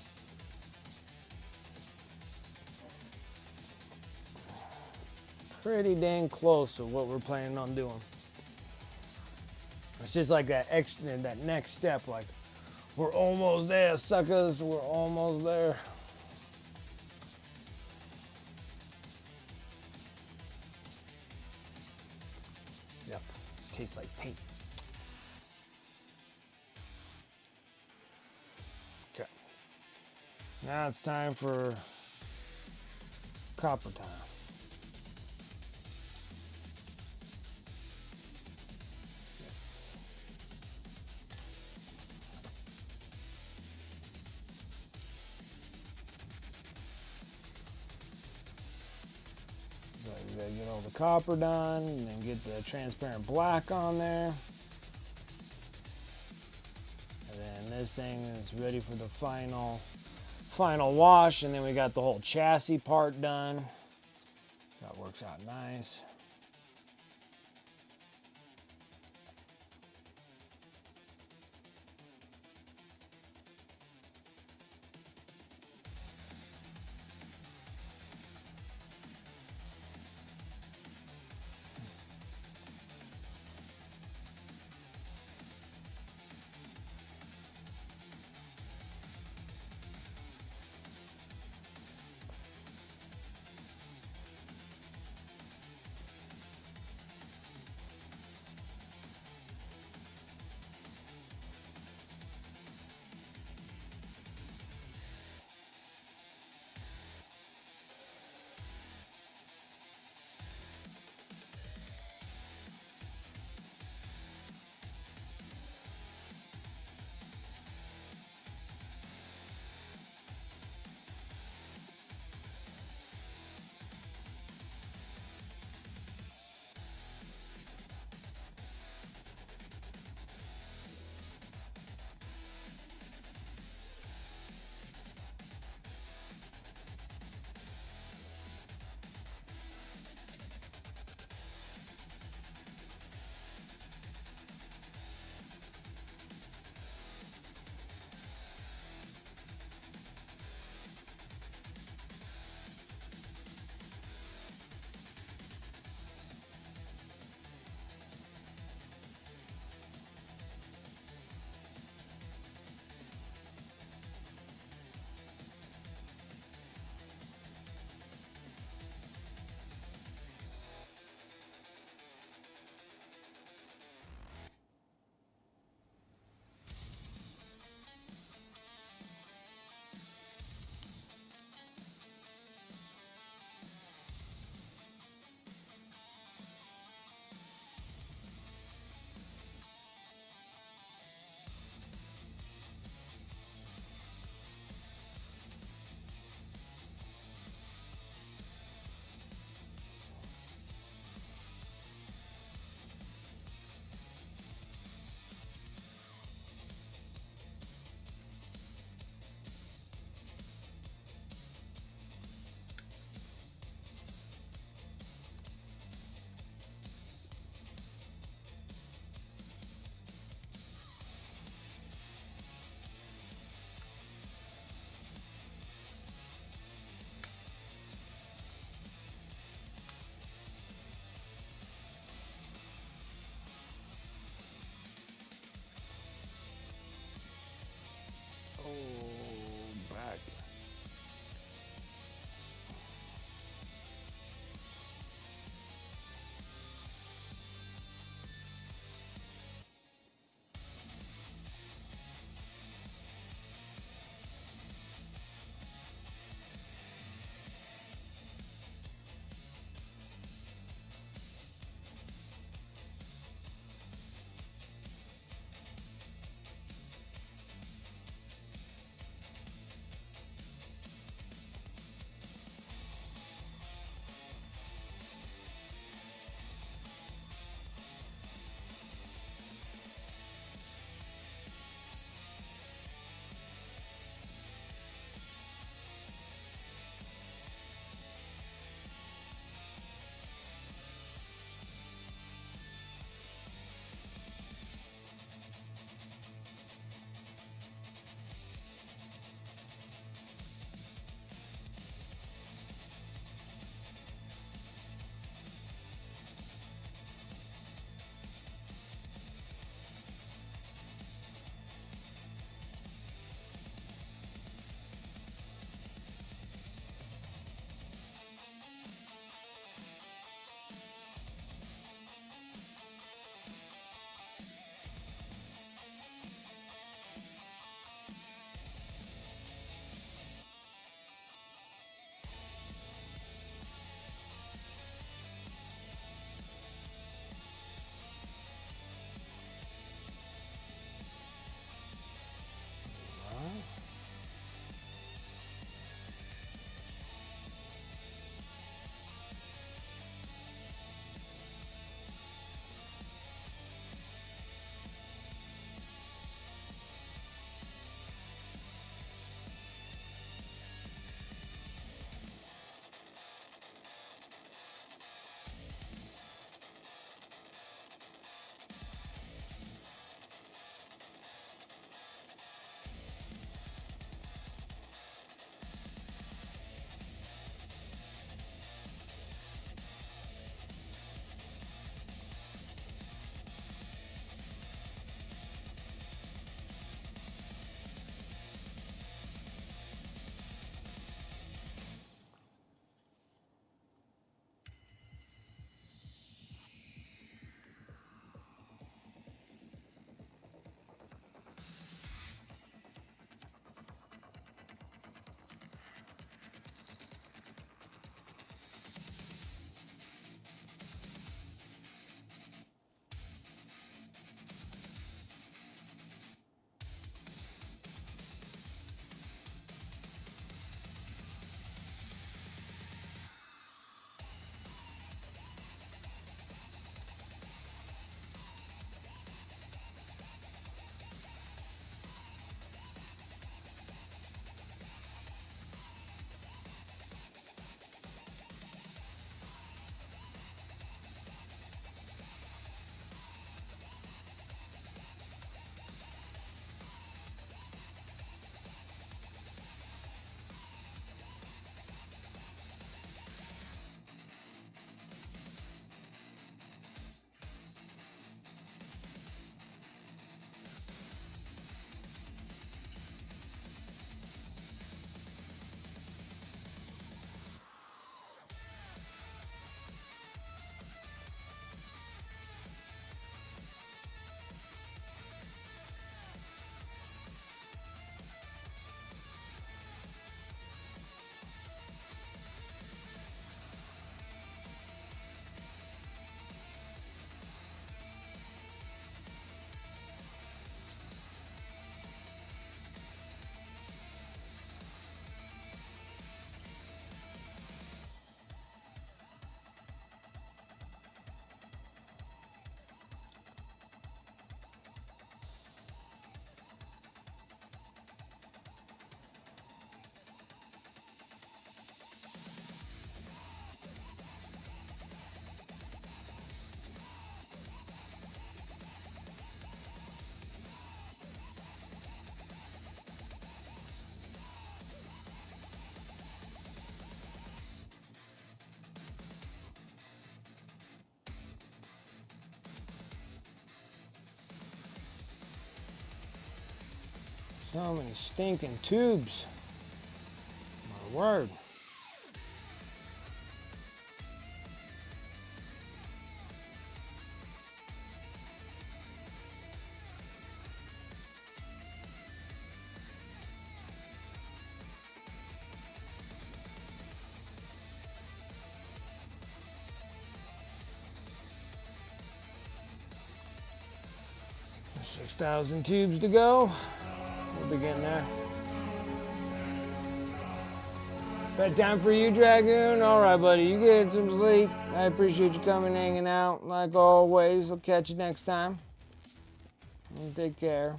Pretty dang close to what we're planning on doing. It's just like that extra, that next step, like we're almost there, suckers, we're almost there. Yep, tastes like paint. Okay, now it's time for copper time. So you gotta get all the copper done, and then get the transparent black on there. And then this thing is ready for the final wash, and then we got the whole chassis part done. That works out nice. come in stinking tubes. My word. There's 6,000 tubes to go. We'll be getting there. Bedtime for you, Dragoon? Alright, buddy, you get some sleep. I appreciate you coming and hanging out. Like always, I'll catch you next time. And take care.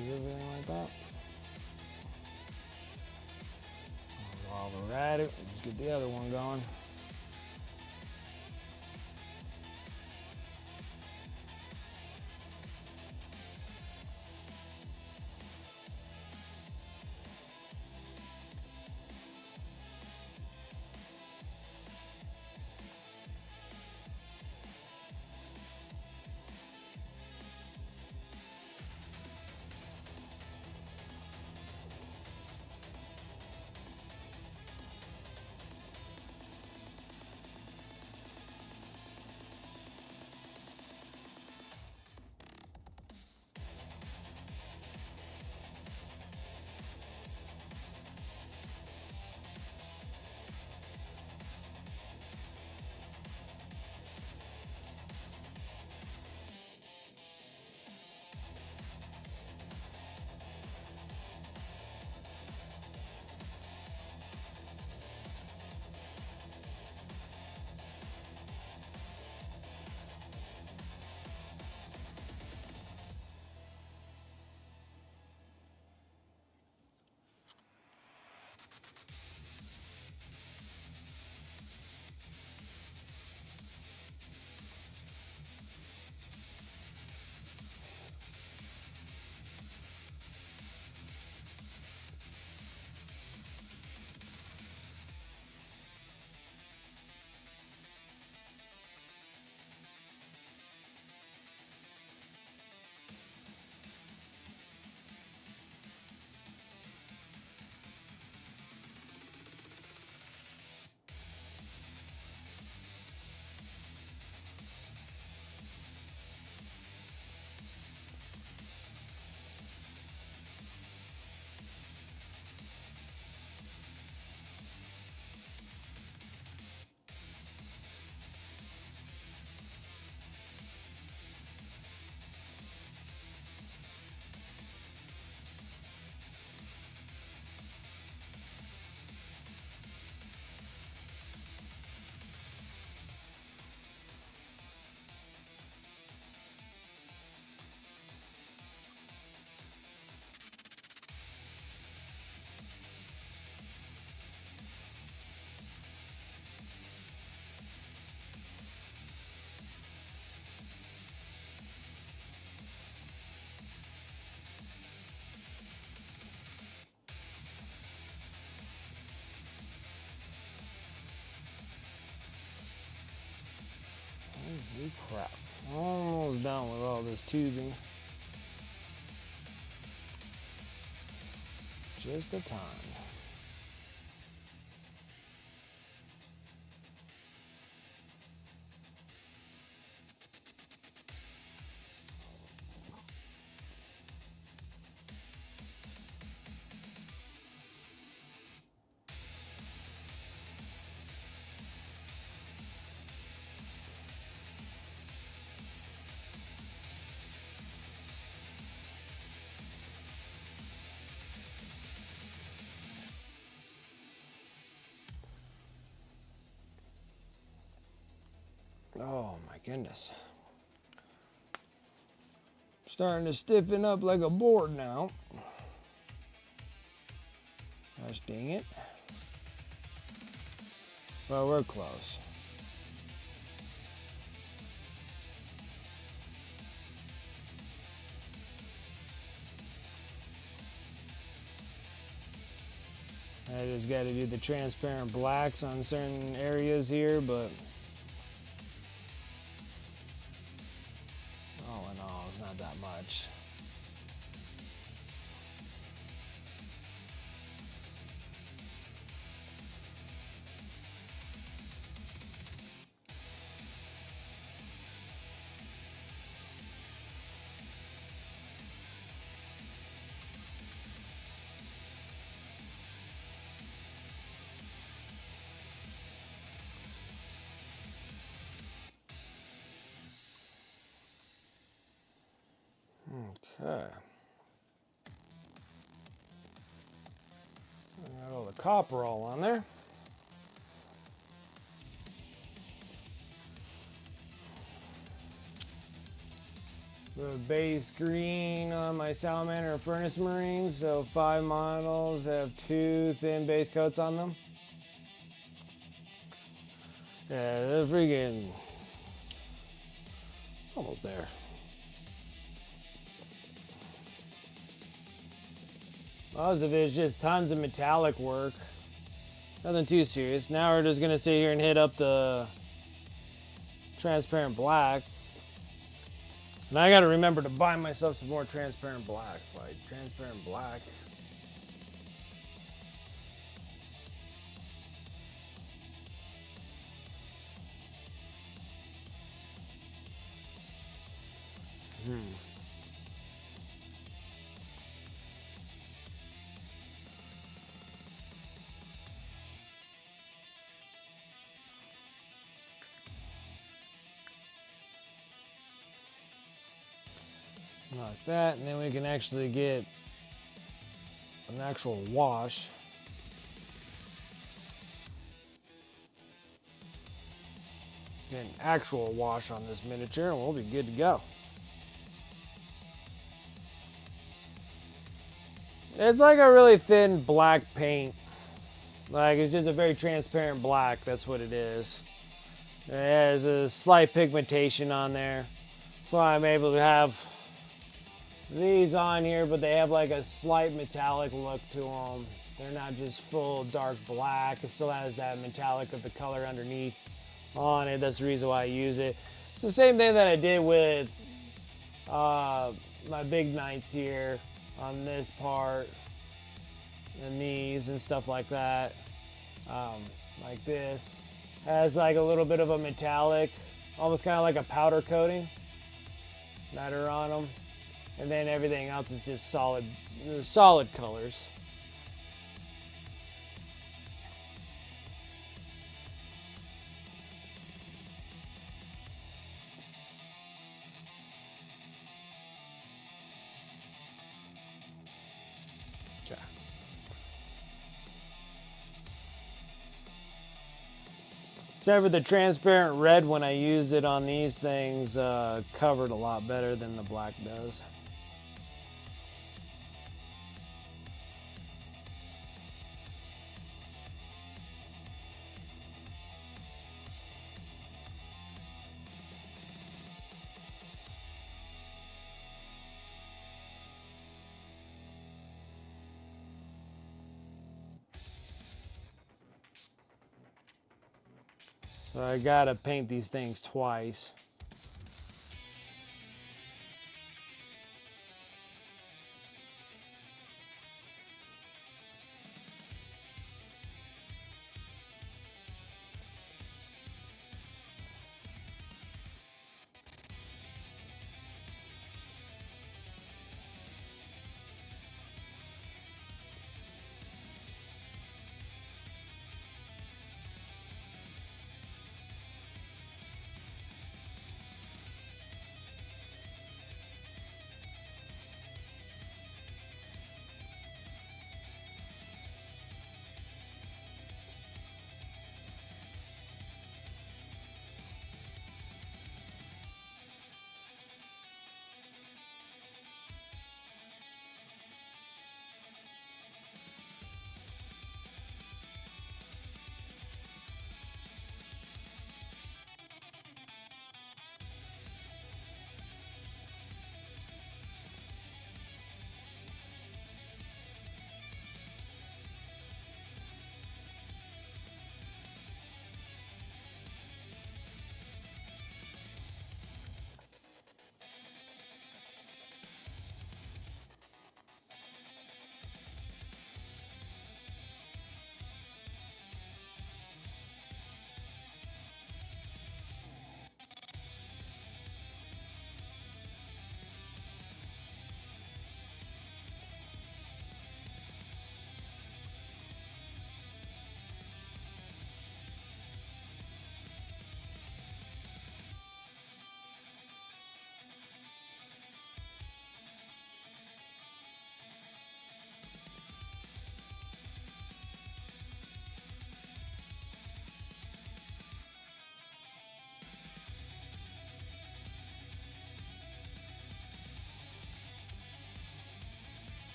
Everything like that. While we're at it, let's get the other one going. Holy crap. Almost done with all this tubing. Just a time. Oh my goodness. Starting to stiffen up like a board now. Gosh dang it. Well, we're close. I just got to do the transparent blacks on certain areas here, but all in all, it's not that much. Okay. Got all the copper all on there. The base green on my salamander and furnace marines, so 5 models have 2 thin base coats on them. Yeah, they're freaking almost there. Most of it is just tons of metallic work. Nothing too serious. Now we're just gonna sit here and hit up the transparent black. And I gotta remember to buy myself some more transparent black. Like transparent black. Like that, and then we can actually get an actual wash. Get an actual wash on this miniature, and we'll be good to go. It's like a really thin black paint. Like, it's just a very transparent black, that's what it is. It has a slight pigmentation on there. So I'm able to have these on here, but they have like a slight metallic look to them. They're not just full dark black. It still has that metallic of the color underneath on it. That's the reason why I use it. It's the same thing that I did with my big knights here on this part and these and stuff like that. Like this has like a little bit of a metallic, almost kind of like a powder coating that are on them. And then everything else is just solid colors. Okay. Except for the transparent red, when I used it on these things, covered a lot better than the black does. So I gotta paint these things twice.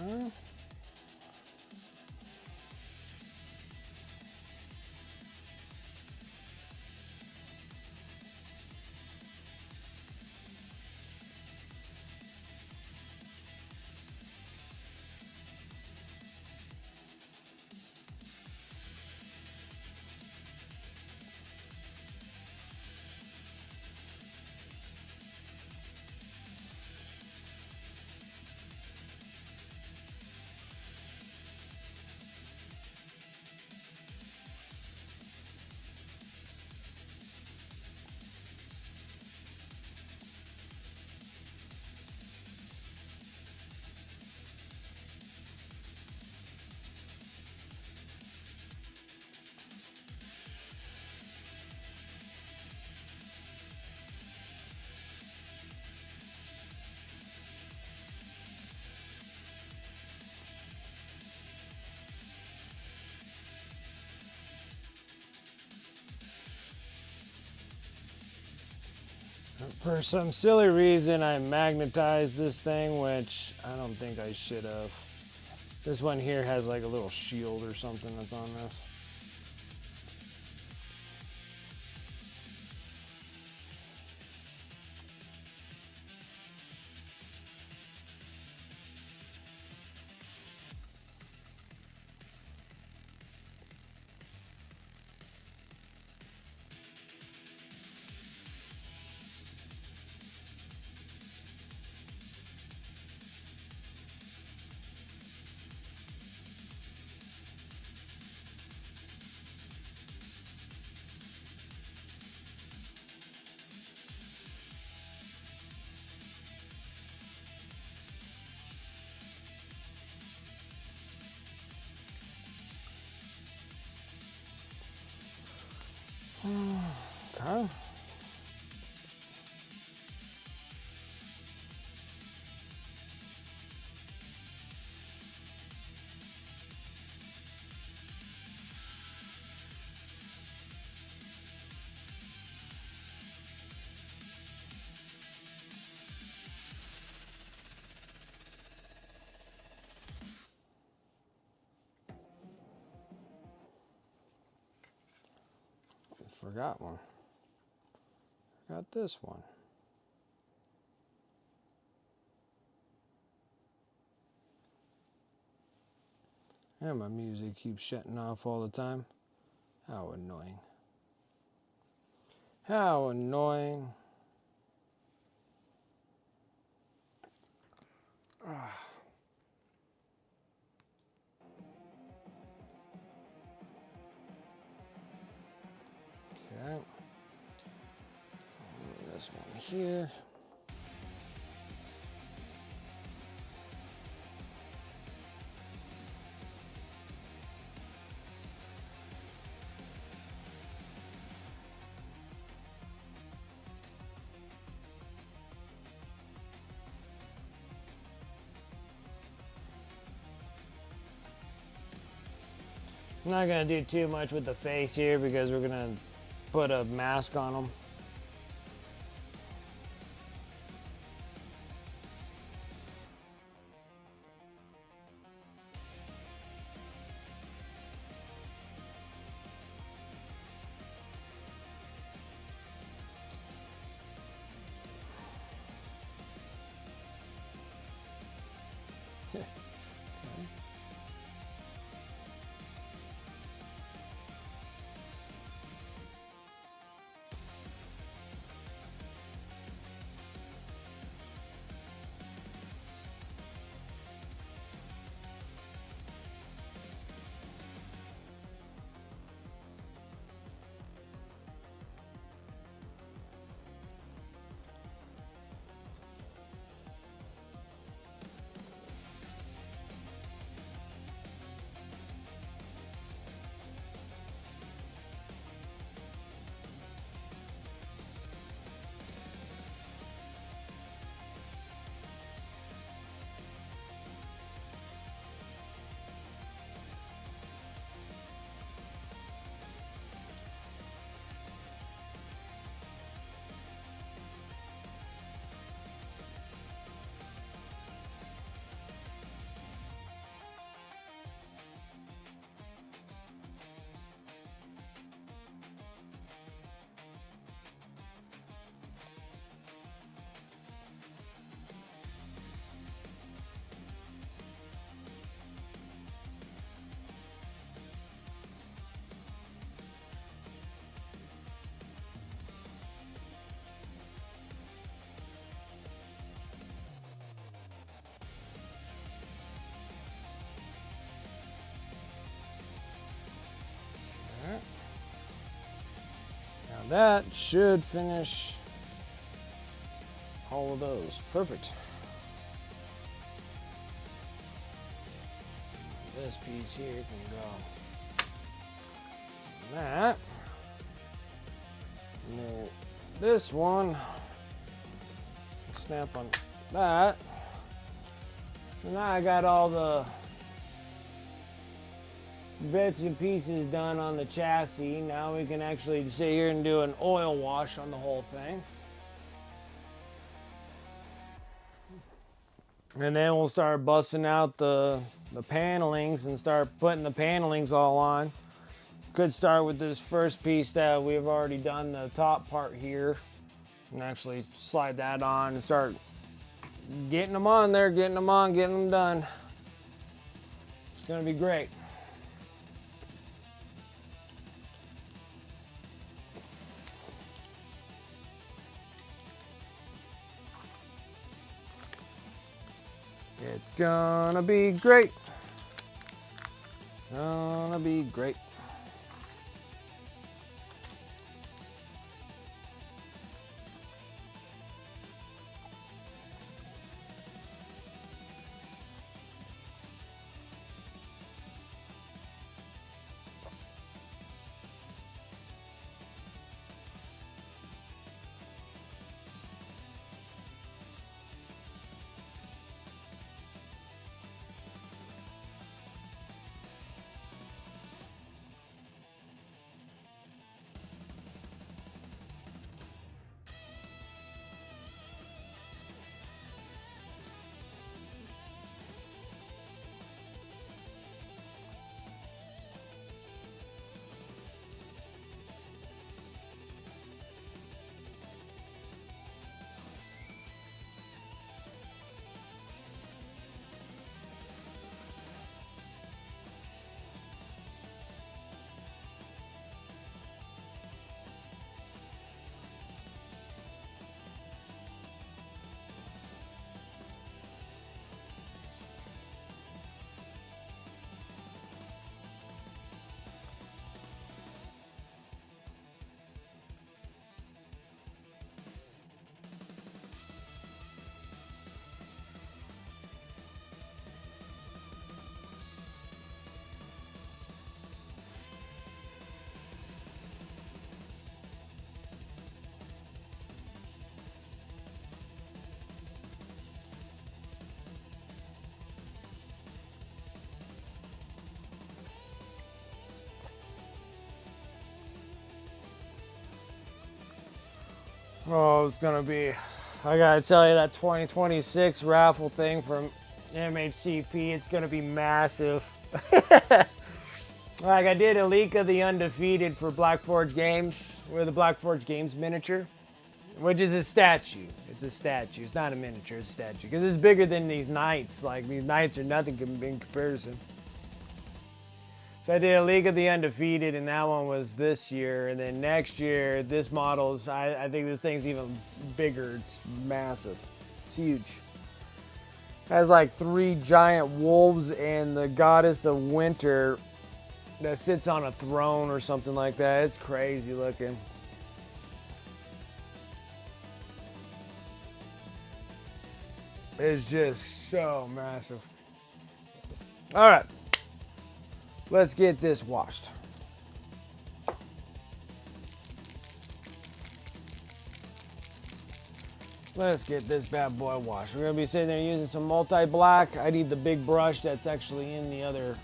Huh? For some silly reason, I magnetized this thing, which I don't think I should have. This one here has like a little shield or something that's on this. Okay. Forgot one. Got this one. And my music keeps shutting off all the time. How annoying. How annoying. Okay. This one here. I'm not gonna do too much with the face here because we're gonna put a mask on them. that should finish all of those. Perfect. This piece here can go like that. And then this one, snap on that. So now I got all the bits and pieces done on the chassis. Now we can actually sit here and do an oil wash on the whole thing. And then we'll start busting out the panelings and start putting the panelings all on. Could start with this first piece that we've already done the top part here. And actually slide that on and start getting them on there, getting them on, getting them done. It's gonna be great. It's gonna be great. Gonna be great. Oh, it's gonna be, I gotta tell you, that 2026 raffle thing from MHCP, it's gonna be massive. Like, I did a leak of the Undefeated for Black Forge Games, with the Black Forge Games miniature, which is a statue. It's a statue, it's not a miniature, it's a statue. Because it's bigger than these knights. Like, these knights are nothing in comparison. So I did a League of the Undefeated, and that one was this year. And then next year, this model's, I think this thing's even bigger. It's massive. It's huge. It has like 3 giant wolves and the goddess of winter that sits on a throne or something like that. It's crazy looking. It's just so massive. All right. Let's get this washed. Let's get this bad boy washed. We're gonna be sitting there using some multi-black. I need the big brush that's actually in the other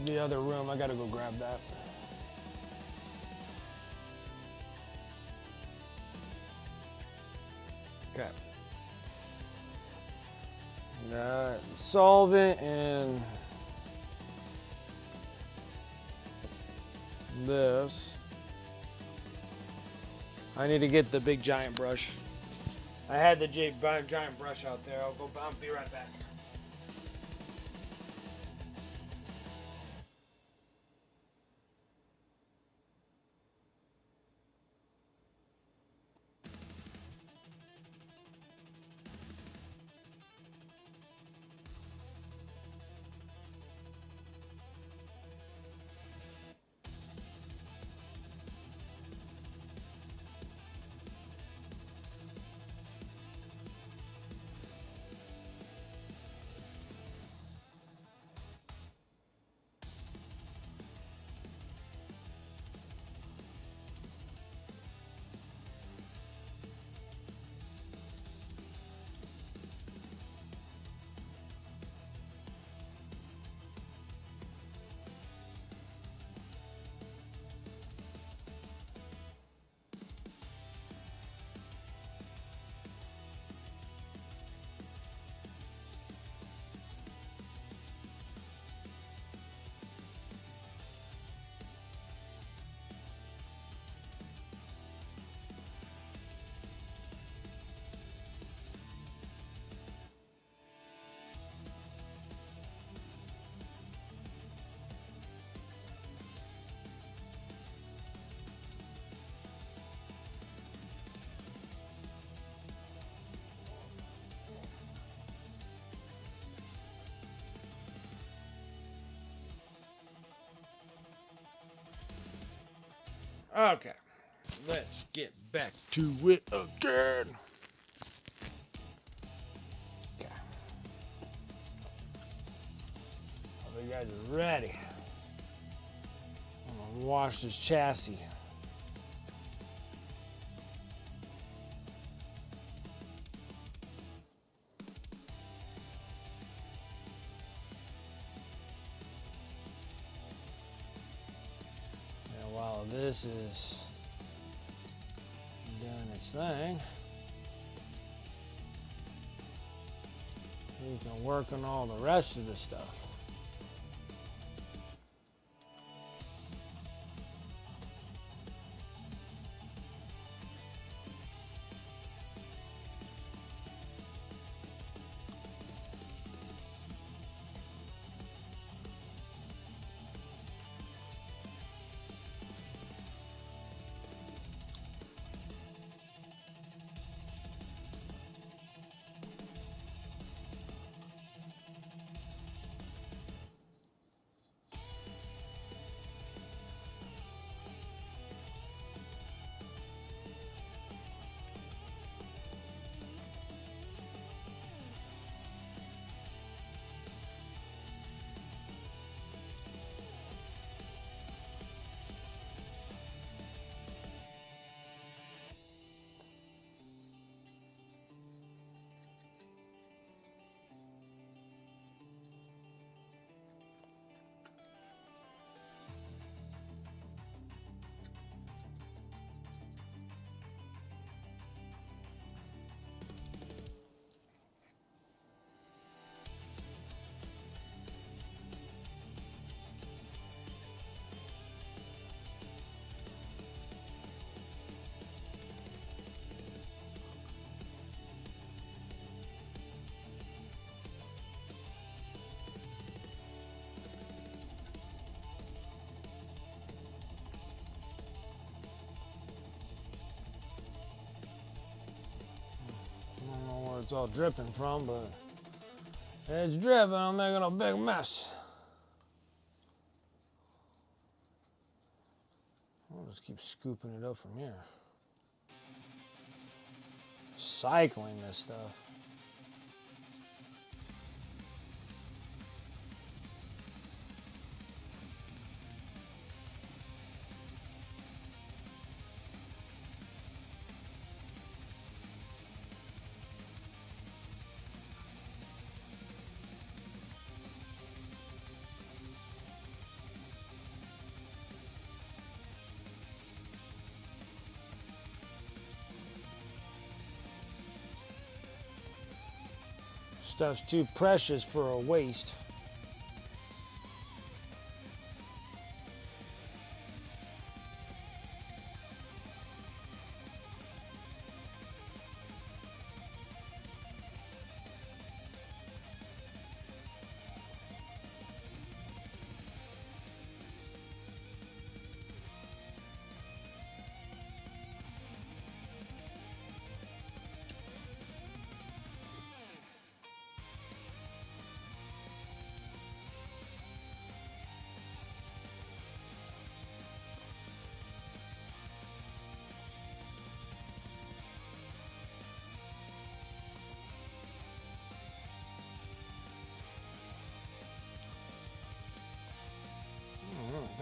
room. I gotta go grab that. Okay. Solvent and this. I need to get the big giant brush. I had the giant brush out there. I'll be right back. Okay, let's get back to it again. Okay. Hope you guys are ready. I'm gonna wash this chassis. And while this is doing its thing, we can work on all the rest of the stuff. I don't know where it's all dripping from, but it's dripping. I'm making a big mess. I'll just keep scooping it up from here. Cycling this stuff. Stuff's too precious for a waste.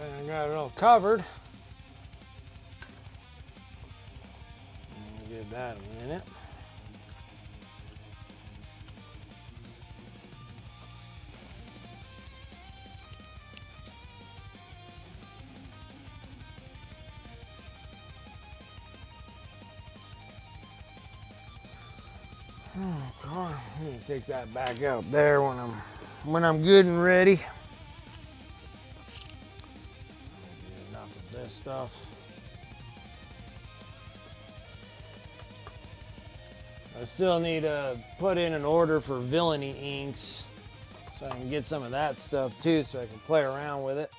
I think I got it all covered. Give that a minute. Oh God, I'm gonna take that back out there when I'm good and ready. Enough of this stuff. I still need to put in an order for villainy inks so I can get some of that stuff too, so I can play around with it.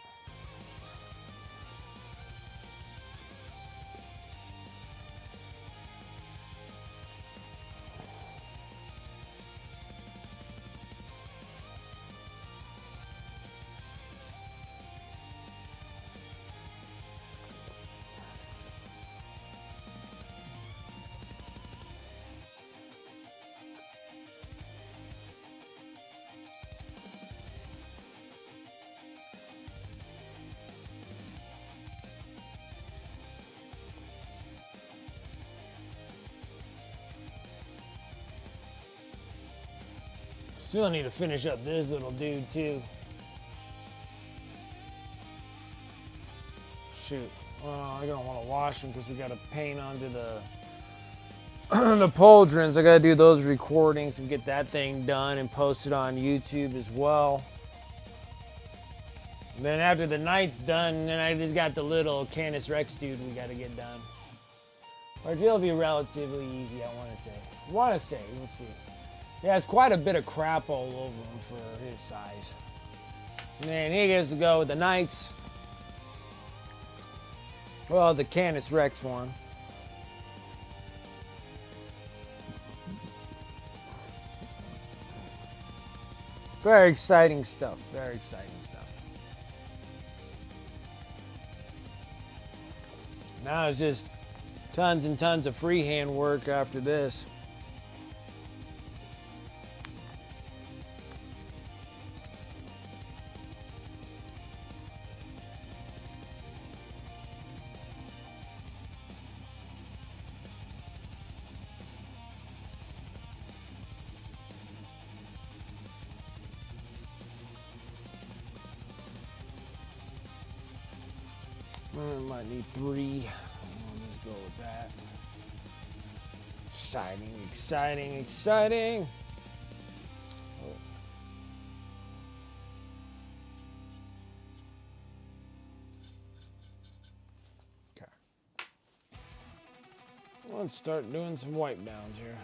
Still need to finish up this little dude too. Shoot. I don't want to wash them because we got to paint onto the the pauldrons. I got to do those recordings and get that thing done and post it on YouTube as well. And then after the night's done, then I just got the little Canis Rex dude we got to get done. Or it'll be relatively easy, I want to say. We'll see. Yeah, it's quite a bit of crap all over him for his size. And then he gets to go with the Knights. Well, the Canis Rex one. Very exciting stuff. Very exciting stuff. Now it's just tons and tons of freehand work after this. Might need 3. Let's go with that. Exciting, exciting, exciting. Oh. Okay. Let's start doing some wipe downs here.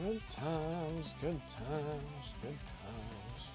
Good times, good times, good times.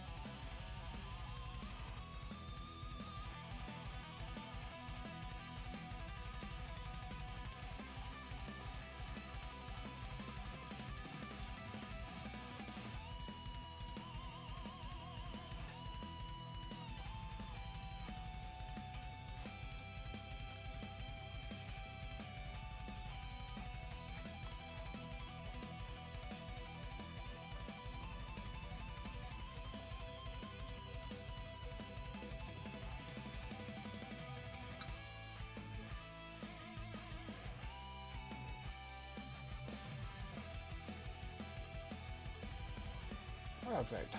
Perfect.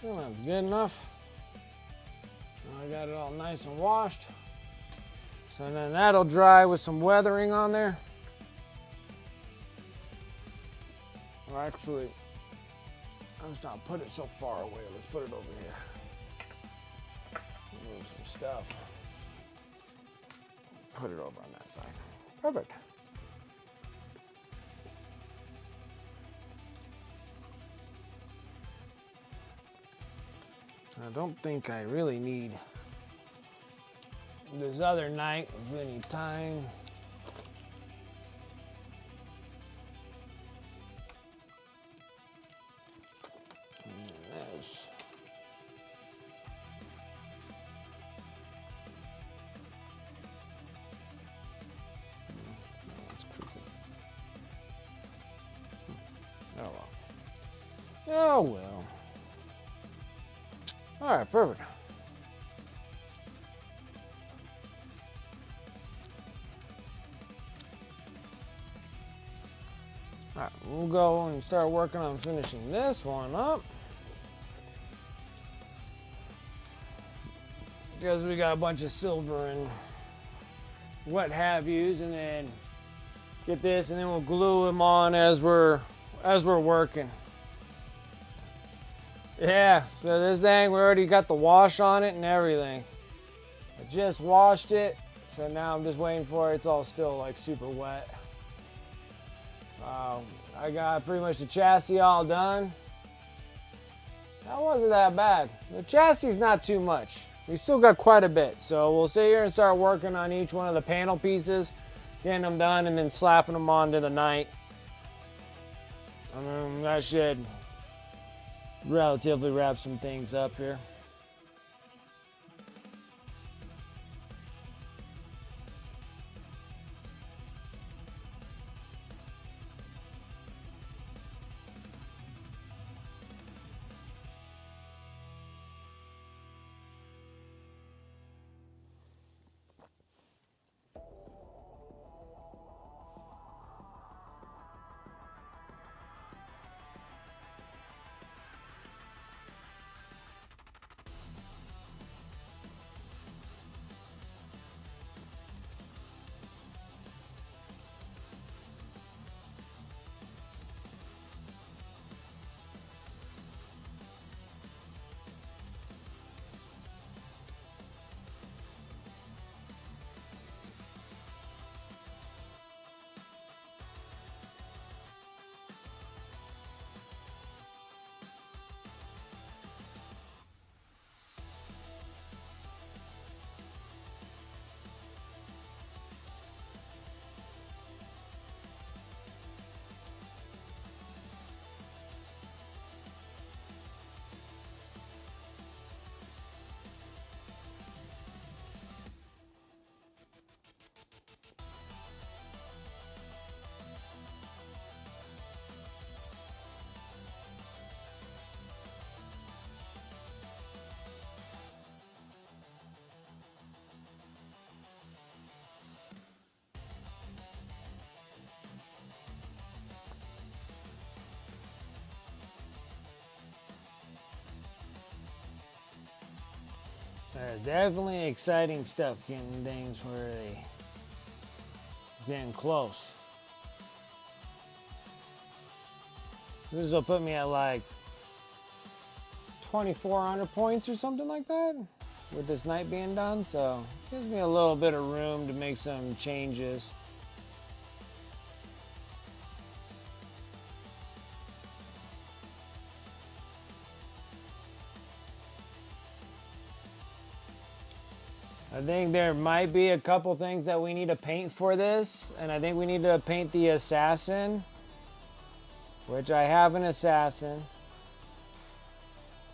Well, that's good enough. Now I got it all nice and washed. So then that'll dry with some weathering on there. Or actually, let's not put it so far away. Let's put it over here. Move some stuff. Put it over on that side. Perfect. I don't think I really need this other night of any time. Oh well. All right, perfect. All right, we'll go and start working on finishing this one up. Because we got a bunch of silver and what have yous, and then get this, and then we'll glue them on as we're working. Yeah, so this thing, we already got the wash on it and everything. I just washed it, so now I'm just waiting for it. It's all still like super wet. I got pretty much the chassis all done. That wasn't that bad. The chassis is not too much. We still got quite a bit, so we'll sit here and start working on each one of the panel pieces, getting them done, and then slapping them onto the night. That should relatively wrap some things up here. There's definitely exciting stuff getting things where they getting close. This will put me at like 2,400 points or something like that with this night being done, so it gives me a little bit of room to make some changes. I think there might be a couple things that we need to paint for this, and I think we need to paint the assassin, which I have an assassin.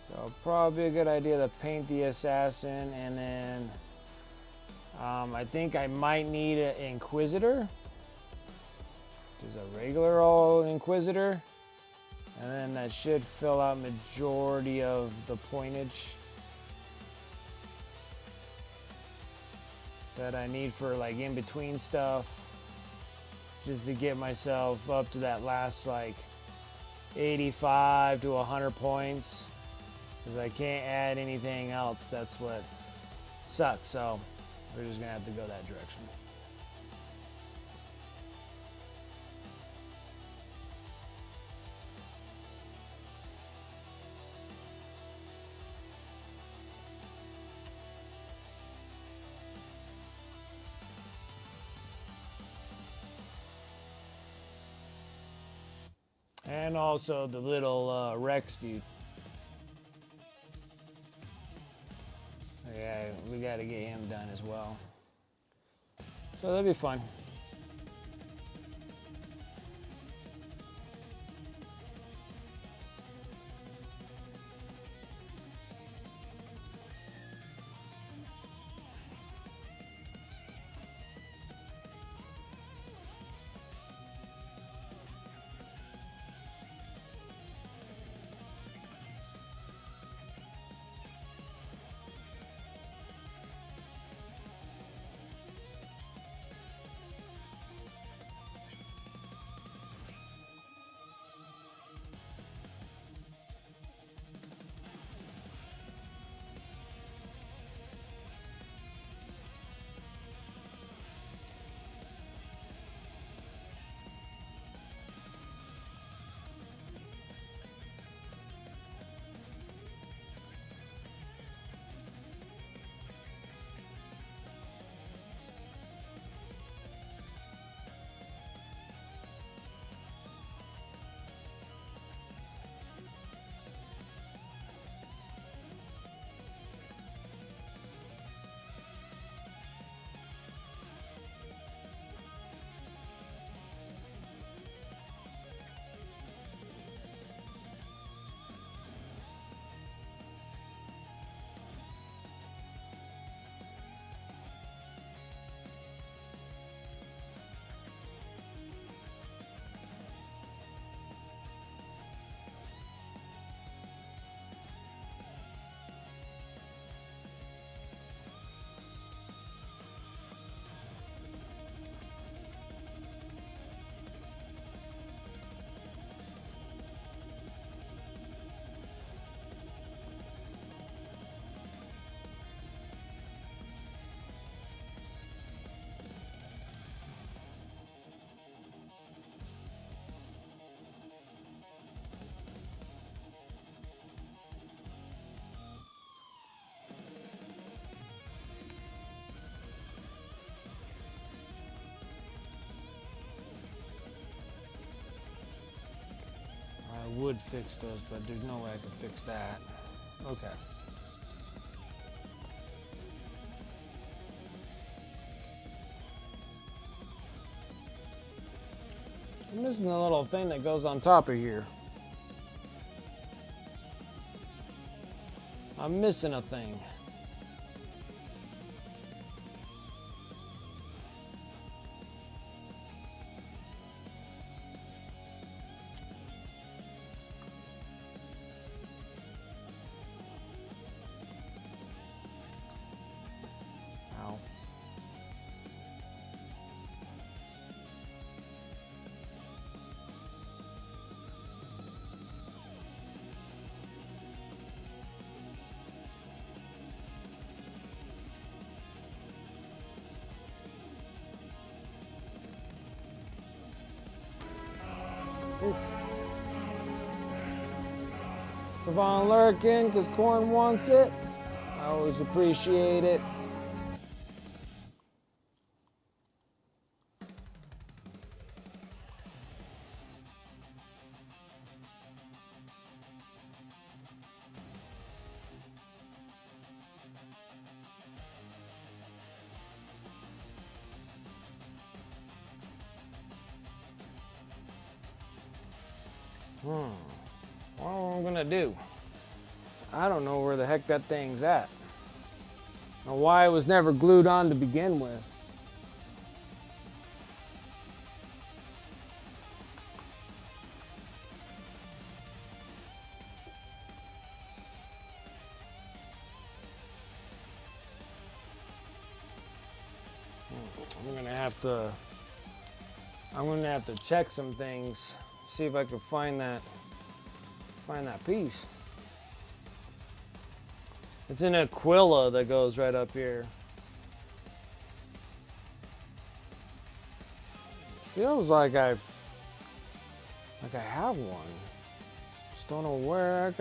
So probably a good idea to paint the assassin, and then I think I might need an inquisitor. There's a regular old inquisitor, and then that should fill out majority of the pointage that I need for like in between stuff, just to get myself up to that last like 85 to 100 points, because I can't add anything else. That's what sucks, so we're just gonna have to go that direction. And also the little Rex dude. Yeah, we got to get him done as well. So that'll be fun. fix those, but there's no way I can fix that. Okay. I'm missing the little thing that goes on top of here. I'm missing a thing. Ow. Ooh. Savon Lurkin, because Corn wants it. I always appreciate it. What am I gonna do? I don't know where the heck that thing's at. Or why it was never glued on to begin with. I'm gonna have to check some things, see if I can find that piece. It's an Aquila that goes right up here. Feels like I have one. Just don't know where.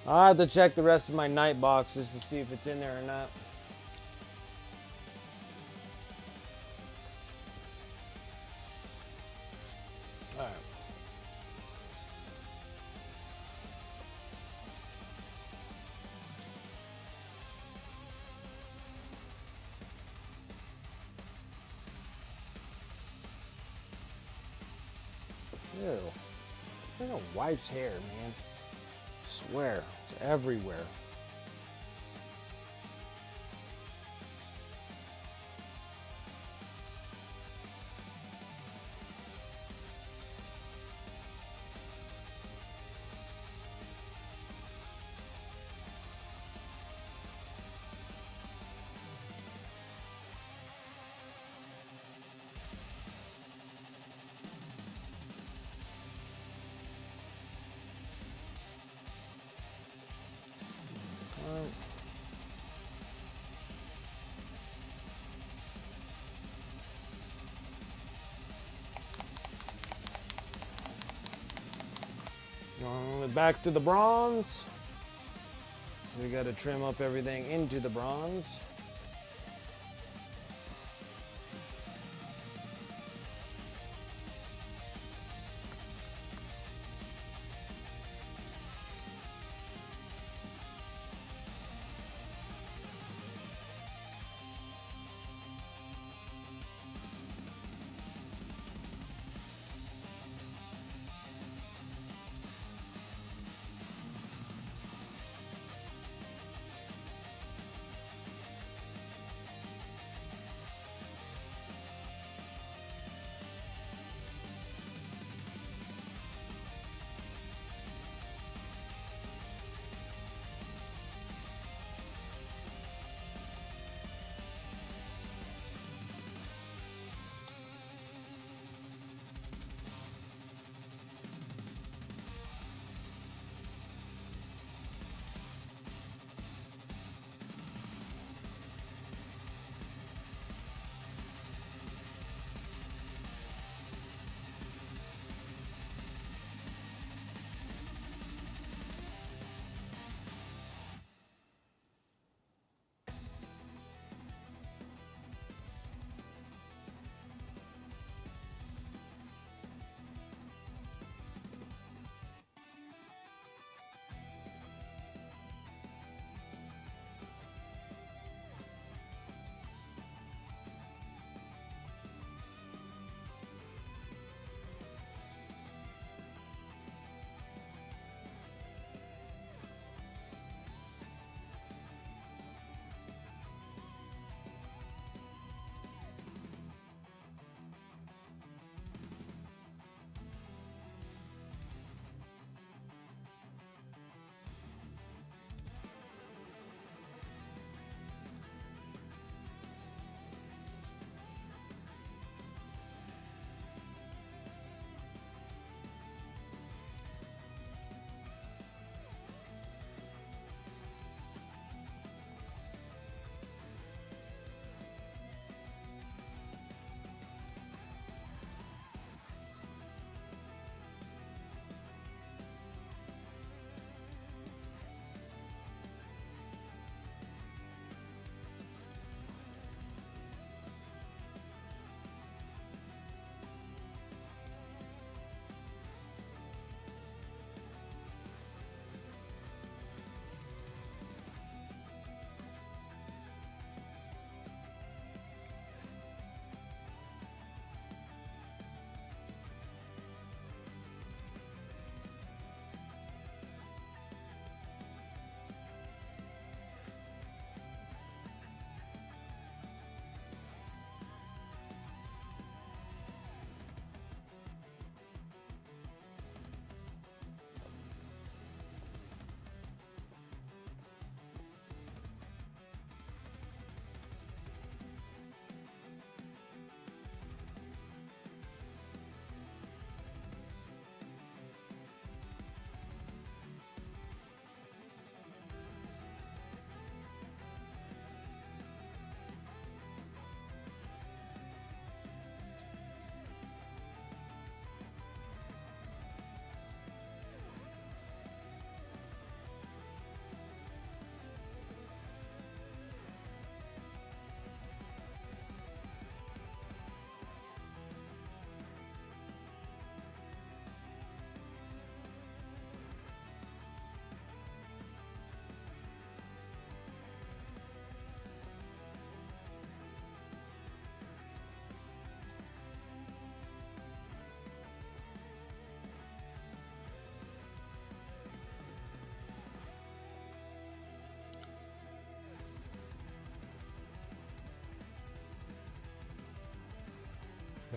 I'll have to check the rest of my night boxes to see if it's in there or not. All right. Ew. It's like a wife's hair, man. I swear, it's everywhere. Back to the bronze. So we got to trim up everything into the bronze.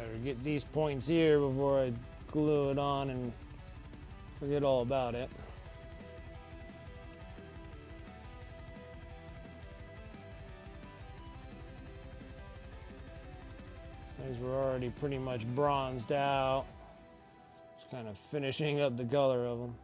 Better get these points here before I glue it on and forget all about it. These were already pretty much bronzed out. Just kind of finishing up the color of them.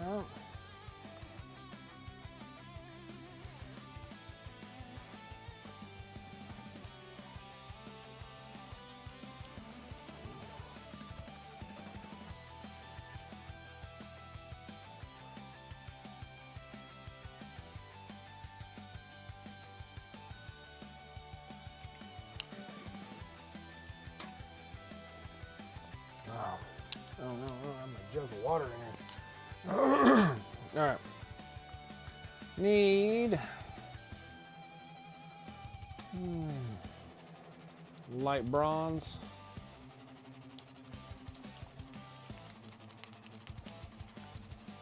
Well, oh no, I'm a jug of water in here. All right. Need light bronze.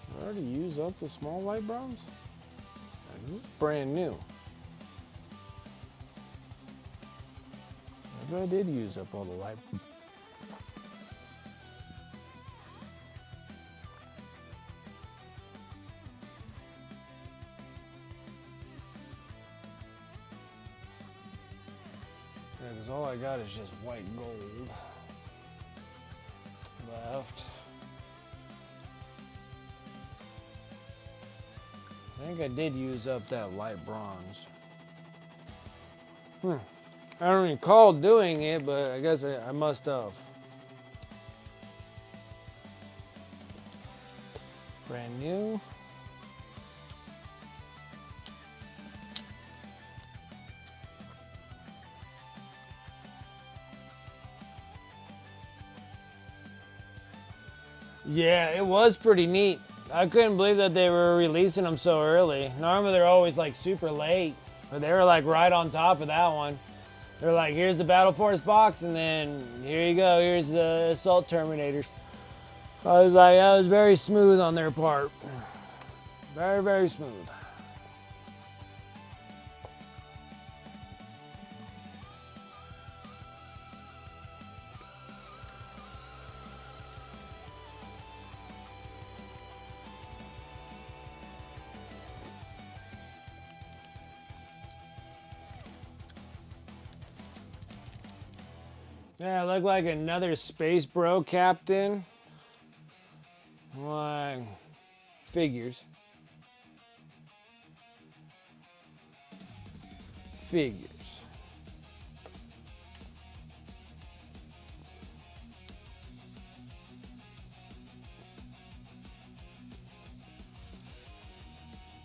Did I already use up the small light bronze? This is brand new. Maybe I did use up all the light. Yeah, because all I got is just white gold left. I think I did use up that light bronze. I don't recall doing it, but I guess I must have. Brand new. Yeah, it was pretty neat. I couldn't believe that they were releasing them so early. Normally they're always like super late, but they were like right on top of that one. They're like, here's the Battle Force box, and then here you go, here's the Assault Terminators. I was like, that was very smooth on their part. Very, very smooth. Yeah, it looked like another Space Bro captain. Like, figures. Figures.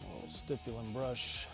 Little stipulant brush.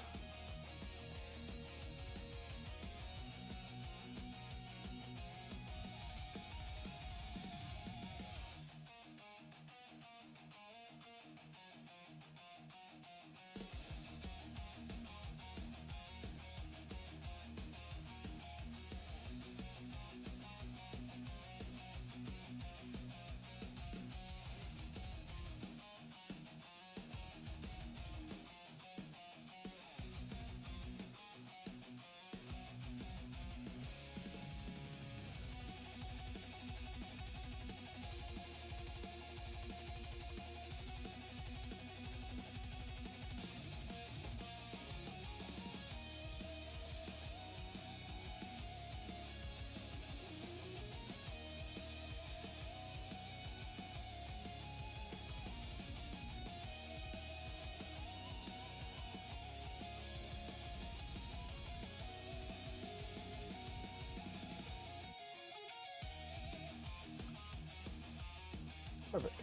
Perfect.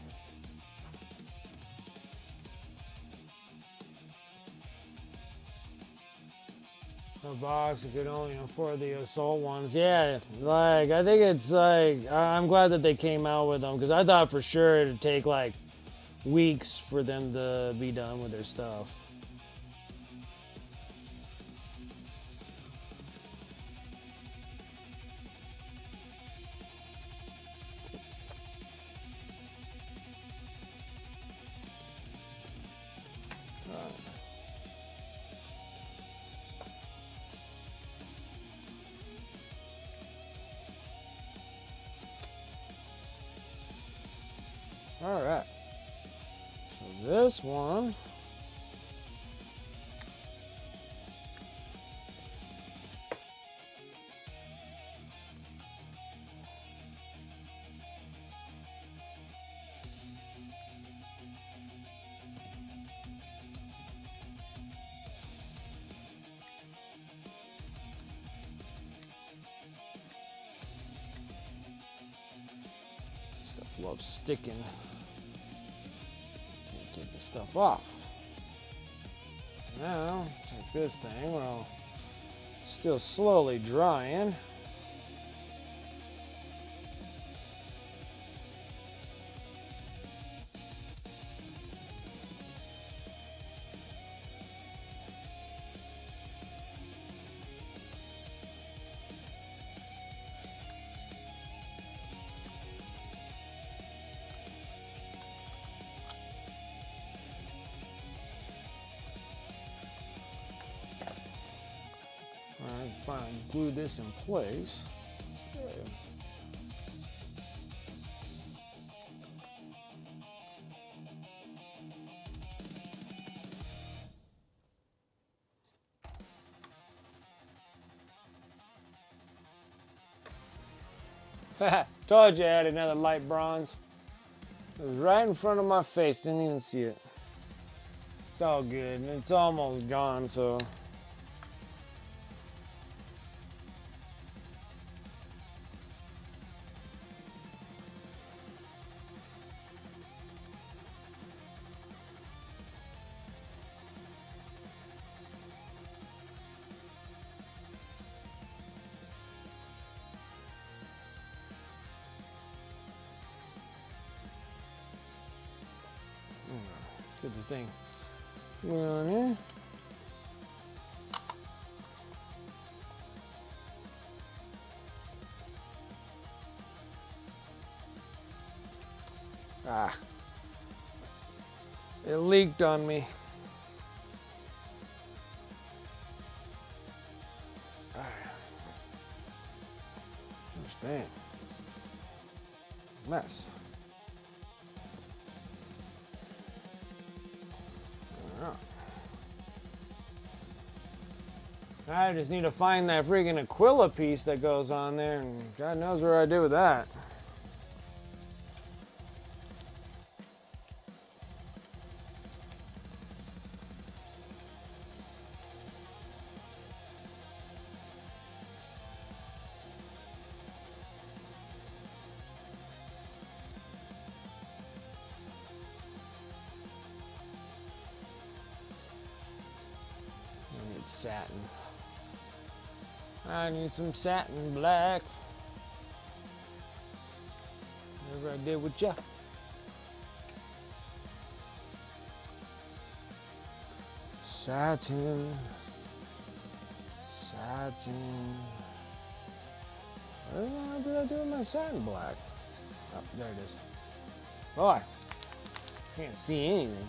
The box, it could only afford the assault ones. Yeah, like, I think it's like, I'm glad that they came out with them, because I thought for sure it'd take like weeks for them to be done with their stuff. All right. So this one. Stuff loves sticking. Can't get the stuff off. Now, take this thing, well, still slowly drying. Alright, finally glue this in place. Okay. Told you I had another light bronze. It was right in front of my face, didn't even see it. It's all good, it's almost gone, so. Get this thing going on here. Ah, it leaked on me. Understand. Mess. I just need to find that freaking Aquila piece that goes on there, and God knows what I do with that. I need satin. I need some satin black. Whatever I did with ya. Satin. Satin. What did I do with my satin black? Oh, there it is. Boy, can't see anything.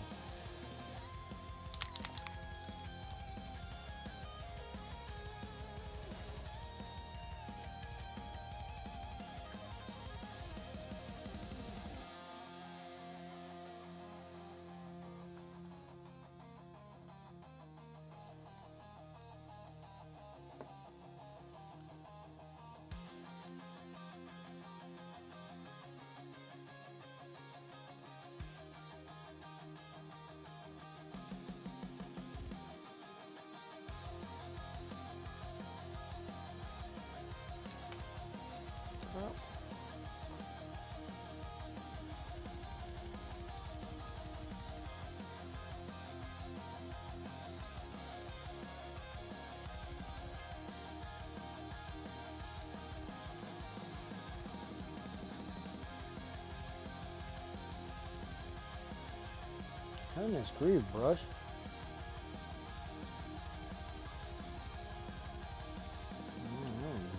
Goodness grief, brush.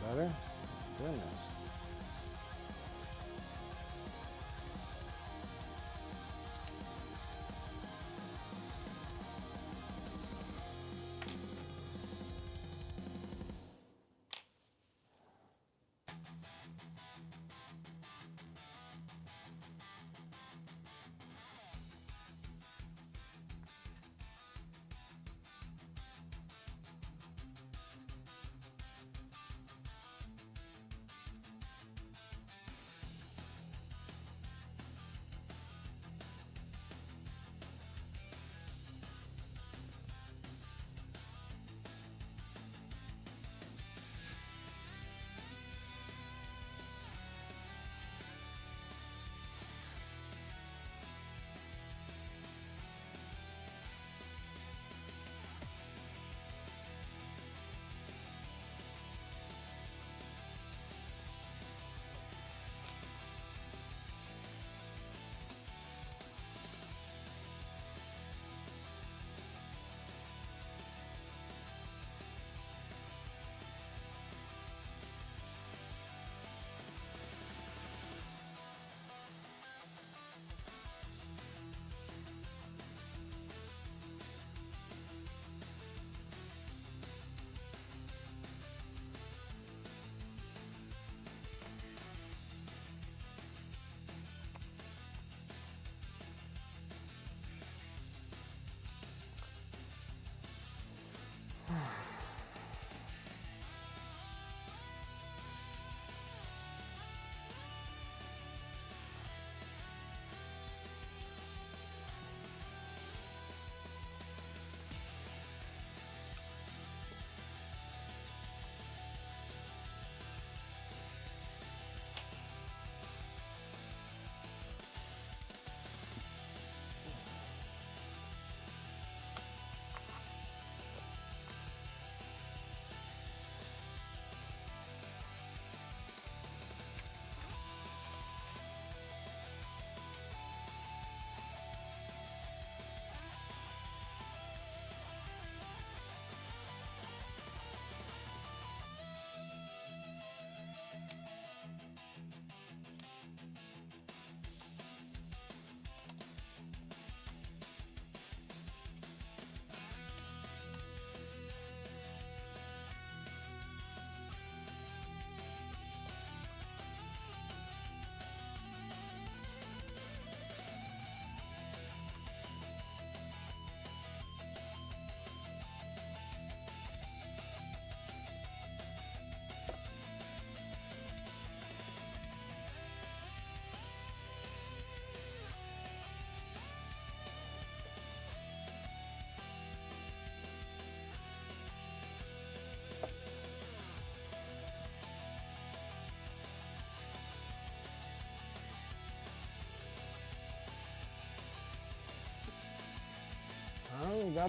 Better? Goodness.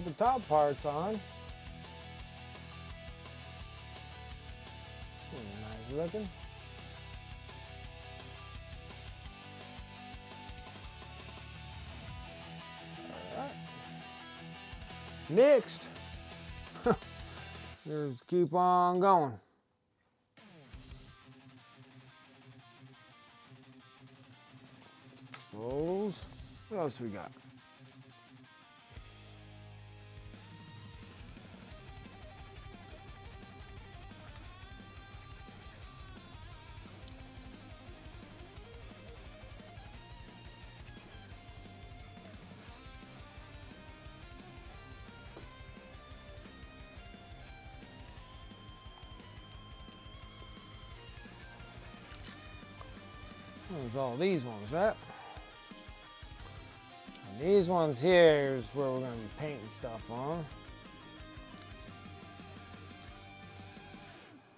got the top parts on. Nice looking. Alright. Next. Just keep on going. Those. What else we got? There's all these ones, right? And these ones here is where we're going to be painting stuff on.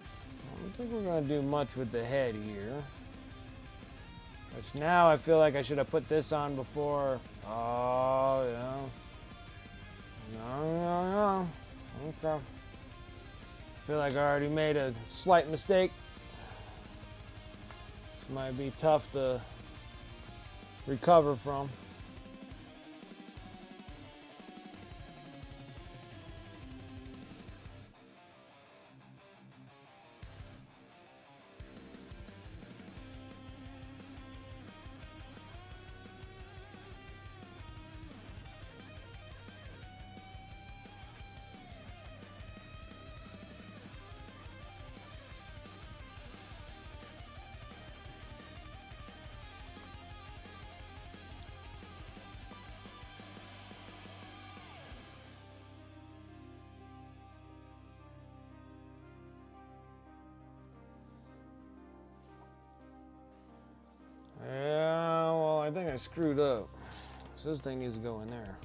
I don't think we're going to do much with the head here. Which now I feel like I should have put this on before. Oh, yeah. No. Okay. I feel like I already made a slight mistake. This might be tough to recover from. Yeah, well, I think I screwed up. So this thing needs to go in there.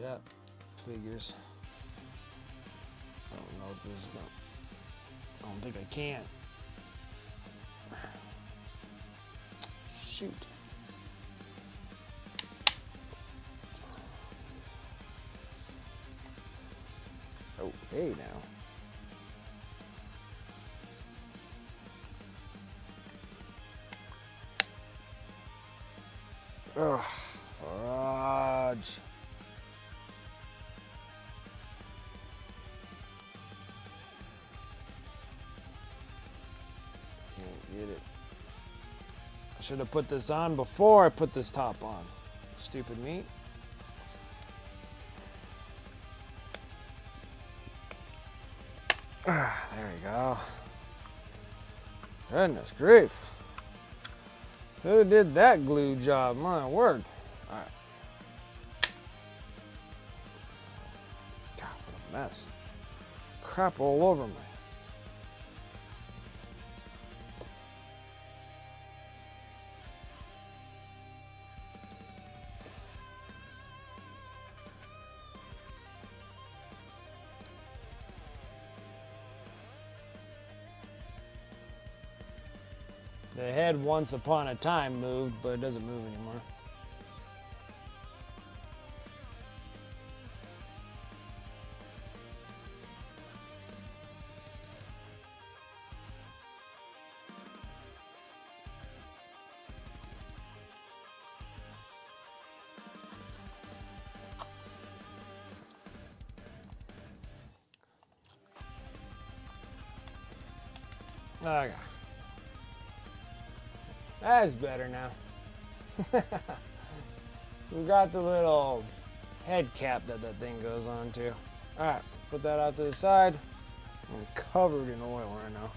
Yeah, figures. I don't know if this is going. I don't think I can. Shoot. Oh, hey now. Ugh, fudge. Can't get it. I should have put this on before I put this top on. Stupid me. There we go. Goodness grief. Who did that glue job? My word. All right. God, what a mess. Crap all over me. The head once upon a time moved, but it doesn't move anymore. Okay. That's better now. We got the little head cap that thing goes on to. Alright, put that out to the side. I'm covered in oil right now.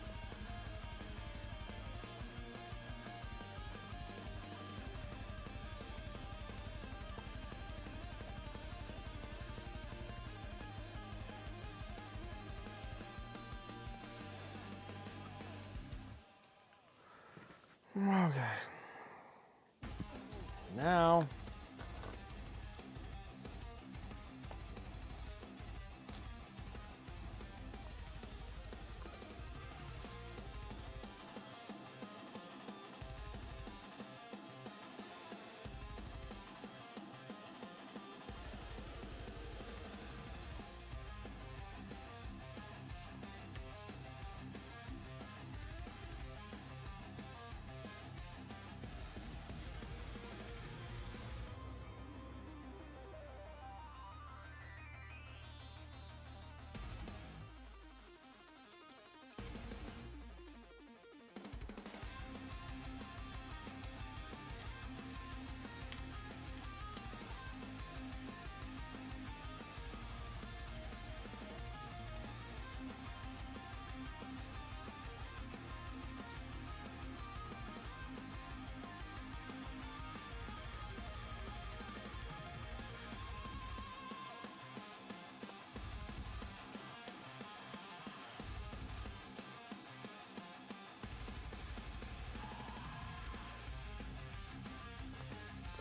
Okay. Now,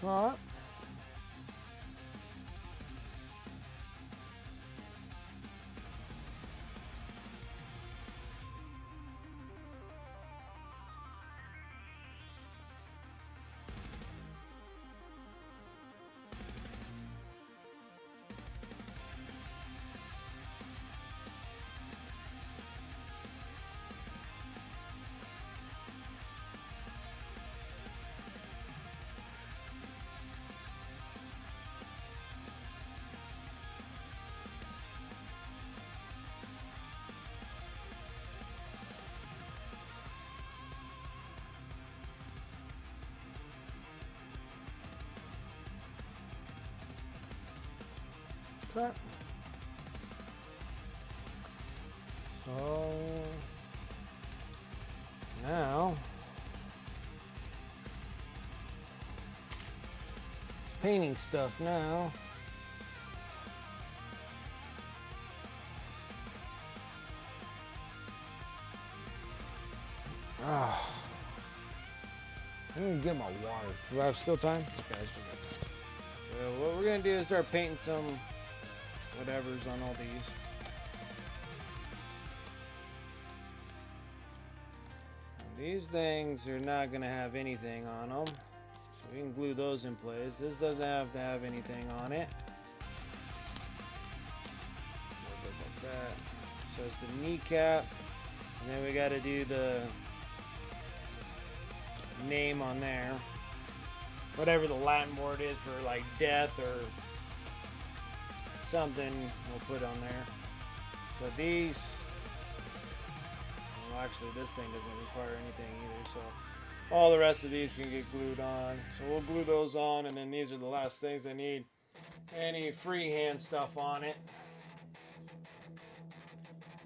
Alright. Okay. So now it's painting stuff now. Ah, I need to get my water. Do I have still time? Okay, I still got time. So what we're gonna do is start painting some whatevers on all these. And these things are not gonna have anything on them, so we can glue those in place. This doesn't have to have anything on it. So it goes like that. So it's the kneecap, and then we got to do the name on there, whatever the Latin word is for like death or something, we'll put on there. So these, well, actually this thing doesn't require anything either, so all the rest of these can get glued on. So we'll glue those on, and then these are the last things I need any freehand stuff on it.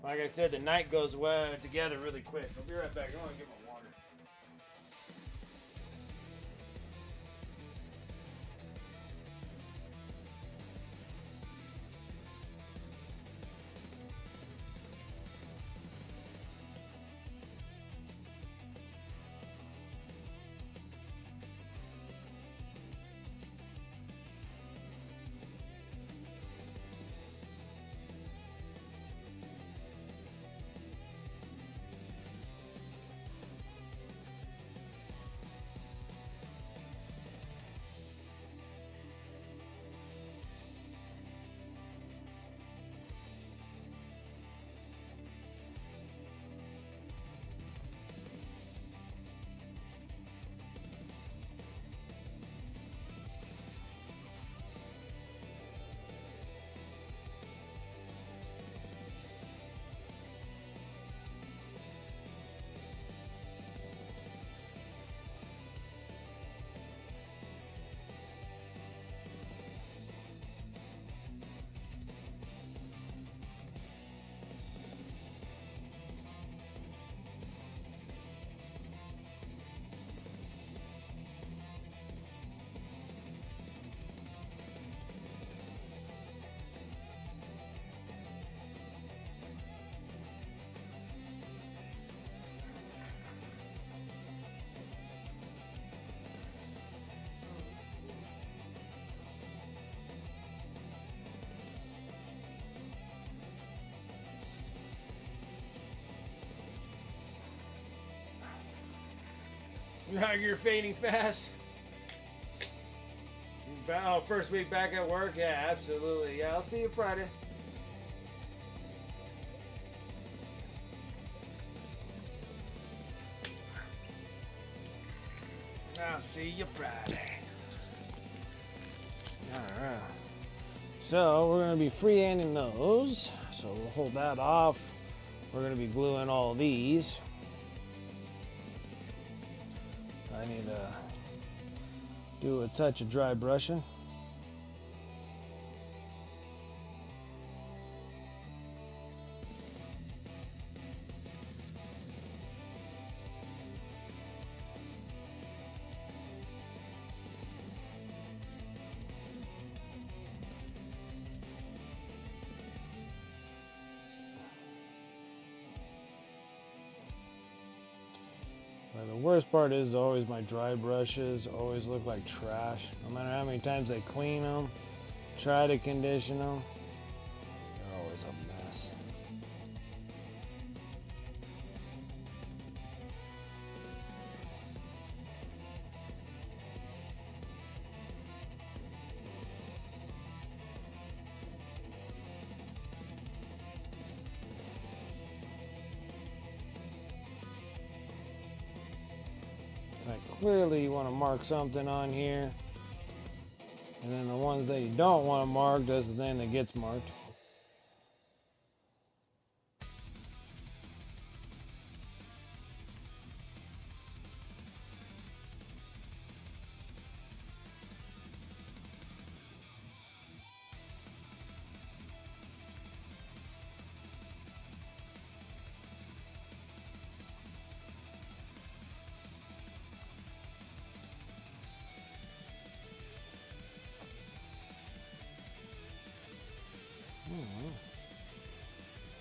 Like I said, the night goes well together really quick. I'll be right back. I want to get my water. You're fading fast. Oh, first week back at work? Yeah, absolutely. Yeah, I'll see you Friday. I'll see you Friday. Alright. So, we're going to be freehanding those. So, we'll hold that off. We're going to be gluing all these. I need to do a touch of dry brushing. By the worst part is always my dry brushes always look like trash. No matter how many times I clean them, try to condition them, they're always a mess. Like clearly you want to mark something on here, and then the ones that you don't want to mark, that's the thing that gets marked.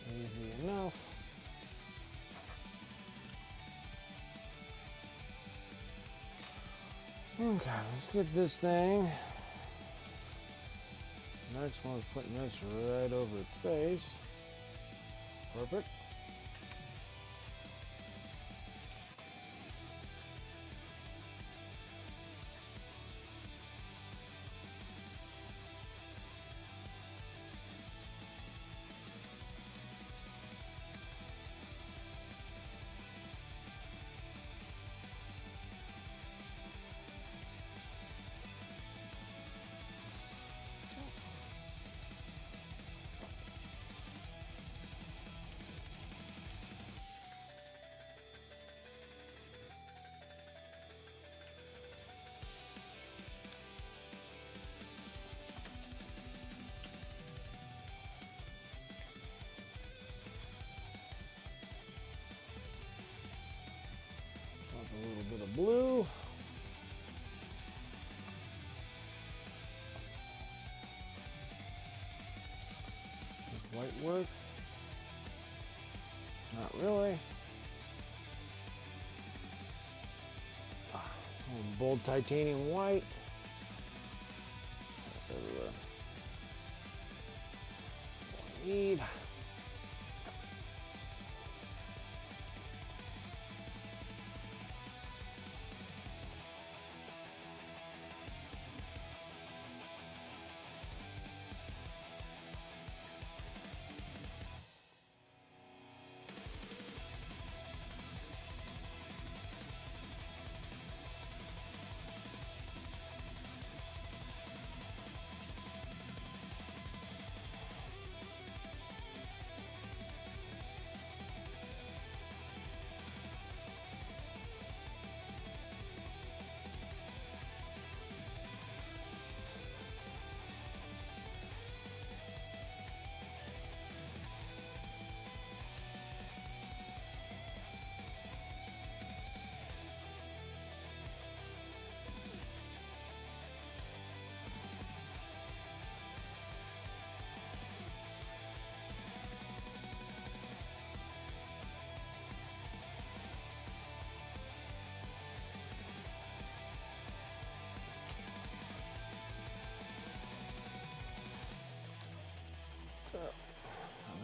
Easy enough. Okay, let's get this thing. Next one's putting this right over its face. Perfect. A little bit of blue. Does white work? Not really. Bold titanium white. Everywhere. Need.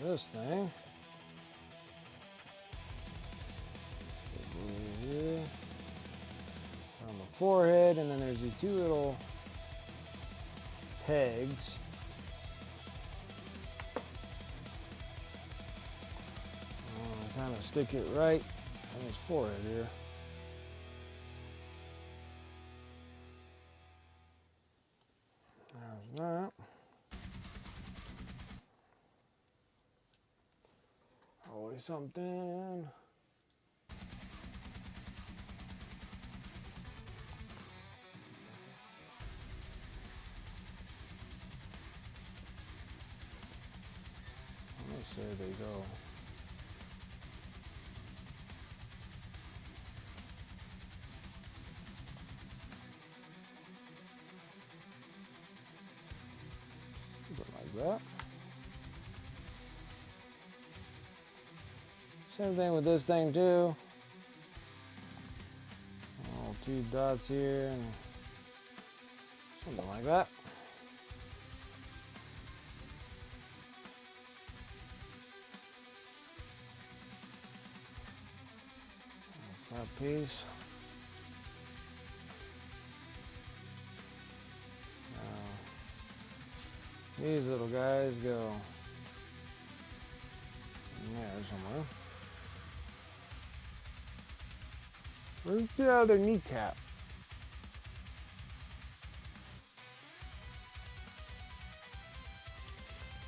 This thing. Here. On the forehead, and then there's these two little pegs. Kind of stick it right on his forehead here. There's that. Always something. Let's say they go. Like that. Same thing with this thing too. 2 dots here, and something like that. That piece. Now, these little guys go in there somewhere. Where's the other kneecap?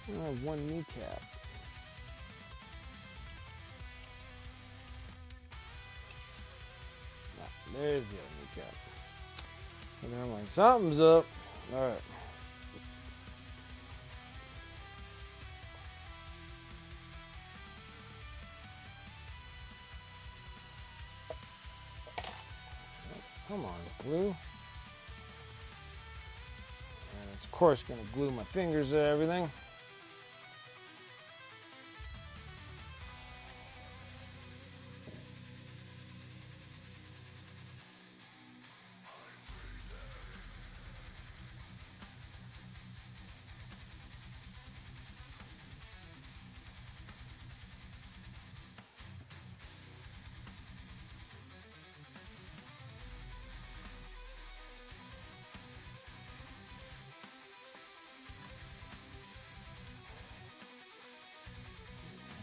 I have one kneecap. There's the other kneecap. And then I'm like, something's up. All right. Come on, glue. And it's of course gonna glue my fingers to everything.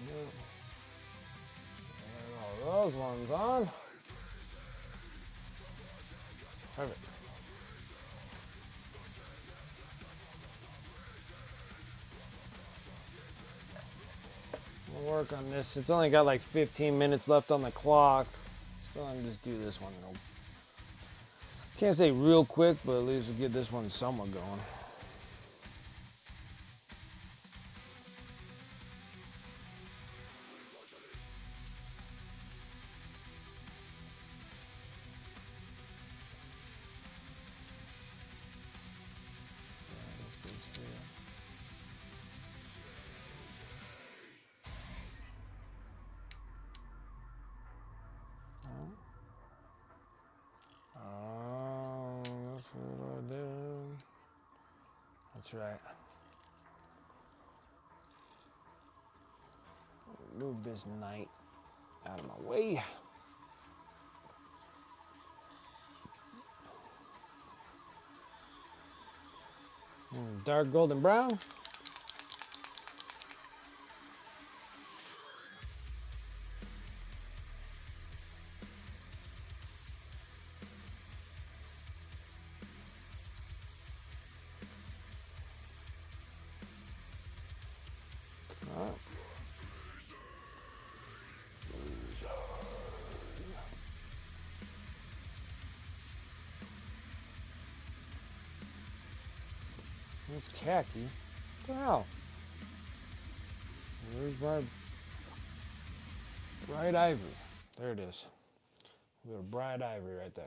Get all those ones on. Perfect. We'll work on this. It's only got like 15 minutes left on the clock. Let's go ahead and just do this one. Can't say real quick, but at least we'll get this one somewhat going. That's what I did. That's right. Move this knight out of my way. Dark golden brown. It's khaki. What the hell? Where's my bright ivory? There it is. We got a bright ivory right there.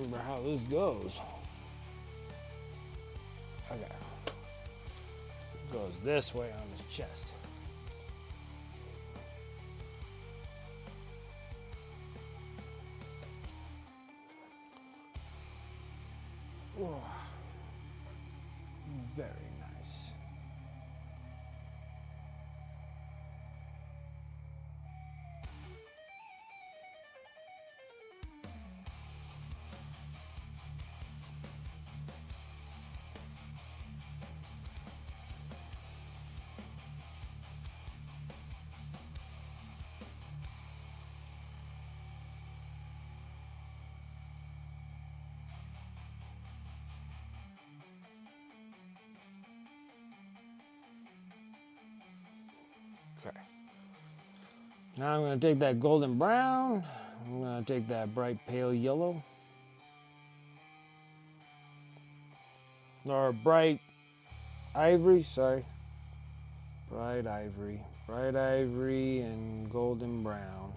remember how this goes. Okay. It goes this way on his chest. Oh, very nice. Okay. Now I'm going to take that golden brown. I'm going to take that bright pale yellow. Or bright ivory, sorry. Bright ivory. Bright ivory and golden brown.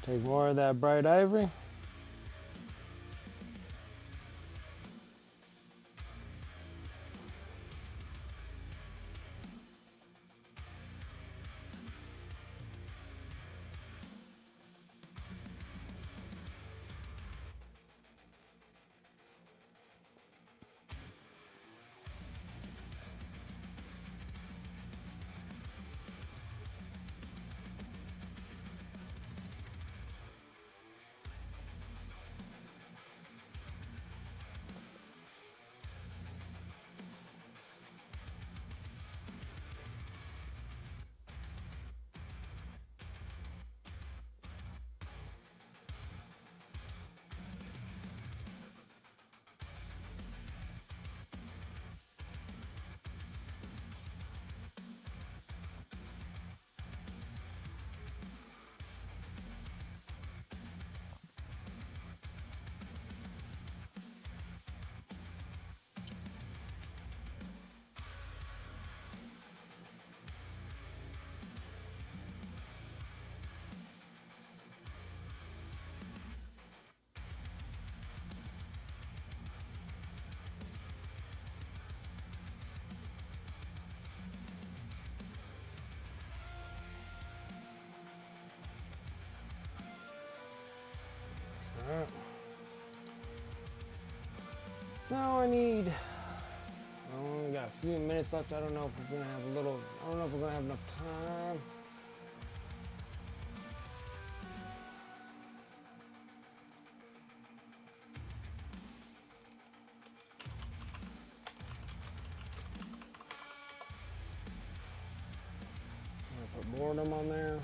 Take more of that bright ivory. Alright. Now I need. I only got a few minutes left. I don't know if we're gonna have a little. I don't know if we're gonna have enough time. I'm gonna put boredom on there.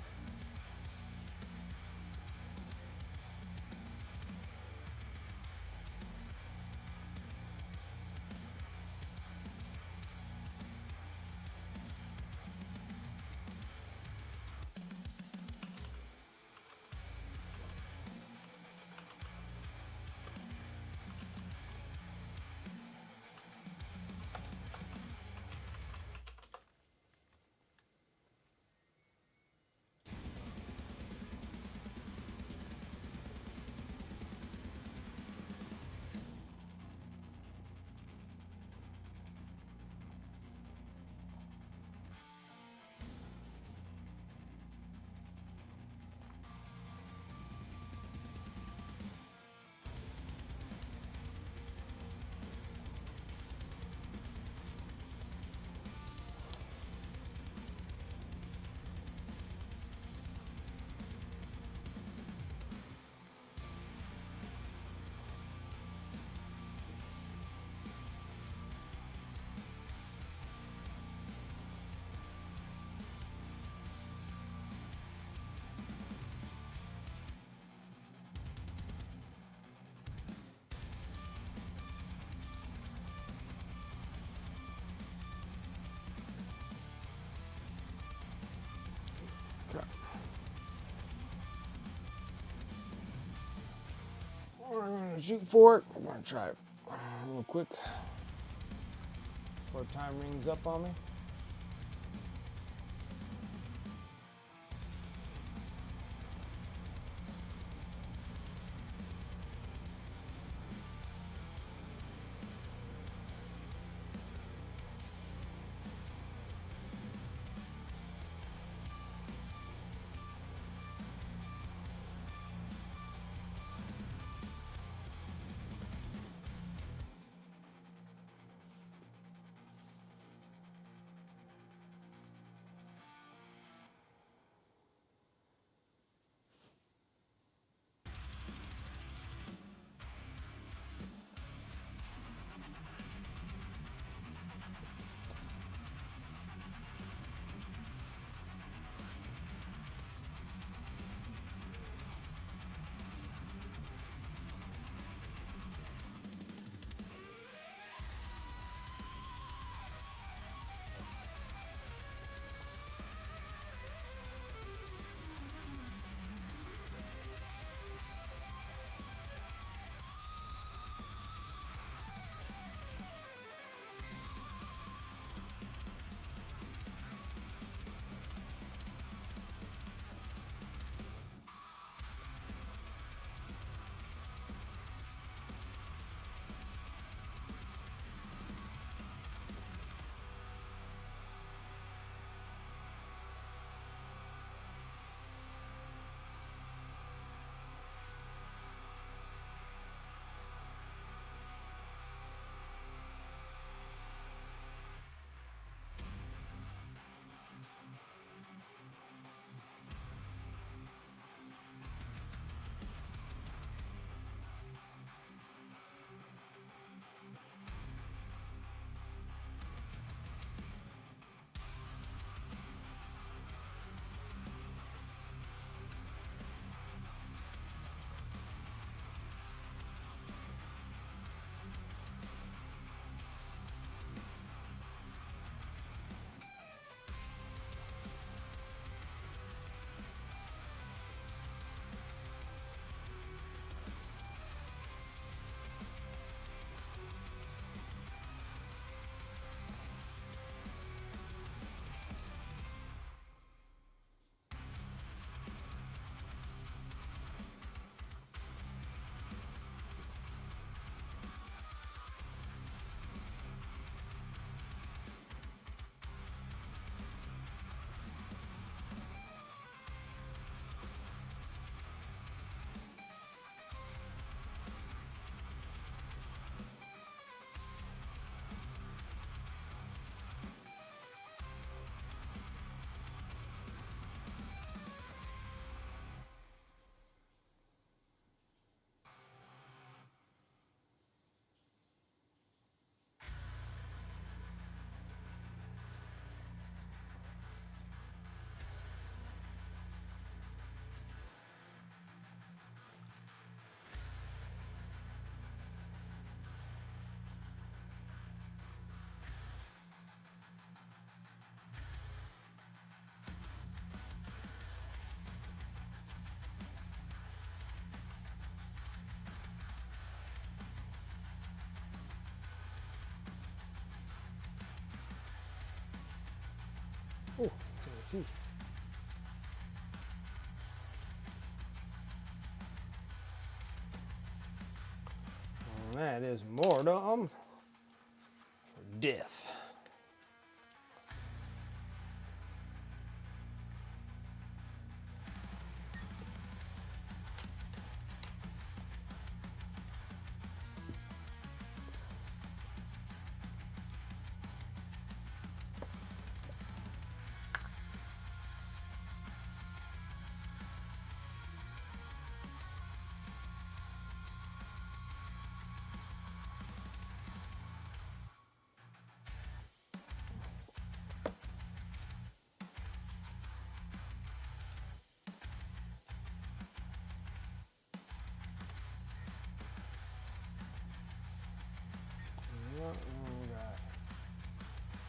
We're gonna shoot for it. We're gonna try it real quick before time rings up on me. Oh, Tennessee. And that is mortem for death.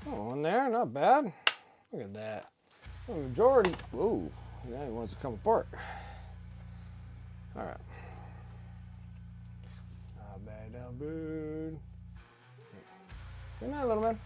Oh, one there, not bad. Look at that. The majority. Whoa, now he wants to come apart. All right. Not bad, not bad. Good night, little man.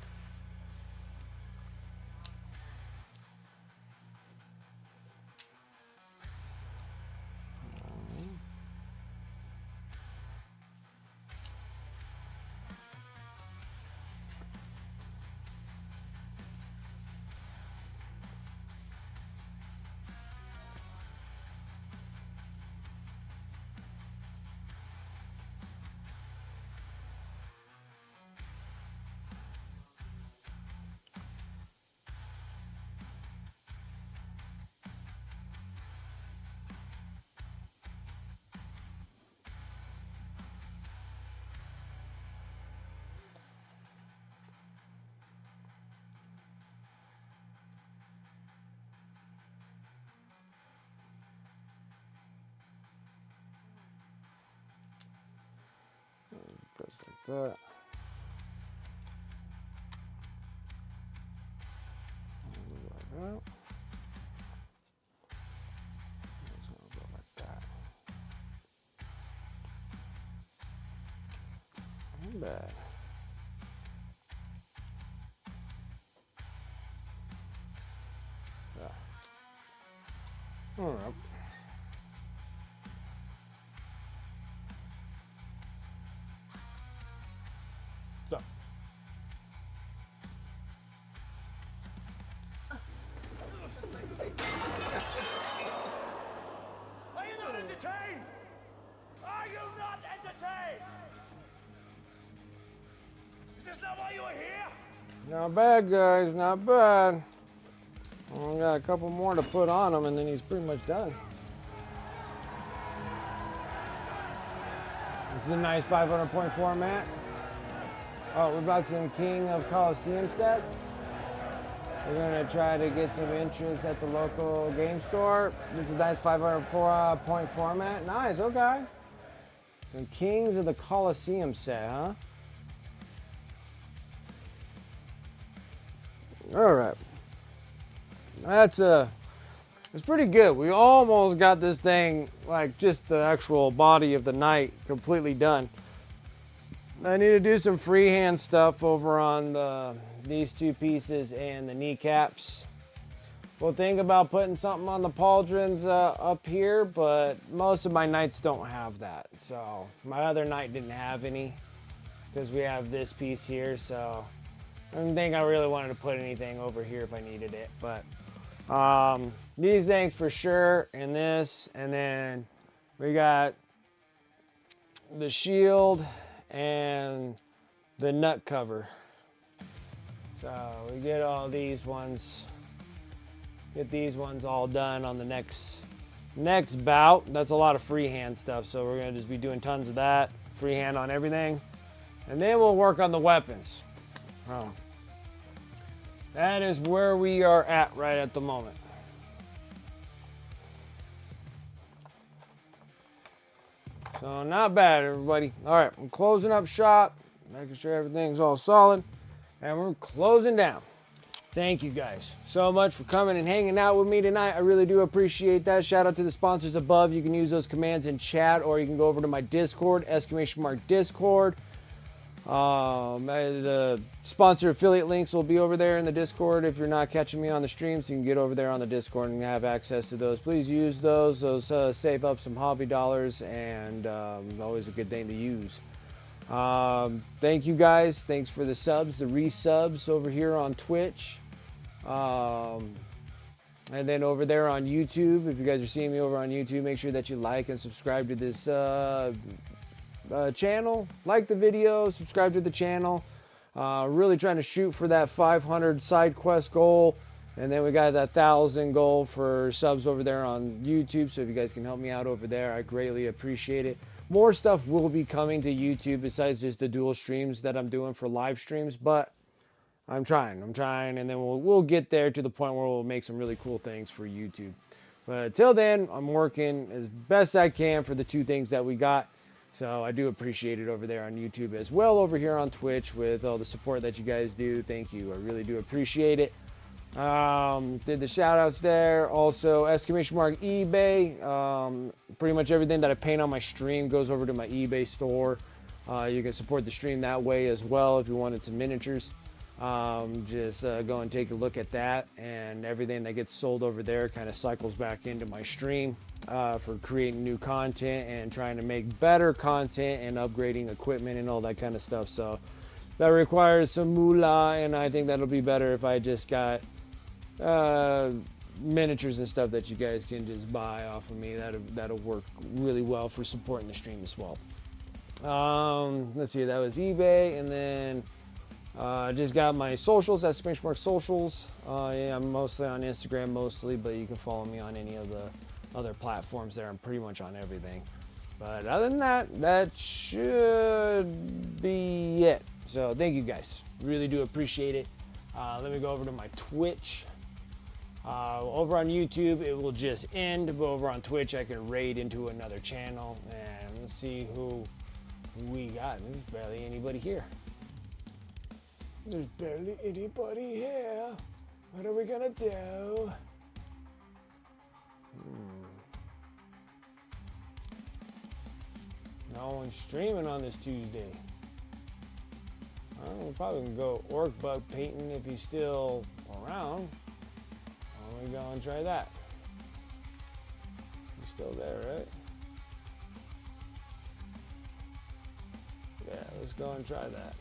Goes like that. Like that. It's gonna go like that. Not bad. Yeah. All right. So. Are you not entertained? Are you not entertained? Is this not why you are here? Not bad, guys. Not bad. Only got a couple more to put on him, and then he's pretty much done. It's a nice 500 point format. Oh, we brought some King of Coliseum sets. We're gonna try to get some interest at the local game store. This is a nice 500 point format. Nice, okay. Some Kings of the Coliseum set, huh? All right. It's pretty good. We almost got this thing, like just the actual body of the knight completely done. I need to do some freehand stuff over on these two pieces and the kneecaps. We'll think about putting something on the pauldrons up here, but most of my knights don't have that. So my other knight didn't have any because we have this piece here. So I didn't think I really wanted to put anything over here if I needed it, but these things for sure, and this, and then we got the shield and the nut cover. So we get all these ones, get these ones all done on the next bout. That's a lot of freehand stuff, so we're gonna just be doing tons of that, freehand on everything, and then we'll work on the weapons. That is where we are at right at the moment. So not bad, everybody. All right, I'm closing up shop, making sure everything's all solid, and we're closing down. Thank you guys so much for coming and hanging out with me tonight. I really do appreciate that. Shout out to the sponsors above. You can use those commands in chat, or you can go over to my Discord, !Discord. The sponsor affiliate links will be over there in the Discord if you're not catching me on the stream, so you can get over there on the Discord and have access to those. Please use those. Those save up some hobby dollars, and always a good thing to use. Thank you guys. Thanks for the subs, the resubs over here on Twitch. And then over there on YouTube, if you guys are seeing me over on YouTube, make sure that you like and subscribe to this channel. Like the video, subscribe to the channel. Really trying to shoot for that 500 side quest goal, and then we got that 1,000 goal for subs over there on YouTube. So if you guys can help me out over there, I greatly appreciate it. More stuff will be coming to YouTube besides just the dual streams that I'm doing for live streams, but I'm trying, and then we'll get there to the point where we'll make some really cool things for YouTube. But till then, I'm working as best I can for the two things that we got. So I do appreciate it over there on YouTube as well, over here on Twitch with all the support that you guys do. Thank you. I really do appreciate it. Did the shout outs there. Also, !eBay. Pretty much everything that I paint on my stream goes over to my eBay store. You can support the stream that way as well if you wanted some miniatures. Just go and take a look at that, and everything that gets sold over there kind of cycles back into my stream for creating new content and trying to make better content and upgrading equipment and all that kind of stuff. So that requires some moolah, and I think that'll be better if I just got miniatures and stuff that you guys can just buy off of me. That'll work really well for supporting the stream as well. Let's see, that was eBay, and then just got my socials. That's Benchmark Socials. Yeah, I'm mostly on Instagram mostly, but you can follow me on any of the other platforms there. I'm pretty much on everything. But other than that, that should be it. So thank you guys. Really do appreciate it. Let me go over to my Twitch. Over on YouTube, it will just end, but over on Twitch, I can raid into another channel, and let's see who we got. There's barely anybody here. There's barely anybody here. What are we gonna do? No one's streaming on this Tuesday. Well, we're probably gonna go orc bug painting if he's still around. Why don't we go and try that? He's still there, right? Yeah, let's go and try that.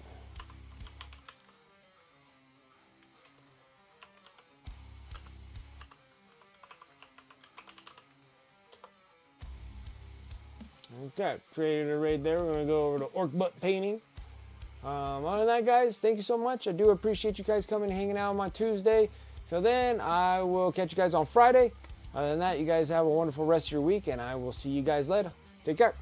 Okay, created a raid there. We're gonna go over to orc butt painting. Other than that, guys, thank you so much. I do appreciate you guys coming and hanging out on my Tuesday. So then I will catch you guys on Friday. Other than that, you guys have a wonderful rest of your week, and I will see you guys later. Take care.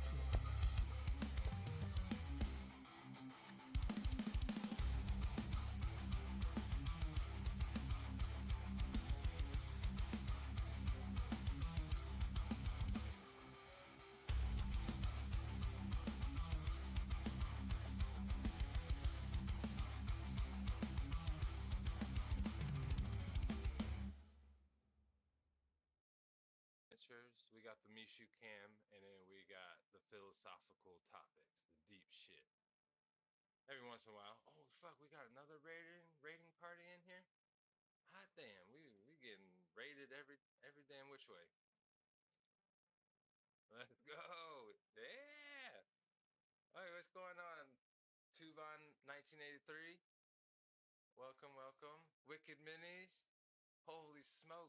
We got the Mishu Cam, and then we got the philosophical topics, the deep shit. Every once in a while, oh fuck, we got another rating party in here. Hot damn, we getting rated every damn which way. Let's go, yeah. Hey, what's going on, Tuvon 1983? Welcome, welcome. Wicked Minis. Holy smoke.